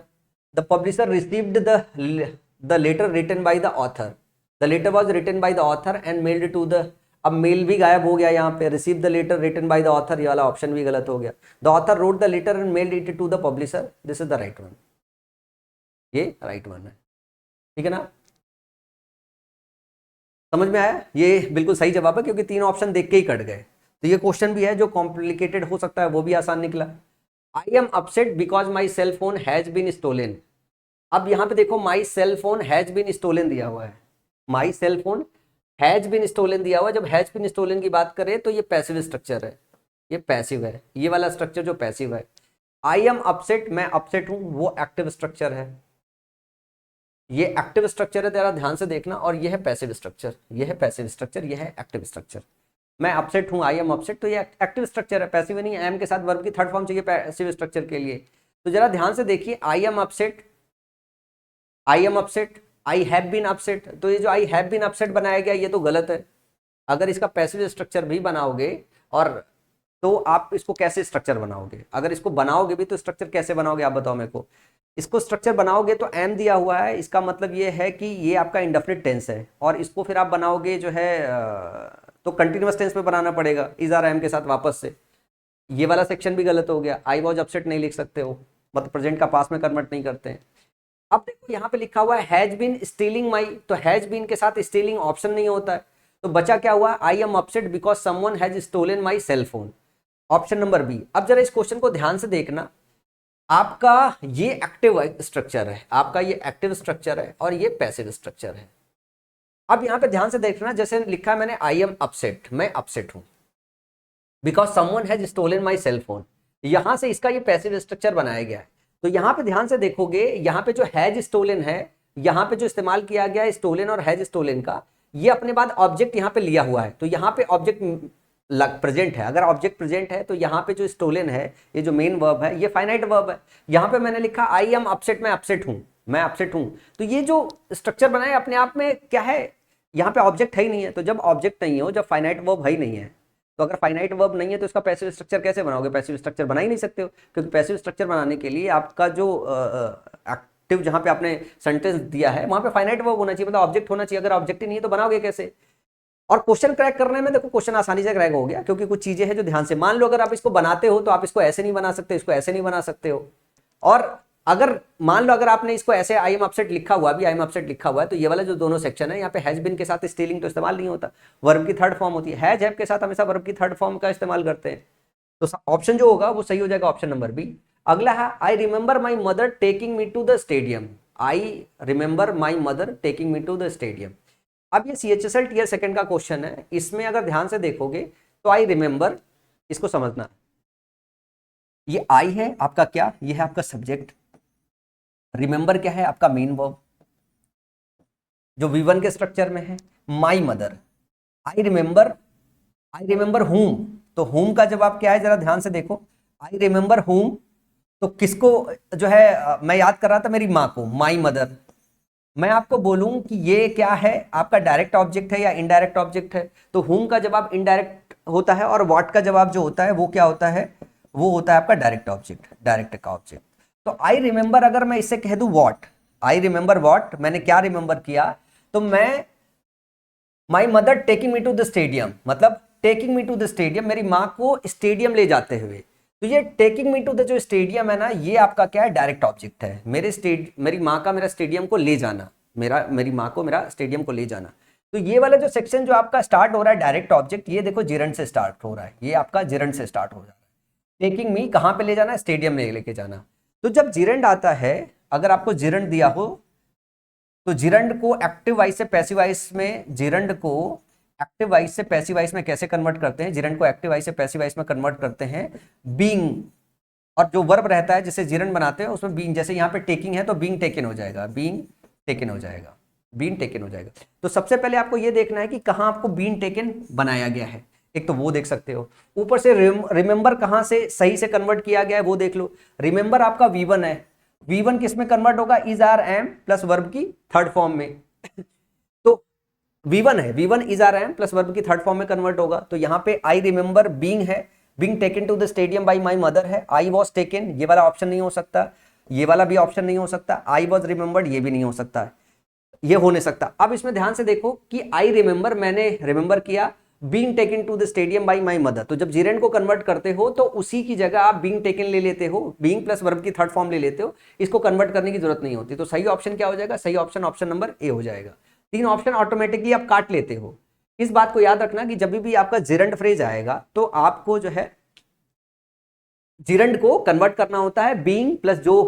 The publisher received the letter written by the author, the letter was written by the author and mailed to the, अब मेल भी गायब हो गया यहाँ पे। Receive the letter written by the author, ये वाला ऑप्शन भी गलत हो गया। The author wrote the letter and mailed it to the publisher, this is the right one, ये राइट वन है। ठीक है ना, समझ में आया? ये बिल्कुल सही जवाब है, क्योंकि 3 ऑप्शन देख के ही कट गए। तो ये क्वेश्चन भी है जो कॉम्प्लिकेटेड हो सकता है, वो भी आसान निकला। I am upset because my cell phone has been stolen. अब यहाँ पे देखो, my cell phone has been stolen दिया हुआ है, my cell phone has been stolen दिया हुआ है। जब हैज बीन स्टोलन की बात करें तो ये पैसिव स्ट्रक्चर है, ये पैसिव है, ये वाला स्ट्रक्चर जो पैसिव है। आई एम अपसेट, मैं अपसेट हूं, वो एक्टिव स्ट्रक्चर है, ये एक्टिव स्ट्रक्चर है, तेरा ध्यान से देखना। और ये है पैसिव स्ट्रक्चर, ये है पैसिव स्ट्रक्चर, ये है एक्टिव स्ट्रक्चर। मैं अपसेट हूं, आई एम अपसेट, तो ये एक्टिव स्ट्रक्चर है, पैसिव नहीं। एम के साथ वर्ब की थर्ड फॉर्म चाहिए पैसिव स्ट्रक्चर के लिए। तो जरा ध्यान से देखिए, I am upset, I am upset, I have been upset. तो ये जो आई हैव बीन अपसेट बनाया गया, ये तो गलत है। अगर इसका पैसिव स्ट्रक्चर भी बनाओगे, और तो आप इसको कैसे स्ट्रक्चर बनाओगे? अगर इसको बनाओगे भी तो स्ट्रक्चर कैसे बनाओगे, आप बताओ मेरे को। इसको स्ट्रक्चर बनाओगे तो एम दिया हुआ है, इसका मतलब ये है कि ये आपका इंडेफिनिट टेंस है, और इसको फिर आप बनाओगे जो है तो कंटिन्यूअस टेंस में बनाना पड़ेगा, इज आर एम के साथ वापस से। ये वाला सेक्शन भी गलत हो गया। आई वॉज अपसेट नहीं लिख सकते हो, मतलब प्रेजेंट का पास में कन्वर्ट नहीं करते हैं। अब देखो यहाँ पे लिखा हुआ है हैज बीन स्टीलिंग माई, तो हैज बीन के साथ स्टीलिंग ऑप्शन नहीं होता है, तो बचा क्या हुआ? I am upset because someone has stolen my cell phone, option number B. अब जरा इस क्वेश्चन को ध्यान से देखना, आपका ये एक्टिव स्ट्रक्चर है, आपका ये एक्टिव स्ट्रक्चर है, और ये पैसिव स्ट्रक्चर है। अब यहाँ पे ध्यान से देखना, जैसे लिखा है मैंने आई एम अपसेट, मैं अपसेट हूं because someone has stolen my cell phone, यहां से इसका ये पैसिव स्ट्रक्चर बनाया गया है। तो यहाँ पे ध्यान से देखोगे, यहाँ पे जो हैज स्टोलन है, यहाँ पे जो इस्तेमाल किया गया है स्टोलन और हैज स्टोलन का, ये अपने बाद ऑब्जेक्ट यहाँ पे लिया हुआ है। तो यहाँ पे ऑब्जेक्ट प्रेजेंट है, अगर ऑब्जेक्ट प्रेजेंट है तो यहाँ पे जो स्टोलन है, ये जो मेन वर्ब है, ये फाइनाइट वर्ब है। यहाँ पे मैंने लिखा आई एम अपसेट, मैं अपसेट हूँ, मैं अपसेट हूँ। तो ये जो स्ट्रक्चर बनाए अपने आप में क्या है, यहाँ पे ऑब्जेक्ट है ही नहीं है। तो जब ऑब्जेक्ट नहीं हो, जब फाइनाइट वर्ब है ही नहीं है, तो अगर फाइनाइट वर्ब नहीं है तो इसका पैसिव स्ट्रक्चर कैसे बनाओगे? पैसिव स्ट्रक्चर बना ही नहीं सकते हो, क्योंकि पैसिव स्ट्रक्चर बनाने के लिए आपका जो एक्टिव जहाँ पे आपने सेंटेंस दिया है, वहाँ पे फाइनाइट वर्ब होना चाहिए, मतलब ऑब्जेक्ट होना चाहिए। अगर ऑब्जेक्ट ही नहीं है तो बनाओगे कैसे? और क्वेश्चन क्रैक करने में देखो, क्वेश्चन आसानी से क्रैक हो गया, क्योंकि कुछ चीजें हैं जो ध्यान से मान लो। अगर आप इसको बनाते हो तो आप इसको ऐसे नहीं बना सकते, इसको ऐसे नहीं बना सकते हो। और अगर मान लो, अगर आपने इसको ऐसे आई एम अपसेट लिखा हुआ, अभी आई एम अपसेट लिखा हुआ है, तो ये वाला जो दोनों सेक्शन है, यहाँ पे हैज बीन के साथ स्टीलिंग तो इस्तेमाल नहीं होता, वर्ब की थर्ड फॉर्म होती है। हैज हैव के साथ हमेशा वर्ब की थर्ड फॉर्म का इस्तेमाल करते हैं। तो ऑप्शन जो होगा वो सही हो जाएगा, ऑप्शन नंबर बी। अगला है, I remember my mother taking me to the stadium. I remember my mother taking me to the stadium. अब ये CHSL टीयर सेकंड का क्वेश्चन है, इसमें अगर ध्यान से देखोगे तो आई रिमेंबर, इसको समझना, ये आई है आपका क्या, ये है आपका सब्जेक्ट, रिमेंबर क्या है आपका मेन वर्ब जो V1 के स्ट्रक्चर में है। My mother, I remember home, तो होम का जवाब क्या है जरा ध्यान से देखो। आई रिमेंबर होम, तो किसको जो है मैं याद कर रहा था, मेरी माँ को, माई मदर। मैं आपको बोलूं कि ये क्या है, आपका डायरेक्ट ऑब्जेक्ट है या इनडायरेक्ट ऑब्जेक्ट है, तो होम का जवाब इनडायरेक्ट होता है और व्हाट का जवाब जो होता है वो क्या होता है, वो होता है आपका डायरेक्ट ऑब्जेक्ट, डायरेक्ट का ऑब्जेक्ट। तो आई रिमेंबर अगर मैं इससे कह दूं व्हाट, आई रिमेंबर व्हाट, मैंने क्या रिमेंबर किया, तो मैं my mother taking me to the stadium, मतलब taking me to the stadium, मेरी माँ को स्टेडियम ले जाते हुए। तो ये टेकिंग मी टू द जो स्टेडियम है ना, ये आपका क्या है, डायरेक्ट ऑब्जेक्ट है। मेरी माँ का मेरा स्टेडियम को ले जाना, मेरी माँ को मेरा स्टेडियम को ले जाना। तो ये वाला जो सेक्शन जो आपका स्टार्ट हो रहा है डायरेक्ट ऑब्जेक्ट, ये देखो जिरंड से स्टार्ट हो रहा है, ये आपका जिरंड से स्टार्ट हो रहा है। टेकिंग मी कहाँ पे ले जाना है, स्टेडियम में लेके जाना। तो जब जिरंड आता है, अगर आपको जिरंड दिया हो तो जिरंड को एक्टिव वॉइस से पैसिव वॉइस में, जिरंड को एक्टिव वॉइस से पैसिव वॉइस में कैसे कन्वर्ट करते हैं, जिरंड को एक्टिव वॉइस से पैसिव वॉइस में कन्वर्ट करते हैं बीइंग, और जो वर्ब रहता है जिसे जिरंड बनाते हैं उसमें बीइंग, जैसे यहाँ पे टेकिंग है तो बीइंग टेकन हो जाएगा, बीइंग टेकन हो जाएगा, बीइंग टेकन हो जाएगा। तो सबसे पहले आपको ये देखना है कि कहाँ आपको बीइंग टेकन बनाया गया है, एक तो वो देख सकते हो। ऊपर से रिमेंबर कहाँ से सही से कन्वर्ट किया गया है वो देख लो। रिमेंबर आपका V1 है, V1 किस में कन्वर्ट होगा, is are am plus verb की थर्ड फॉर्म में। तो V1 है, V1 is are am plus verb की थर्ड फॉर्म में कन्वर्ट होगा। तो यहाँ पे आई रिमेंबर बीइंग है, being taken to the stadium by my mother है, आई वाज टेकन, ये वाला ऑप्शन नहीं हो सकता, ये वाला भी ऑप्शन नहीं हो सकता, आई वाज रिमेंबर्ड ये भी नहीं हो सकता, ये हो नहीं सकता। अब इसमें ध्यान से देखो कि आई रिमेंबर, मैंने रिमेंबर किया, being taken to the stadium by my mother. तो जब जिरेंड को कन्वर्ट करते हो तो उसी की जगह आप बीइंग टेकन ले लेते हो, बीइंग प्लस वर्ब की थर्ड फॉर्म ले लेते हो, इसको कन्वर्ट करने की जरूरत नहीं होती। तो सही ऑप्शन क्या हो जाएगा, सही ऑप्शन ऑप्शन नंबर ए हो जाएगा। 3 ऑप्शन ऑटोमेटिकली आप काट लेते हो। इस बात को याद रखना कि जब भी आपका जिरंड फ्रेज आएगा तो आपको जो है जिरंड को कन्वर्ट करना होता है बीइंग प्लस जो,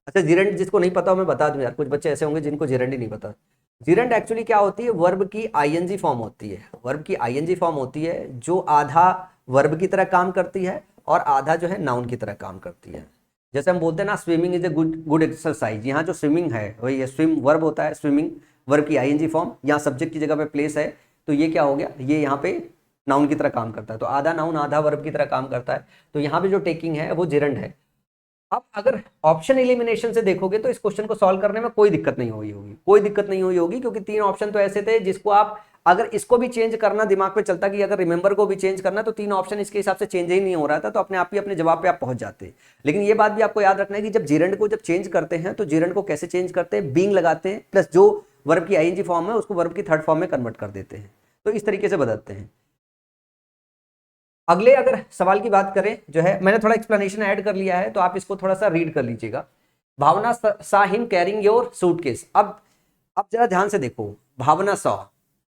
अच्छा जिरंड जिसको नहीं पता हो मैं बता दूं यार, कुछ बच्चे ऐसे होंगे जिनको जिरंड ही नहीं पता। जिरंड एक्चुअली क्या होती है, वर्ब की आईएनजी फॉर्म होती है, वर्ब की आईएनजी फॉर्म होती है जो आधा वर्ब की तरह काम करती है और आधा जो है नाउन की तरह काम करती है। जैसे हम बोलते हैं ना swimming is a good exercise, यहाँ जो स्विमिंग है वही स्विम वर्ब होता है, स्विमिंग वर्ब की आईएनजी फॉर्म, यहाँ सब्जेक्ट की जगह पे प्लेस है, तो ये क्या हो गया, ये यहाँ पे नाउन की तरह काम करता है, तो आधा नाउन आधा वर्ब की तरह काम करता है। तो यहाँ पे जो टेकिंग है वो जिरंड है। अब अगर ऑप्शन एलिमिनेशन से देखोगे तो इस क्वेश्चन को सॉल्व करने में कोई दिक्कत नहीं हुई होगी, कोई दिक्कत नहीं हुई होगी, क्योंकि 3 ऑप्शन तो ऐसे थे जिसको आप अगर इसको भी चेंज करना, दिमाग में चलता कि अगर रिमेंबर को भी चेंज करना, तो 3 ऑप्शन इसके हिसाब से चेंज ही नहीं हो रहा था, तो अपने आप ही अपने जवाब पे आप पहुंच जाते। लेकिन ये बात भी आपको याद रखना है कि जब जिरंड को जब चेंज करते हैं तो जिरंड को कैसे चेंज करते हैं, बीइंग लगाते हैं प्लस जो वर्ब की आईएनजी फॉर्म है उसको वर्ब की थर्ड फॉर्म में कन्वर्ट कर देते हैं, तो इस तरीके से बदलते हैं। अगले अगर सवाल की बात करें, जो है मैंने थोड़ा एक्सप्लेनेशन ऐड कर लिया है तो आप इसको थोड़ा सा रीड कर लीजिएगा। भावना सा हिम कैरिंग योर सूटकेस। अब जरा ध्यान से देखो, भावना सा,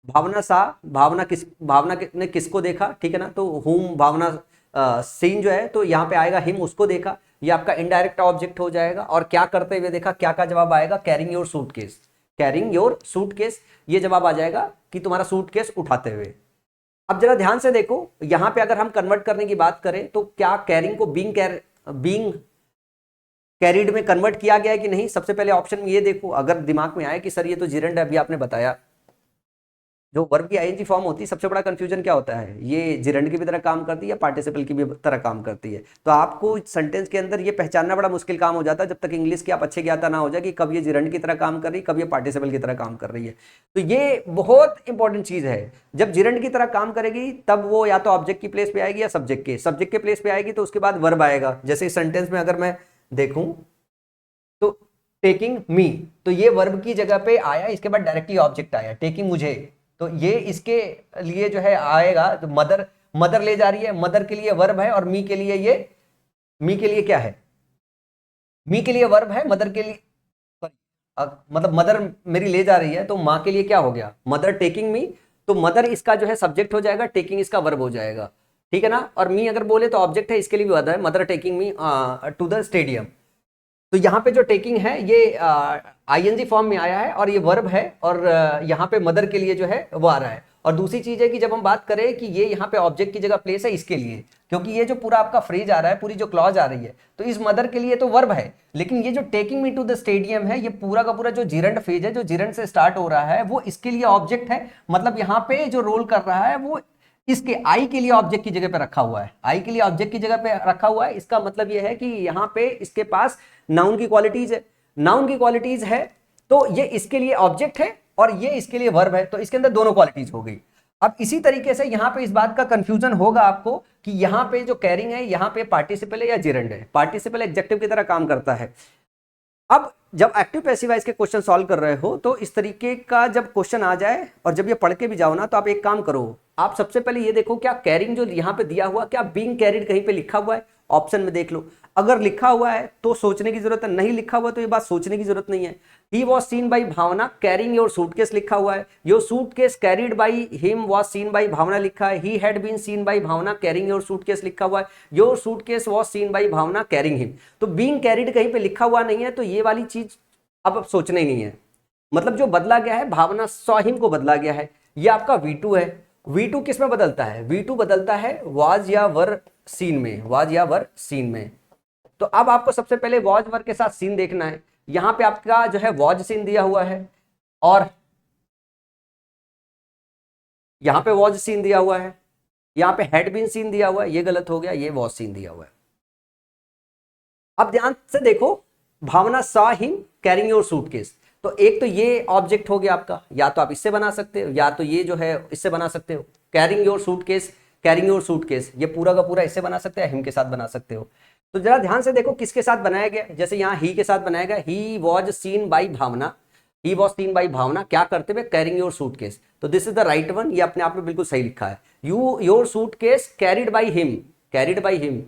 भावना सा, भावना ने किसको देखा, ठीक है ना, तो हुम भावना सीन जो है तो यहाँ पे आएगा हिम, उसको देखा, ये आपका इनडायरेक्ट ऑब्जेक्ट हो जाएगा। और क्या करते हुए देखा, क्या का जवाब आएगा, carrying your suitcase, carrying your suitcase, ये जवाब आ जाएगा कि तुम्हारा सूटकेस उठाते हुए। अब जरा ध्यान से देखो, यहां पे अगर हम कन्वर्ट करने की बात करें तो क्या कैरिंग को बीइंग कैरिड में कन्वर्ट किया गया है कि नहीं। सबसे पहले ऑप्शन में ये देखो, अगर दिमाग में आए कि सर ये तो जिरंड है, अभी आपने बताया जो वर्ब की आईएनजी फॉर्म होती है, सबसे बड़ा कंफ्यूजन क्या होता है, ये जिरंड की भी तरह काम करती है या पार्टिसिपल की भी तरह काम करती है। तो आपको सेंटेंस के अंदर ये पहचानना बड़ा मुश्किल काम हो जाता है जब तक इंग्लिश की आप अच्छे ज्ञाता ना हो जाए कि कब ये जिरंड की तरह काम कर रही है, कब ये पार्टिसिपल की तरह काम कर रही है। तो ये बहुत इंपॉर्टेंट चीज है, जब जिरंड की तरह काम करेगी तब वो या तो ऑब्जेक्ट की प्लेस पे आएगी या सब्जेक्ट के प्लेस पे आएगी, तो उसके बाद वर्ब आएगा। जैसे इस सेंटेंस में अगर मैं देखूं तो टेकिंग मी, तो ये वर्ब की जगह पे आया, इसके बाद डायरेक्टली ऑब्जेक्ट आया टेकिंग मुझे, तो ये इसके लिए जो है आएगा, तो मदर ले जा रही है, मदर के लिए वर्ब है, और मी के लिए क्या है, मी के लिए वर्ब है, मदर के लिए मतलब मदर मेरी ले जा रही है, तो माँ के लिए क्या हो गया, मदर टेकिंग मी, तो मदर इसका जो है सब्जेक्ट हो जाएगा, टेकिंग इसका वर्ब हो जाएगा, ठीक है ना। और मी अगर बोले तो ऑब्जेक्ट है, इसके लिए भी वर्ब है, mother taking me to the stadium. तो यहाँ पे जो टेकिंग है ये आईएनजी फॉर्म में आया है और ये वर्ब है, और यहाँ पे मदर के लिए जो है वो आ रहा है। और दूसरी चीज है कि जब हम बात करें कि ये यहाँ पे ऑब्जेक्ट की जगह प्लेस है, इसके लिए, क्योंकि ये जो पूरा आपका फ्रेज आ रहा है, पूरी जो क्लॉज आ रही है, तो इस मदर के लिए तो वर्ब है, लेकिन ये जो taking me to the stadium है, ये पूरा का पूरा जो जिरंड फेज है, जो जिरंड से स्टार्ट हो रहा है, वो इसके लिए ऑब्जेक्ट है। मतलब यहाँ पे जो रोल कर रहा है वो इसके आई के लिए ऑब्जेक्ट की जगह पे रखा हुआ है, आई के लिए ऑब्जेक्ट की जगह पे रखा हुआ है। इसका मतलब यह है कि यहाँ पे इसके पास नाउन की क्वालिटीज है, नाउन की क्वालिटीज है, तो ये इसके लिए ऑब्जेक्ट है और ये इसके लिए वर्ब है, तो इसके अंदर दोनों क्वालिटीज हो गई। अब इसी तरीके से यहां पे इस बात का कंफ्यूजन होगा आपको कि यहां पे जो कैरिंग है यहां पे पार्टिसिपल है या जिरंड है। पार्टिसिपल एडजेक्टिव की तरह काम करता है। अब जब एक्टिव पैसिव वॉइस के क्वेश्चन सॉल्व कर रहे हो तो इस तरीके का जब क्वेश्चन आ जाए और जब ये पढ़ के भी जाओ ना, तो आप एक काम करो, आप सबसे पहले ये देखो क्या कैरिंग जो यहाँ पे दिया हुआ, क्या बीइंग कैरिड कहीं पे लिखा हुआ है, ऑप्शन में देख लो। अगर लिखा हुआ है तो सोचने की जरूरत है, नहीं लिखा हुआ तो ये बात सोचने की जरूरत नहीं है। He was seen by Bhavna carrying your suitcase लिखा हुआ है, your suitcase carried by him was seen by Bhavna लिखा है, he had been seen by Bhavna carrying your suitcase लिखा हुआ है, your suitcase was seen by Bhavna carrying him. तो बीइंग कैरिड कहीं पे लिखा हुआ नहीं है, तो ये वाली चीज अब सोचना ही नहीं है। मतलब जो बदला गया है भावना सॉ हिम को बदला गया है, ये आपका V2 है। V2 किस में बदलता है? V2 बदलता है वाज या वर सीन में, वाज या वर सीन में। तो अब आपको सबसे पहले वॉज वर के साथ सीन देखना है। यहां पे आपका जो है वॉज सीन दिया हुआ है और यहां पे वॉज सीन दिया हुआ है, यहां पे हैड बीन सीन दिया हुआ है, ये गलत हो गया, ये वॉज सीन दिया हुआ है। अब ध्यान से देखो, Bhavna saw him carrying your suitcase, तो एक तो ये ऑब्जेक्ट हो गया आपका, या तो आप इससे बना सकते हो या तो ये जो है इससे बना सकते हो। Carrying your suitcase, carrying your suitcase, ये पूरा का पूरा इससे बना सकते हैं, हिम के साथ बना सकते हो। तो जरा ध्यान से देखो किसके साथ बनाया गया, जैसे यहाँ ही के साथ बनाया गया, he was seen by Bhavna, he was seen by Bhavna क्या करते हुए, कैरिंग योर सूटकेस। तो this is the right one, ये अपने आप में बिल्कुल सही लिखा है। You your suitcase carried by him, carried by him,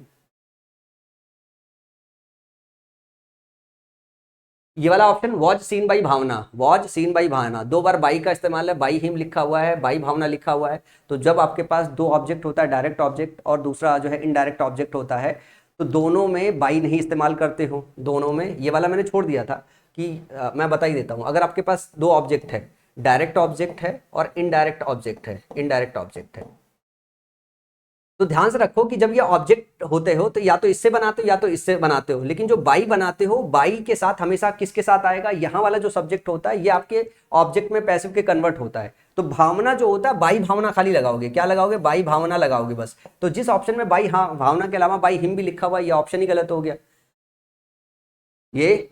ये वाला option was seen by Bhavna, was seen by Bhavna, दो बार बाई का इस्तेमाल है, बाई हिम लिखा हुआ है, बाई भावना लिखा हुआ है। तो जब आपके पास दो ऑब्जेक्ट होता है, डायरेक्ट ऑब्जेक्ट और दूसरा जो है इनडायरेक्ट ऑब्जेक्ट होता है, तो दोनों में बाई नहीं इस्तेमाल करते हो, दोनों में। ये वाला मैंने छोड़ दिया था कि मैं बता ही देता हूँ। अगर आपके पास दो ऑब्जेक्ट है, डायरेक्ट ऑब्जेक्ट है और इनडायरेक्ट ऑब्जेक्ट है, इनडायरेक्ट ऑब्जेक्ट है, तो ध्यान से रखो कि जब ये ऑब्जेक्ट होते हो तो या तो इससे बनाते हो या तो इससे बनाते हो, लेकिन जो बाई बनाते हो, बाई के साथ हमेशा किसके साथ आएगा, यहाँ वाला जो सब्जेक्ट होता है ये आपके ऑब्जेक्ट में पैसिव के कन्वर्ट होता है। तो भावना जो होता है, बाई भावना खाली लगाओगे, क्या लगाओगे, बाई भावना लगाओगे बस। तो जिस ऑप्शन में बाई हाँ भावना के अलावा बाई हिम भी लिखा हुआ है, ये ऑप्शन ही गलत हो गया, ये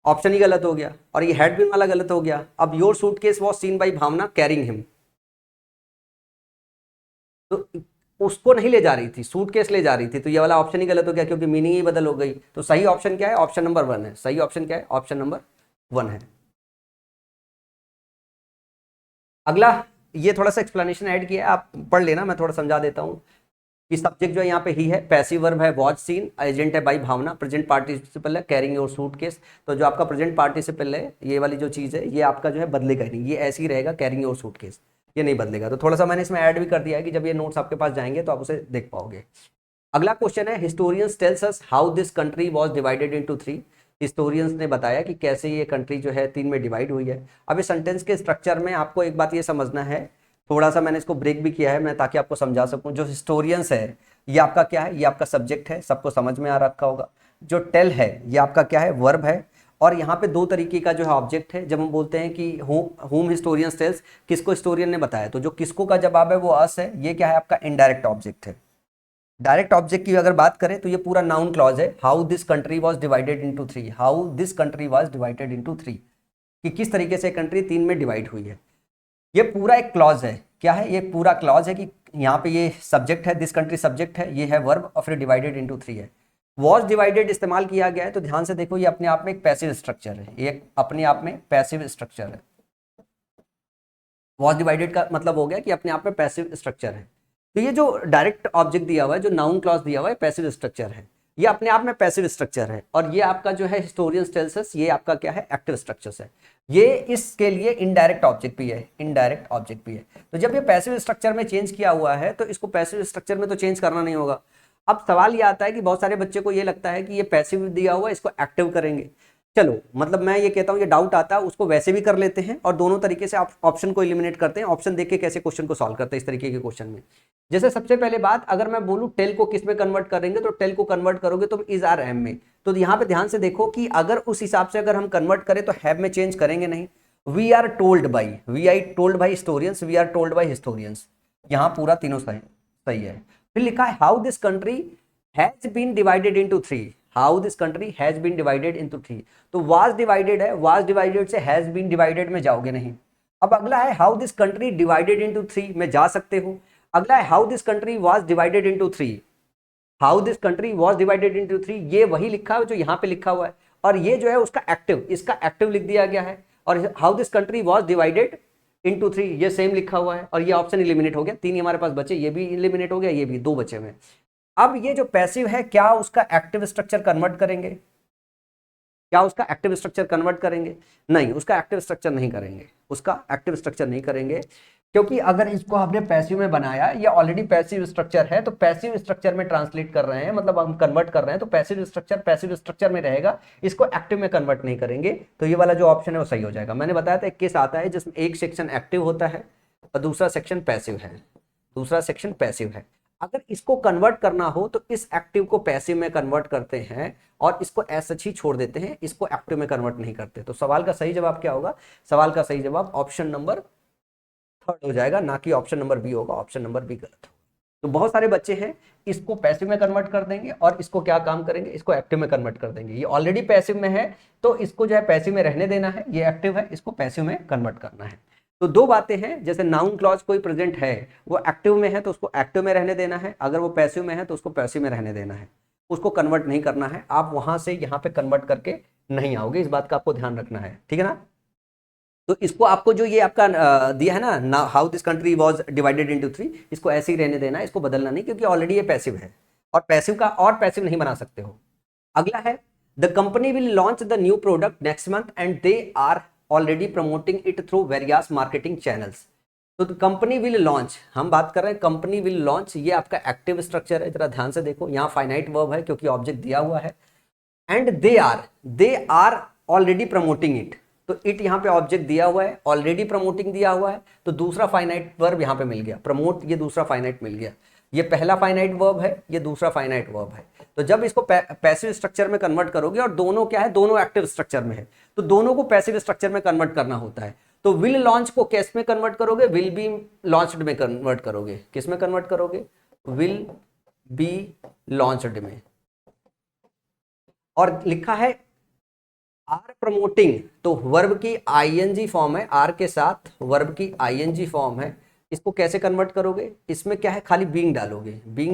ऑप्शन ही गलत हो गया, और ये हैड बीन वाला गलत हो गया। अब your suitcase was seen by Bhavna carrying him, तो उसको नहीं ले जा रही थी, सूटकेस ले जा रही थी, तो ये वाला ऑप्शन ही गलत हो गया क्योंकि मीनिंग ही बदल हो गई। तो सही ऑप्शन क्या है, ऑप्शन नंबर 1 है। सही ऑप्शन क्या है, ऑप्शन नंबर 1 है। अगला, ये थोड़ा सा एक्सप्लेनेशन ऐड किया है, आप पढ़ लेना, मैं थोड़ा समझा देता हूँ कि सब्जेक्ट जो है यहाँ पे ही है, पैसिव वर्ब है वॉज सीन, एजेंट है बाई भावना, प्रेजेंट पार्टिसिपल है कैरिंग योर सूटकेस। तो जो आपका प्रेजेंट पार्टिसिपल है, ये वाली जो चीज़ है, ये आपका जो है बदलेगा नहीं, ये ऐसे ही रहेगा कैरिंग योर सूटकेस, ये नहीं बदलेगा। तो थोड़ा सा मैंने इसमें ऐड भी कर दिया है कि जब ये नोट्स आपके पास जाएंगे तो आप उसे देख पाओगे। अगला क्वेश्चन है, historians tells us how this country was divided into 3। Historians ने बताया कि कैसे ये कंट्री जो है 3 में डिवाइड हुई है। अब इस सेंटेंस के स्ट्रक्चर में आपको एक बात ये समझना है, थोड़ा सा मैंने इसको ब्रेक भी किया है मैं ताकि आपको समझा सकूं। जो हिस्टोरियंस है ये आपका क्या है, ये आपका सब्जेक्ट है, सबको समझ में आ रखा होगा। जो टेल है ये आपका क्या है, वर्ब है। और यहाँ पे दो तरीके का जो है ऑब्जेक्ट है। जब हम बोलते हैं कि होम हिस्टोरियंस टेल्स, किसको हिस्टोरियन ने बताया, तो जो किसको का जवाब है वो अस है। ये क्या है, आपका इनडायरेक्ट ऑब्जेक्ट है। डायरेक्ट ऑब्जेक्ट की अगर बात करें तो ये पूरा नाउन क्लॉज है, how this country was divided into 3, how this country was divided into 3, कि किस तरीके से कंट्री 3 में डिवाइड हुई है। ये पूरा एक क्लॉज है, क्या है, ये पूरा क्लॉज है कि यहाँ पे ये सब्जेक्ट है, दिस कंट्री सब्जेक्ट है, ये है वर्ब और फिर डिवाइडेड इनटू 3 है। वॉज डिवाइडेड इस्तेमाल किया गया है, तो ध्यान से देखो ये अपने आप में एक पैसिव स्ट्रक्चर है, ये अपने आप में पैसिव स्ट्रक्चर है। वॉज डिवाइडेड का मतलब हो गया कि अपने आप में पैसिव स्ट्रक्चर है। तो ये जो डायरेक्ट ऑब्जेक्ट दिया हुआ है, जो नाउन क्लॉज दिया हुआ है, पैसिव स्ट्रक्चर है, ये अपने आप में पैसिव स्ट्रक्चर है। और ये आपका जो है हिस्टोरियंस टेल्स अस, ये आपका क्या है, एक्टिव स्ट्रक्चर है। ये इसके लिए इनडायरेक्ट ऑब्जेक्ट भी है, इनडायरेक्ट ऑब्जेक्ट भी है। तो जब ये पैसिव स्ट्रक्चर में चेंज किया हुआ है तो इसको पैसिव स्ट्रक्चर में तो चेंज करना नहीं होगा। अब सवाल ये आता है कि बहुत सारे बच्चे को ये लगता है कि ये पैसिव दिया हुआ है, इसको एक्टिव करेंगे। चलो, मतलब मैं ये कहता हूँ, ये डाउट आता है उसको वैसे भी कर लेते हैं और दोनों तरीके से आप ऑप्शन को एलिमिनेट करते हैं। ऑप्शन देख के कैसे क्वेश्चन को सॉल्व करते हैं इस तरीके के क्वेश्चन में। जैसे सबसे पहले बात, अगर मैं बोलूँ टेल को किस में कन्वर्ट करेंगे, तो टेल को कन्वर्ट करोगे तुम इज आर एम में। तो यहाँ पे ध्यान से देखो कि अगर उस हिसाब से अगर हम कन्वर्ट करें तो हैव में चेंज करेंगे नहीं। We are told by, we I told by historians, we are told by historians, यहाँ पूरा तीनों सही सही है। फिर लिखा है how this country has been divided into 3, how this country has been divided into 3। तो वाज डिवाइडेड है, वाज डिवाइडेड से हैज बीन डिवाइडेड में जाओगे नहीं। अब अगला है how this country divided into 3, मैं जा सकते हो। अगला है how this country was divided into 3, how this country was divided into 3, ये वही लिखा है जो यहाँ पे लिखा हुआ है, और ये जो है उसका एक्टिव, इसका एक्टिव लिख दिया गया है। और how this country was divided into 3 ये सेम लिखा हुआ है, और ये ऑप्शन इलिमिनेट हो गया, 3 हमारे पास बचे, ये भी इलिमिनेट हो गया, ये भी 2 बचे हुए। अब ये जो पैसिव है क्या उसका एक्टिव स्ट्रक्चर कन्वर्ट करेंगे? क्या उसका एक्टिव स्ट्रक्चर कन्वर्ट करेंगे? नहीं, उसका एक्टिव स्ट्रक्चर नहीं करेंगे, उसका एक्टिव स्ट्रक्चर नहीं करेंगे, क्योंकि अगर इसको हमने पैसिव में बनाया, ये ऑलरेडी पैसिव स्ट्रक्चर है, तो पैसिव स्ट्रक्चर में ट्रांसलेट कर रहे हैं, मतलब हम कन्वर्ट कर रहे हैं, तो पैसिव स्ट्रक्चर में रहेगा, इसको एक्टिव में कन्वर्ट नहीं करेंगे, तो ये वाला जो ऑप्शन है वो सही हो जाएगा। मैंने बताया था एक केस आता है जिसमें एक सेक्शन एक्टिव होता है और दूसरा सेक्शन पैसिव है, दूसरा सेक्शन पैसिव है। अगर इसको कन्वर्ट करना हो तो इस एक्टिव को पैसिव में कन्वर्ट करते हैं और इसको ऐसा ही छोड़ देते हैं, इसको एक्टिव में कन्वर्ट नहीं करते। तो सवाल का सही जवाब क्या होगा? सवाल का सही जवाब ऑप्शन नंबर 3 हो जाएगा, ना कि ऑप्शन नंबर बी होगा, ऑप्शन नंबर बी गलत होगा। तो बहुत सारे बच्चे हैं इसको पैसिव में कन्वर्ट कर देंगे और इसको क्या काम करेंगे, इसको एक्टिव में कन्वर्ट कर देंगे। ये ऑलरेडी पैसिव में है तो इसको जो है पैसिव में रहने देना है, ये एक्टिव है, इसको पैसिव में कन्वर्ट करना है। तो 2 बातें हैं, जैसे नाउन क्लॉज कोई प्रेजेंट है, वो एक्टिव में है तो उसको एक्टिव में रहने देना है, अगर वो पैसिव में है तो उसको पैसिव में रहने देना है, उसको कन्वर्ट नहीं करना है। आप वहां से यहाँ पे कन्वर्ट करके नहीं आओगे, इस बात का आपको ध्यान रखना है, ठीक है ना। तो इसको आपको जो ये आपका दिया है ना, how this country was divided into 3, इसको ऐसे ही रहने देना है, इसको बदलना नहीं, क्योंकि ऑलरेडी ये पैसिव है और पैसिव का और पैसिव नहीं बना सकते हो। अगला है the company will launch the new product next month and they are already promoting it through various marketing channels. तो कंपनी विल लॉन्च, हम बात कर रहे हैं कंपनी विल लॉन्च, ये आपका एक्टिव स्ट्रक्चर है, जरा ध्यान से देखो, यहाँ फाइनाइट वर्ब है क्योंकि ऑब्जेक्ट दिया हुआ है, and they are already promoting it, तो इट यहाँ पे ऑब्जेक्ट दिया हुआ है, ऑलरेडी प्रमोटिंग दिया हुआ है, तो दूसरा फाइनाइट वर्ब यहाँ पे मिल गया, प्रमोट ये दूसरा फाइनाइट मिल गया, ये पहला फाइनाइट वर्ब है, ये दूसरा फाइनाइट वर्ब है। तो जब इसको पैसिव स्ट्रक्चर में कन्वर्ट करोगे, और दोनों क्या है, दोनों एक्टिव स्ट्रक्चर में है, तो दोनों को पैसिव स्ट्रक्चर में कन्वर्ट करना होता है। तो विल लॉन्च को किस में कन्वर्ट करोगे, विल बी लॉन्च्ड में कन्वर्ट करोगे, किस में कन्वर्ट करोगे, विल बी लॉन्च्ड में। और लिखा है आर प्रमोटिंग, तो वर्ब की आईएनजी फॉर्म है, आर के साथ वर्ब की आईएनजी फॉर्म है, इसको कैसे कन्वर्ट करोगे, इसमें क्या है, खाली बीइंग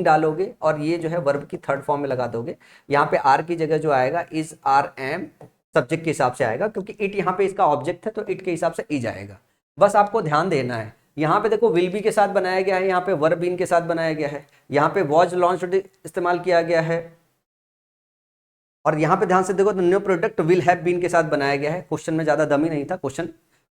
डालोगे और ये जो है वर्ब की थर्ड फॉर्म में लगा दोगे। यहाँ पे आर की जगह जो आएगा इज आर एम सब्जेक्ट के हिसाब से आएगा, क्योंकि इट यहाँ पे इसका ऑब्जेक्ट है तो इट के हिसाब से इज आएगा। बस आपको ध्यान देना है, यहाँ पे देखो विल बी के साथ बनाया गया है, यहाँ पे वर्ब बीन के साथ बनाया गया है, यहाँ पे वॉज लॉन्च्ड इस्तेमाल किया गया है, और यहाँ पे ध्यान से देखो new product will have been के साथ बनाया गया है। क्वेश्चन में ज्यादा दम ही नहीं था, क्वेश्चन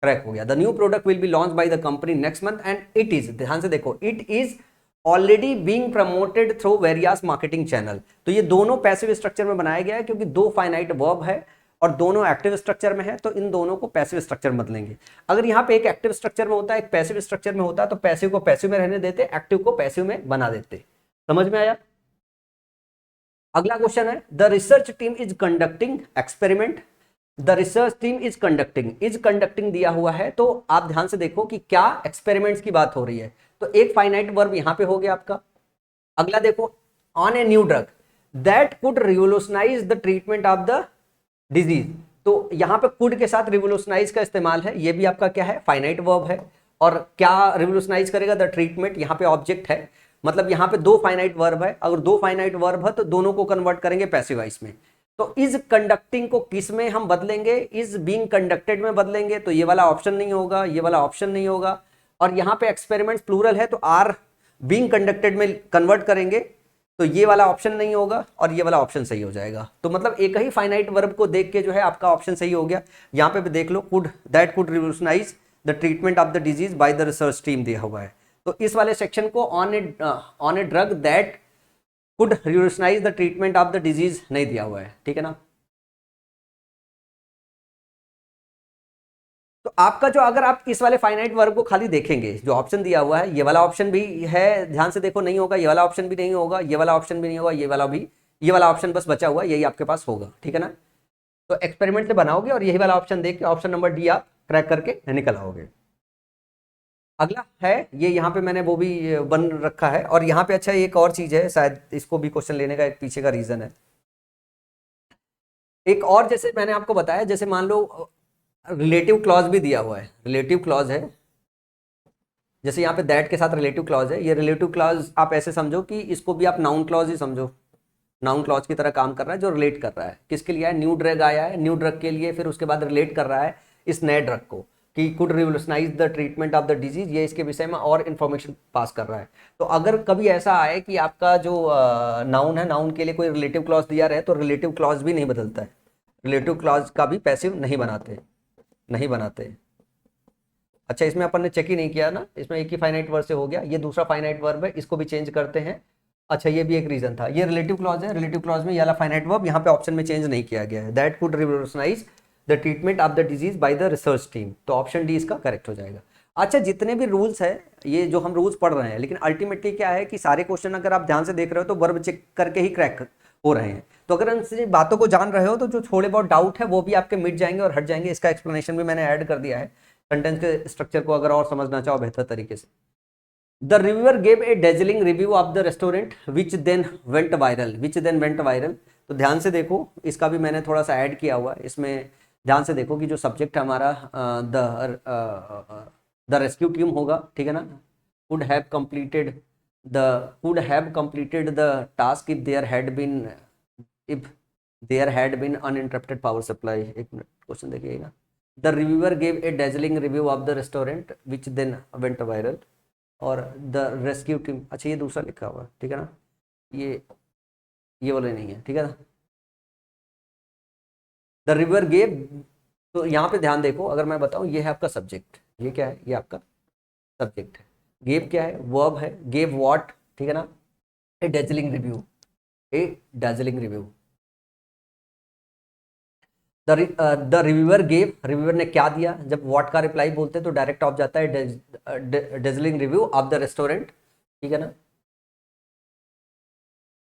करेक्ट हो गया। The new product will be launch by the company next month and it is, ध्यान से देखो, it is already being promoted through various marketing channel. तो ये दोनों पैसिव स्ट्रक्चर में बनाया गया है, क्योंकि 2 फाइनाइट वर्ब है और दोनों एक्टिव स्ट्रक्चर में है, तो इन दोनों को पैसिव स्ट्रक्चर में बदलेंगे। अगर यहाँ पे एक एक्टिव स्ट्रक्चर में होता है, एक पैसिव स्ट्रक्चर में होता है, तो पैसिव को पैसिव में रहने देते, एक्टिव को पैसिव में बना देते। समझ में आया? अगला क्वेश्चन है the research team is conducting experiment, the research team is conducting दिया हुआ है, तो आप ध्यान से देखो कि क्या एक्सपेरिमेंट्स की बात हो रही है। तो एक फाइनाइट वर्ब यहां पे हो गया आपका। अगला देखो on a new drug that could revolutionise the treatment of the disease, तो यहां पे कुड के साथ रिवोल्यूशनाइज का इस्तेमाल है, ये भी आपका क्या है, फाइनाइट वर्ब है। और क्या रिवोल्यूशनाइज करेगा, द ट्रीटमेंट, यहाँ पे ऑब्जेक्ट है, मतलब यहाँ पे 2 फाइनाइट वर्ब है, अगर 2 फाइनाइट वर्ब है तो दोनों को कन्वर्ट करेंगे पैसिव वॉइस में। तो इज कंडक्टिंग को किस में हम बदलेंगे, इज बीइंग कंडक्टेड में बदलेंगे, तो ये वाला ऑप्शन नहीं होगा, ये वाला ऑप्शन नहीं होगा। और यहाँ पे एक्सपेरिमेंट्स प्लूरल है, तो आर बीइंग कंडक्टेड में कन्वर्ट करेंगे, तो ये वाला ऑप्शन नहीं होगा और ये वाला ऑप्शन सही हो जाएगा। तो मतलब एक ही फाइनाइट वर्ब को देख के जो है आपका ऑप्शन सही हो गया। यहाँ पे भी देख लो, could that could revolutionise the treatment of the disease by the research team दिया हुआ है। तो इस वाले सेक्शन को on a drug that could revolutionise the treatment of the disease नहीं दिया हुआ है, ठीक है ना। तो आपका जो, अगर आप इस वाले फाइनाइट वर्ब को खाली देखेंगे, जो ऑप्शन दिया हुआ है, ये वाला ऑप्शन भी है, ध्यान से देखो, नहीं होगा, ये वाला ऑप्शन भी नहीं होगा, ये वाला ऑप्शन भी नहीं होगा, ये वाला ऑप्शन बस बचा हुआ, यही आपके पास होगा, ठीक है ना। तो एक्सपेरिमेंट से बनाओगे और यही वाला ऑप्शन देख के ऑप्शन नंबर डी आप क्रैक करके निकल आओगे। अगला है ये, यहाँ पे मैंने वो भी बन रखा है, और यहाँ पे अच्छा एक और चीज है, शायद इसको भी क्वेश्चन लेने का एक पीछे का रीजन है। एक और, जैसे मैंने आपको बताया, जैसे मान लो रिलेटिव क्लॉज भी दिया हुआ है, रिलेटिव क्लॉज है, जैसे यहाँ पे दैट के साथ रिलेटिव क्लॉज है। ये रिलेटिव क्लॉज आप ऐसे समझो कि इसको भी आप नाउन क्लॉज ही समझो, नाउन क्लॉज की तरह काम कर रहा है, जो रिलेट कर रहा है। किसके लिए है? न्यू ड्रग आया है, न्यू ड्रग के लिए फिर उसके बाद रिलेट कर रहा है इस नए ड्रग को कि could revolutionise the treatment of the disease, ये इसके विषय में और इन्फॉर्मेशन पास कर रहा है। तो अगर कभी ऐसा आए कि आपका जो नाउन है, नाउन के लिए कोई रिलेटिव क्लॉज दिया रहे, तो रिलेटिव क्लॉज भी नहीं बदलता है, रिलेटिव क्लॉज का भी पैसिव नहीं बनाते, नहीं बनाते। अच्छा, इसमें अपन ने चेक ही नहीं किया ना, इसमें एक ही फाइनाइट वर्ब से हो गया, ये दूसरा फाइनाइट वर्ब है, इसको भी चेंज करते हैं। अच्छा, ये भी एक रीजन था, ये रिलेटिव क्लॉज है, रिलेटिव क्लॉज में ये वाला फाइनाइट वर्ब यहाँ पे ऑप्शन में चेंज नहीं किया गया है, that could revolutionise the treatment of the disease by the research team, तो ऑप्शन डी इसका करेक्ट हो जाएगा। अच्छा, जितने भी रूल्स है, ये जो हम रूल्स पढ़ रहे हैं, लेकिन अल्टीमेटली क्या है कि सारे क्वेश्चन अगर आप ध्यान से देख रहे हो तो वर्ब चेक करके ही क्रैक हो रहे हैं। तो अगर उनसे बातों को जान रहे हो तो जो थोड़े बहुत डाउट है वो भी आपके मिट जाएंगे और हट जाएंगे। इसका एक्सप्लेनेशन भी मैंने ऐड कर दिया है, सेंटेंस के स्ट्रक्चर को अगर और समझना चाहो बेहतर तरीके से। The reviewer gave a dazzling review of the restaurant which then went viral, which then went viral. तो ध्यान से देखो, इसका भी मैंने थोड़ा सा ऐड किया हुआ है इसमें। ध्यान से देखो कि जो सब्जेक्ट हमारा द रेस्क्यू टीम होगा, ठीक है ना, could have completed the task if there had been uninterrupted power supply. एक मिनट, क्वेश्चन देखिएगा। The reviewer gave a dazzling review of the restaurant which then went viral, और the rescue team, अच्छा ये दूसरा लिखा हुआ है, ठीक है ना, ये वाले नहीं है, ठीक है ना। द रिव्यूअर गेव, तो यहाँ पे ध्यान देखो, अगर मैं बताऊँ ये है आपका सब्जेक्ट, ये क्या है, ये आपका सब्जेक्ट है। गेव क्या है? वर्ब है। गेव व्हाट, ठीक है ना, a dazzling review, a dazzling review. The reviewer gave, reviewer ने क्या दिया? जब व्हाट का रिप्लाई बोलते हैं तो डायरेक्ट ऑफ जाता है dazzling review of the restaurant, ठीक है ना,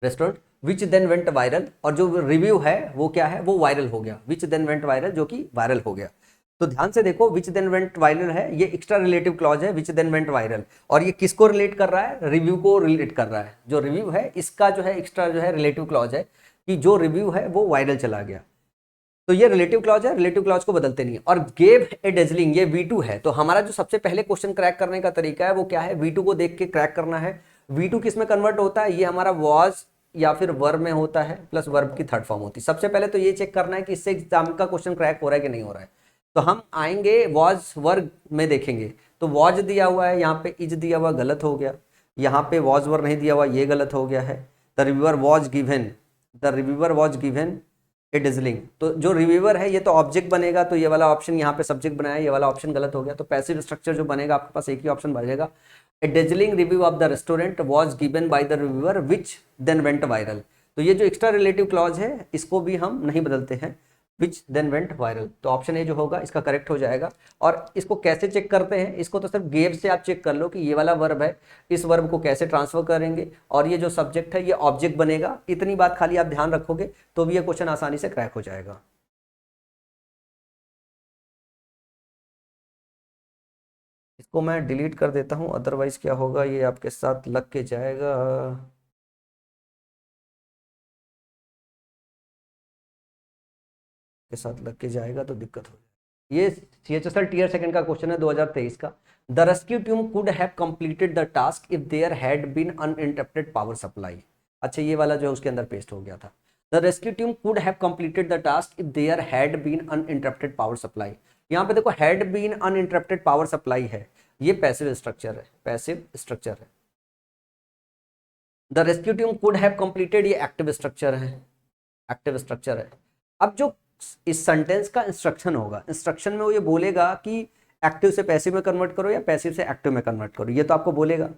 restaurant which then went viral, और जो रिव्यू है वो क्या है, वो वायरल हो गया, विच देन वेंट वायरल, जो कि वायरल हो गया। तो ध्यान से देखो, विच देन वेंट वायरल है, ये एक्स्ट्रा रिलेटिव क्लॉज है, विच देन वेंट वायरल, और ये किसको रिलेट कर रहा है? रिव्यू को रिलेट कर रहा है। जो रिव्यू है इसका जो है एक्स्ट्रा जो है रिलेटिव क्लॉज है कि जो रिव्यू है वो वायरल चला गया, तो ये रिलेटिव क्लॉज है, रिलेटिव क्लॉज को बदलते नहीं है। और गेव ए डेजलिंग, ये V2 है, तो हमारा जो सबसे पहले क्वेश्चन क्रैक करने का तरीका है वो क्या है? V2 को देख के क्रैक करना है। V2 किस में कन्वर्ट होता है? ये हमारा वॉज या फिर वर्ब में होता है, प्लस वर्ब की थर्ड फॉर्म होती है। सबसे पहले तो ये चेक करना है कि इससे एग्जाम का क्वेश्चन क्रैक हो रहा है कि नहीं हो रहा है। तो हम आएंगे वॉज वर्ब में देखेंगे, तो वॉज दिया हुआ है, यहाँ पे इज दिया हुआ, गलत हो गया। यहाँ पे वॉज वर्ब नहीं दिया हुआ, ये गलत हो गया है। The reviewer was given, the reviewer was given A dazzling, तो जो रिव्यूअर है ये तो ऑब्जेक्ट बनेगा, तो ये वाला ऑप्शन यहाँ पे सब्जेक्ट बनाया, ये वाला ऑप्शन गलत हो गया। तो पैसिव स्ट्रक्चर जो बनेगा आपके पास एक ही ऑप्शन बनेगा, a dazzling review of the restaurant was given by the reviewer which then went viral. तो ये जो एक्स्ट्रा रिलेटिव क्लॉज है इसको भी हम नहीं बदलते हैं, विच देन वेंट वायरल, तो ऑप्शन ए जो होगा इसका करेक्ट हो जाएगा। और इसको कैसे चेक करते हैं? इसको तो सिर्फ गेव से आप चेक कर लो कि ये वाला वर्ब है, इस वर्ब को कैसे ट्रांसफर करेंगे, और ये जो सब्जेक्ट है ये ऑब्जेक्ट बनेगा। इतनी बात खाली आप ध्यान रखोगे तो भी ये क्वेश्चन आसानी से क्रैक हो जाएगा। इसको मैं डिलीट कर देता हूँ, अदरवाइज क्या होगा, ये आपके साथ लग के जाएगा। के साथ लग के जाएगा तो दिक्कत हो जाएगी। ये CHSL टीयर सेकंड का क्वेश्चन है 2023 का। The rescue team could have completed the task if there had been uninterrupted power supply. अच्छा, ये वाला जो है उसके अंदर पेस्ट हो गया था। The rescue team could have completed the task if there had been uninterrupted power supply. यहाँ पे देखो had been uninterrupted power supply है, ये पैसिव स्ट्रक्चर है, पैसिव स्ट्रक्चर है। The rescue team could have completed, ये एक्टिव स्ट्रक्चर है, active structure है। अब जो इस सेंटेंस का इंस्ट्रक्शन होगा, इंस्ट्रक्शन में वो ये बोलेगा कि एक्टिव से पैसिव में कन्वर्ट करो या पैसिव से एक्टिव में कन्वर्ट करो, ये तो आपको बोलेगा।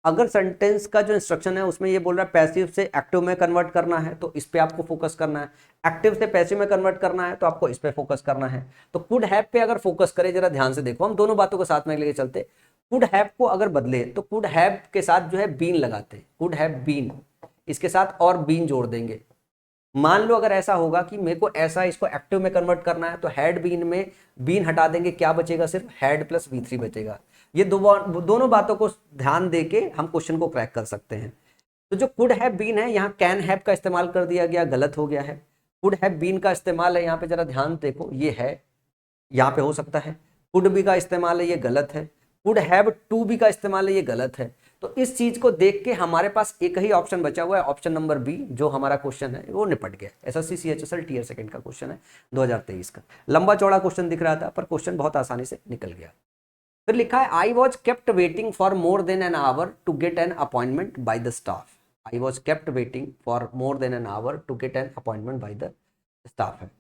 अगर सेंटेंस का जो इंस्ट्रक्शन है उसमें ये बोल रहा है पैसिव से एक्टिव में कन्वर्ट करना है तो इस पे आपको फोकस करना है, एक्टिव से पैसिव में कन्वर्ट करना है तो आपको इस पे फोकस करना है। तो कुड हैव पे अगर फोकस करें, जरा ध्यान से देखो, हम दोनों बातों को साथ में लेके चलते। कुड हैव को अगर बदले तो कुड हैव के साथ जो है बीन लगाते, कुड हैव बीन, इसके साथ और बीन जोड़ देंगे। मान लो अगर ऐसा होगा कि मेरे को ऐसा इसको एक्टिव में कन्वर्ट करना है तो हैड बीन में बीन हटा देंगे, क्या बचेगा? सिर्फ हैड प्लस V3 बचेगा। ये दोनों बातों को ध्यान देके हम क्वेश्चन को क्रैक कर सकते हैं। तो जो कुड हैव बीन है, यहाँ कैन हैव का इस्तेमाल कर दिया गया, गलत हो गया है। कुड हैव बीन का इस्तेमाल है यहाँ पे, जरा ध्यान देखो, ये है, यहाँ पे हो सकता है। कुड बी का इस्तेमाल है, ये गलत है। कुड हैव टू बी का इस्तेमाल है, ये गलत है। तो इस चीज को देख के हमारे पास एक ही ऑप्शन बचा हुआ है, ऑप्शन नंबर बी, जो हमारा क्वेश्चन है वो निपट गया। एसएससी सीएचएसएल टीयर सेकंड का क्वेश्चन है 2023 का। लंबा चौड़ा क्वेश्चन दिख रहा था पर क्वेश्चन बहुत आसानी से निकल गया। फिर लिखा है I was kept waiting for more than an hour to get an appointment by the staff. I was kept waiting for more than an hour to get an appointment by the staff है।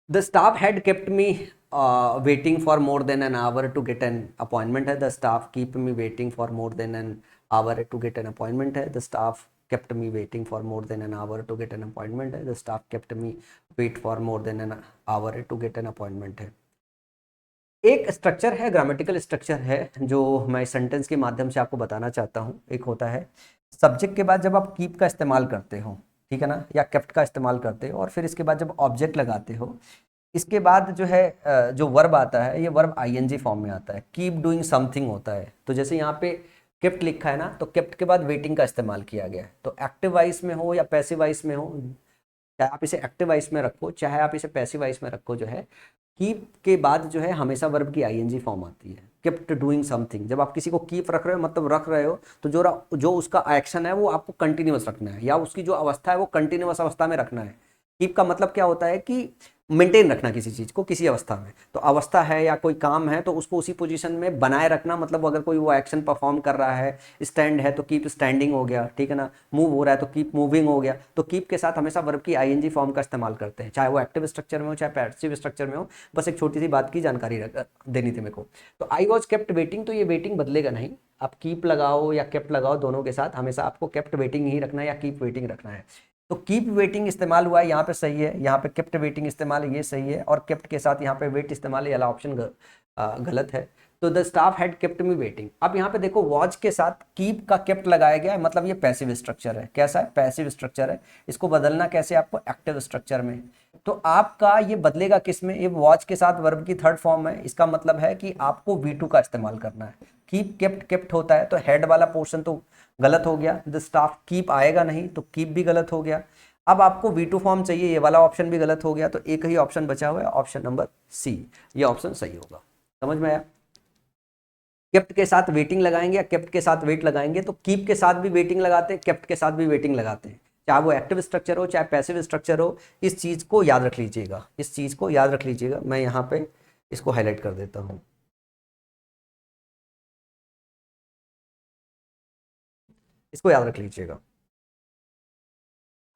The staff had kept me waiting for more than an hour to get an appointment है। The staff keep me waiting for more than an hour to get an appointment है। The staff kept me waiting for more than an hour to get an appointment है। The staff kept me wait for more than an hour to get an appointment है। एक structure है, grammatical structure है, जो मैं sentence के माध्यम से आपको बताना चाहता हूँ। एक होता है सब्जेक्ट के बाद जब आप कीप का इस्तेमाल करते हो, ठीक है ना, या केप्ट का इस्तेमाल करते हो, और फिर इसके बाद जब ऑब्जेक्ट लगाते हो, इसके बाद जो है जो वर्ब आता है, ये वर्ब आईएनजी फॉर्म में आता है। कीप डूइंग समथिंग होता है। तो जैसे यहाँ पे केप्ट लिखा है ना, तो केप्ट के बाद वेटिंग का इस्तेमाल किया गया है। तो एक्टिव वॉइस में हो या पैसिव वॉइस में हो, चाहे आप इसे एक्टिव वॉइस में रखो चाहे आप इसे पैसिव वॉइस में रखो, जो है कीप के बाद जो है हमेशा वर्ब की आईएनजी फॉर्म आती है। कीप्ट डूइंग समथिंग, जब आप किसी को कीप रख रहे हो मतलब रख रहे हो, तो जो उसका एक्शन है वो आपको कंटिन्यूअस रखना है, या उसकी जो अवस्था है वो कंटिन्यूअस अवस्था में रखना है। कीप का मतलब क्या होता है कि मेंटेन रखना किसी चीज को किसी अवस्था में। तो अवस्था है या कोई काम है तो उसको उसी पोजीशन में बनाए रखना, मतलब अगर कोई वो एक्शन परफॉर्म कर रहा है, स्टैंड है तो कीप स्टैंडिंग हो गया, ठीक है ना, मूव हो रहा है तो कीप मूविंग हो गया। तो कीप के साथ हमेशा वर्ब की आईएनजी फॉर्म का इस्तेमाल करते हैं, चाहे वो एक्टिव स्ट्रक्चर में हो चाहे पैसिव स्ट्रक्चर में हो। बस एक छोटी सी बात की जानकारी देनी थी मेरे को। तो आई वॉज केप्ट वेटिंग, तो ये वेटिंग बदलेगा नहीं, आप कीप लगाओ या केप्ट लगाओ, दोनों के साथ हमेशा आपको केप्ट वेटिंग ही रखना है या कीप वेटिंग रखना है। तो कीप वेटिंग इस्तेमाल हुआ है यहाँ पे, सही है। यहाँ पे केप्ट वेटिंग इस्तेमाल है, ये सही है। और केप्ट के साथ यहाँ पे वेट इस्तेमाल है, वाला ऑप्शन गलत है। तो the staff had kept me waiting. अब यहाँ पे देखो वॉच के साथ कीप का केप्ट लगाया गया है, मतलब ये पैसिव स्ट्रक्चर है। कैसा है? पैसिव स्ट्रक्चर है। इसको बदलना कैसे आपको? एक्टिव स्ट्रक्चर में। तो आपका ये बदलेगा किस में? ये वॉच के साथ वर्ब की थर्ड फॉर्म है। इसका मतलब है कि आपको V2 का इस्तेमाल करना है। कीप केप्ट केप्ट होता है तो हेड वाला पोर्शन तो गलत हो गया, द स्टाफ कीप आएगा नहीं तो कीप भी गलत हो गया। अब आपको V2 फॉर्म चाहिए, ये वाला ऑप्शन भी गलत हो गया। तो एक ही ऑप्शन बचा हुआ है, ऑप्शन नंबर सी, ये ऑप्शन सही होगा। समझ में आया? केप्ट के साथ वेटिंग लगाएंगे या केप्ट के साथ वेट लगाएंगे, तो कीप के साथ भी वेटिंग लगाते हैं, केप्ट के साथ भी वेटिंग लगाते हैं, चाहे वो एक्टिव स्ट्रक्चर हो चाहे पैसिव स्ट्रक्चर हो। इस चीज को याद रख लीजिएगा, इस चीज को याद रख लीजिएगा। मैं यहाँ पे इसको हाईलाइट कर देता हूँ, इसको याद रख लीजिएगा।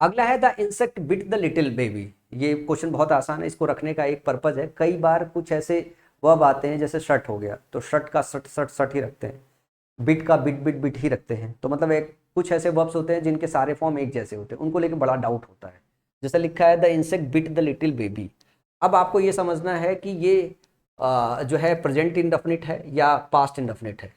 अगला है the insect bit the little baby. ये क्वेश्चन बहुत आसान है, इसको रखने का एक पर्पज है। कई बार कुछ ऐसे वर्ब आते हैं, जैसे शर्ट हो गया तो शर्ट का शर्ट शर्ट शर्ट ही रखते हैं, बिट का बिट बिट बिट ही रखते हैं। तो मतलब एक कुछ ऐसे वर्ब्स होते हैं जिनके सारे फॉर्म एक जैसे होते हैं, उनको लेके बड़ा डाउट होता है। जैसे लिखा है the insect bit the little baby. अब आपको ये समझना है कि ये जो है प्रेजेंट इंडेफिनिट है या पास्ट इंडेफिनिट है।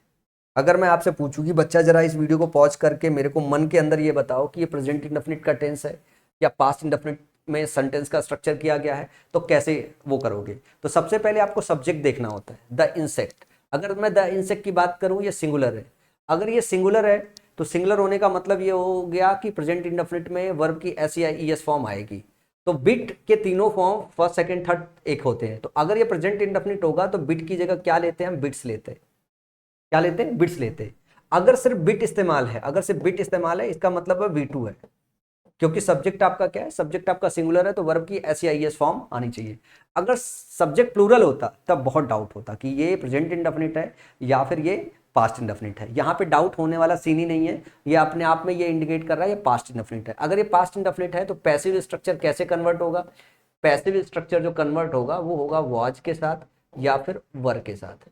अगर मैं आपसे पूछूं कि बच्चा जरा इस वीडियो को पॉज करके मेरे को मन के अंदर ये बताओ कि ये प्रेजेंट इंडेफिनिट का टेंस है या पास्ट इंडेफिनिट में सेंटेंस का स्ट्रक्चर किया गया है, तो कैसे वो करोगे? तो सबसे पहले आपको सब्जेक्ट देखना होता है, द इंसेक्ट। अगर मैं द इंसेक्ट की बात करूं, ये सिंगुलर है। अगर ये सिंगुलर है तो सिंगुलर होने का मतलब ये हो गया कि प्रेजेंट इंडेफिनिट में वर्ब की एस या ईएस फॉर्म आएगी। तो बिट के तीनों फॉर्म फर्स्ट सेकंड थर्ड एक होते हैं। तो अगर ये प्रेजेंट इंडेफिनिट होगा तो बिट की जगह क्या लेते हैं हम? बिट्स लेते हैं। क्या लेते हैं? बिट्स लेते हैं। अगर सिर्फ बिट इस्तेमाल है, अगर सिर्फ बिट इस्तेमाल है, इसका मतलब है V2 है, क्योंकि सब्जेक्ट आपका क्या है? सब्जेक्ट आपका सिंगुलर है तो वर्ब की एस या ईएस फॉर्म आनी चाहिए। अगर सब्जेक्ट प्लूरल होता तब बहुत डाउट होता कि ये प्रेजेंट इंडेफिनिट है या फिर ये पास्ट इंडेफिनिट है। यहाँ पे डाउट होने वाला सीन ही नहीं है, ये अपने आप में ये इंडिकेट कर रहा है ये पास्ट इंडेफिनिट है। अगर ये पास्ट इंडेफिनिट है तो पैसिव स्ट्रक्चर कैसे कन्वर्ट होगा? पैसिव स्ट्रक्चर जो कन्वर्ट होगा वो होगा वॉज के साथ या फिर वर के साथ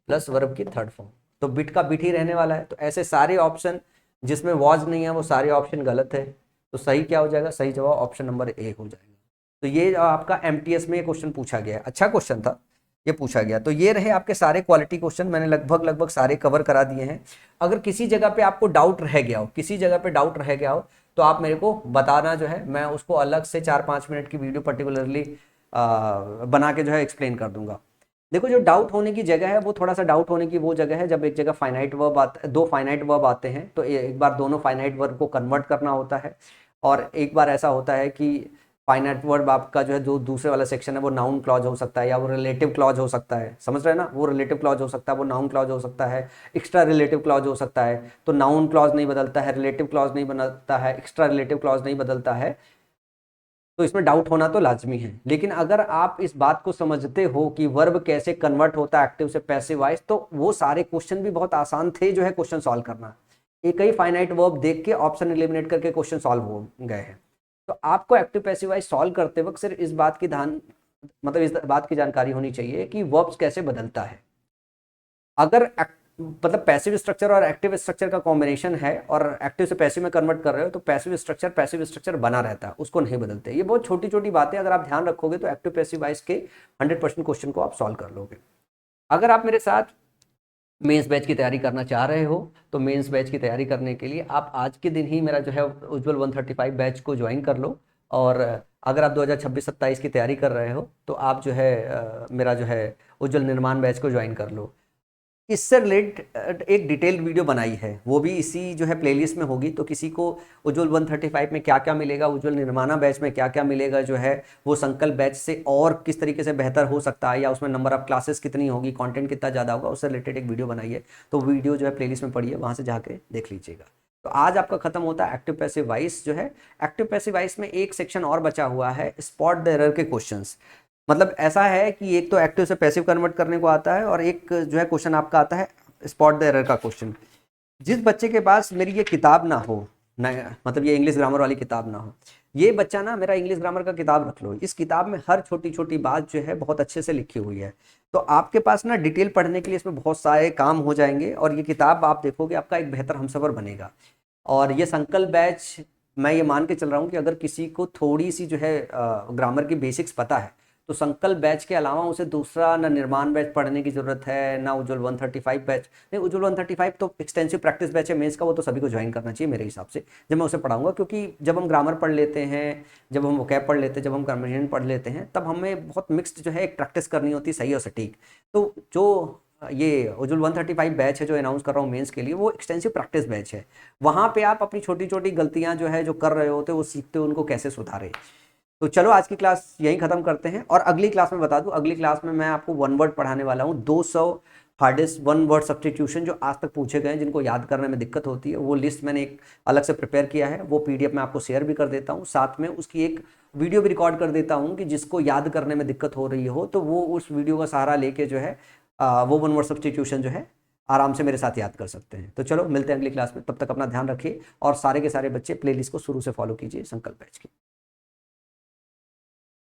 प्लस वर्ब की थर्ड फॉर्म। तो बिट का बिट ही रहने वाला है। तो ऐसे सारे ऑप्शन जिसमें वॉज नहीं है वो सारे ऑप्शन गलत है। तो सही क्या हो जाएगा? सही जवाब ऑप्शन नंबर ए हो जाएगा। तो ये आपका एमटीएस में ये क्वेश्चन पूछा गया है, अच्छा क्वेश्चन था, ये पूछा गया। तो ये रहे आपके सारे क्वालिटी क्वेश्चन, मैंने लगभग सारे कवर करा दिए हैं। अगर किसी जगह पे आपको डाउट रह गया हो, किसी जगह पे डाउट रह गया हो, तो आप मेरे को बताना, जो है मैं उसको अलग से 4-5 मिनट की वीडियो पर्टिकुलरली बना के जो है एक्सप्लेन कर दूंगा। देखो जो डाउट होने की जगह है वो थोड़ा सा डाउट होने की वो जगह है जब एक जगह फाइनाइट वर्ब आता है, दो फाइनाइट वर्ब आते हैं, तो एक बार दोनों फाइनाइट वर्ब को कन्वर्ट करना होता है, और एक बार ऐसा होता है कि फाइनाइट वर्ब आपका जो है जो दूसरे वाला सेक्शन है वो नाउन क्लॉज हो सकता है या वो रिलेटिव क्लॉज हो सकता है, समझ रहे हैं ना, वो रिलेटिव क्लॉज हो सकता है, वो नाउन क्लॉज हो सकता है, एक्स्ट्रा रिलेटिव क्लॉज हो सकता है। तो नाउन क्लॉज नहीं बदलता है, रिलेटिव क्लॉज नहीं बदलता है, एक्स्ट्रा रिलेटिव क्लॉज नहीं बदलता है, तो इसमें डाउट होना तो लाजमी है। लेकिन अगर आप इस बात को समझते हो कि वर्ब कैसे कन्वर्ट होता है एक्टिव से पैसिव वॉइस, तो वो सारे क्वेश्चन भी बहुत आसान थे जो है क्वेश्चन सॉल्व करना। एक ही फाइनाइट वर्ब देख के ऑप्शन एलिमिनेट करके क्वेश्चन सॉल्व हो गए हैं। तो आपको एक्टिव पैसिव वॉइस सॉल्व करते वक्त सिर्फ इस बात की ध्यान मतलब इस बात की जानकारी होनी चाहिए कि वर्ब्स कैसे बदलता है। अगर मतलब पैसिव स्ट्रक्चर और एक्टिव स्ट्रक्चर का कॉम्बिनेशन है और एक्टिव से पैसिव में कन्वर्ट कर रहे हो तो पैसिव स्ट्रक्चर बना रहता है, उसको नहीं बदलते। ये बहुत छोटी छोटी बातें अगर आप ध्यान रखोगे तो एक्टिव पैसिव वॉइस के 100% क्वेश्चन को आप सॉल्व कर लोगे। अगर आप मेरे साथ मेंस बैच की तैयारी करना चाह रहे हो तो मेंस बैच की तैयारी करने के लिए आप आज के दिन ही मेरा जो है उज्ज्वल 135 बैच को ज्वाइन कर लो। और अगर आप 2026-27 की तैयारी कर रहे हो तो आप जो है मेरा जो है उज्ज्वल निर्माण बैच को ज्वाइन कर लो। इससे रिलेटेड एक डिटेल्ड वीडियो बनाई है, वो भी इसी जो है प्लेलिस्ट में होगी। तो किसी को उज्ज्वल 135 में क्या क्या मिलेगा, उज्ज्वल निर्माणा बैच में क्या क्या मिलेगा, जो है वो संकल्प बैच से और किस तरीके से बेहतर हो सकता है, या उसमें नंबर ऑफ क्लासेस कितनी होगी, कंटेंट कितना ज़्यादा होगा, उससे रिलेटेड एक वीडियो बनाई है। तो वीडियो जो है प्लेलिस्ट में पड़ी है, वहाँ से जाके देख लीजिएगा। तो आज आपका खत्म होता है एक्टिव पैसिव वॉइस जो है। एक्टिव पैसिव वॉइस में एक सेक्शन और बचा हुआ है, स्पॉट द एरर के क्वेश्चंस। मतलब ऐसा है कि एक तो एक्टिव से पैसिव कन्वर्ट करने को आता है और एक जो है क्वेश्चन आपका आता है स्पॉट द एरर का क्वेश्चन। जिस बच्चे के पास मेरी ये किताब ना हो, ना मतलब ये इंग्लिश ग्रामर वाली किताब ना हो, ये बच्चा ना मेरा इंग्लिश ग्रामर का किताब रख लो। इस किताब में हर छोटी छोटी बात जो है बहुत अच्छे से लिखी हुई है। तो आपके पास ना डिटेल पढ़ने के लिए इसमें बहुत सारे काम हो जाएंगे और ये किताब आप देखोगे आपका एक बेहतर हमसफर बनेगा। और ये संकल्प बैच मैं ये मान के चल रहा हूँ कि अगर किसी को थोड़ी सी जो है ग्रामर की बेसिक्स पता है तो संकल्प बैच के अलावा उसे दूसरा ना निर्माण बैच पढ़ने की जरूरत है, ना उज्ज्वल 135 बैच। नहीं, उज्ज्वल 135 तो एक्सटेंसिव प्रैक्टिस बैच है मेंस का, वो तो सभी को ज्वाइन करना चाहिए मेरे हिसाब से जब मैं उसे पढ़ाऊंगा। क्योंकि जब हम ग्रामर पढ़ लेते हैं, जब हम वोकैब पढ़ लेते हैं, जब हम कन्वर्सेशन पढ़ लेते हैं, तब हमें बहुत मिक्स्ड जो है एक प्रैक्टिस करनी होती है, सही और सटीक। तो जो ये उज्ज्वल 135 बैच है जो अनाउंस कर रहा हूँ मेंस के लिए, वो एक्सटेंसिव प्रैक्टिस बैच है। वहाँ पे आप अपनी छोटी छोटी गलतियाँ जो है जो कर रहे होते वो सीखते हो, उनको कैसे सुधारें। तो चलो आज की क्लास यहीं खत्म करते हैं। और अगली क्लास में बता दूं, अगली क्लास में मैं आपको वन वर्ड पढ़ाने वाला हूं। 200 हार्डेस्ट वन वर्ड सब्स्टिट्यूशन जो आज तक पूछे गए हैं, जिनको याद करने में दिक्कत होती है, वो लिस्ट मैंने एक अलग से प्रिपेयर किया है। वो पीडीएफ मैं आपको शेयर भी कर देता हूँ, साथ में उसकी एक वीडियो भी रिकॉर्ड कर देता हूँ कि जिसको याद करने में दिक्कत हो रही हो तो वो उस वीडियो का सहारा लेके जो है वो वन वर्ड सब्स्टिट्यूशन जो है आराम से मेरे साथ याद कर सकते हैं। तो चलो मिलते हैं अगली क्लास में, तब तक अपना ध्यान रखिए और सारे के सारे बच्चे प्लेलिस्ट को शुरू से फॉलो कीजिए संकल्प बैच की।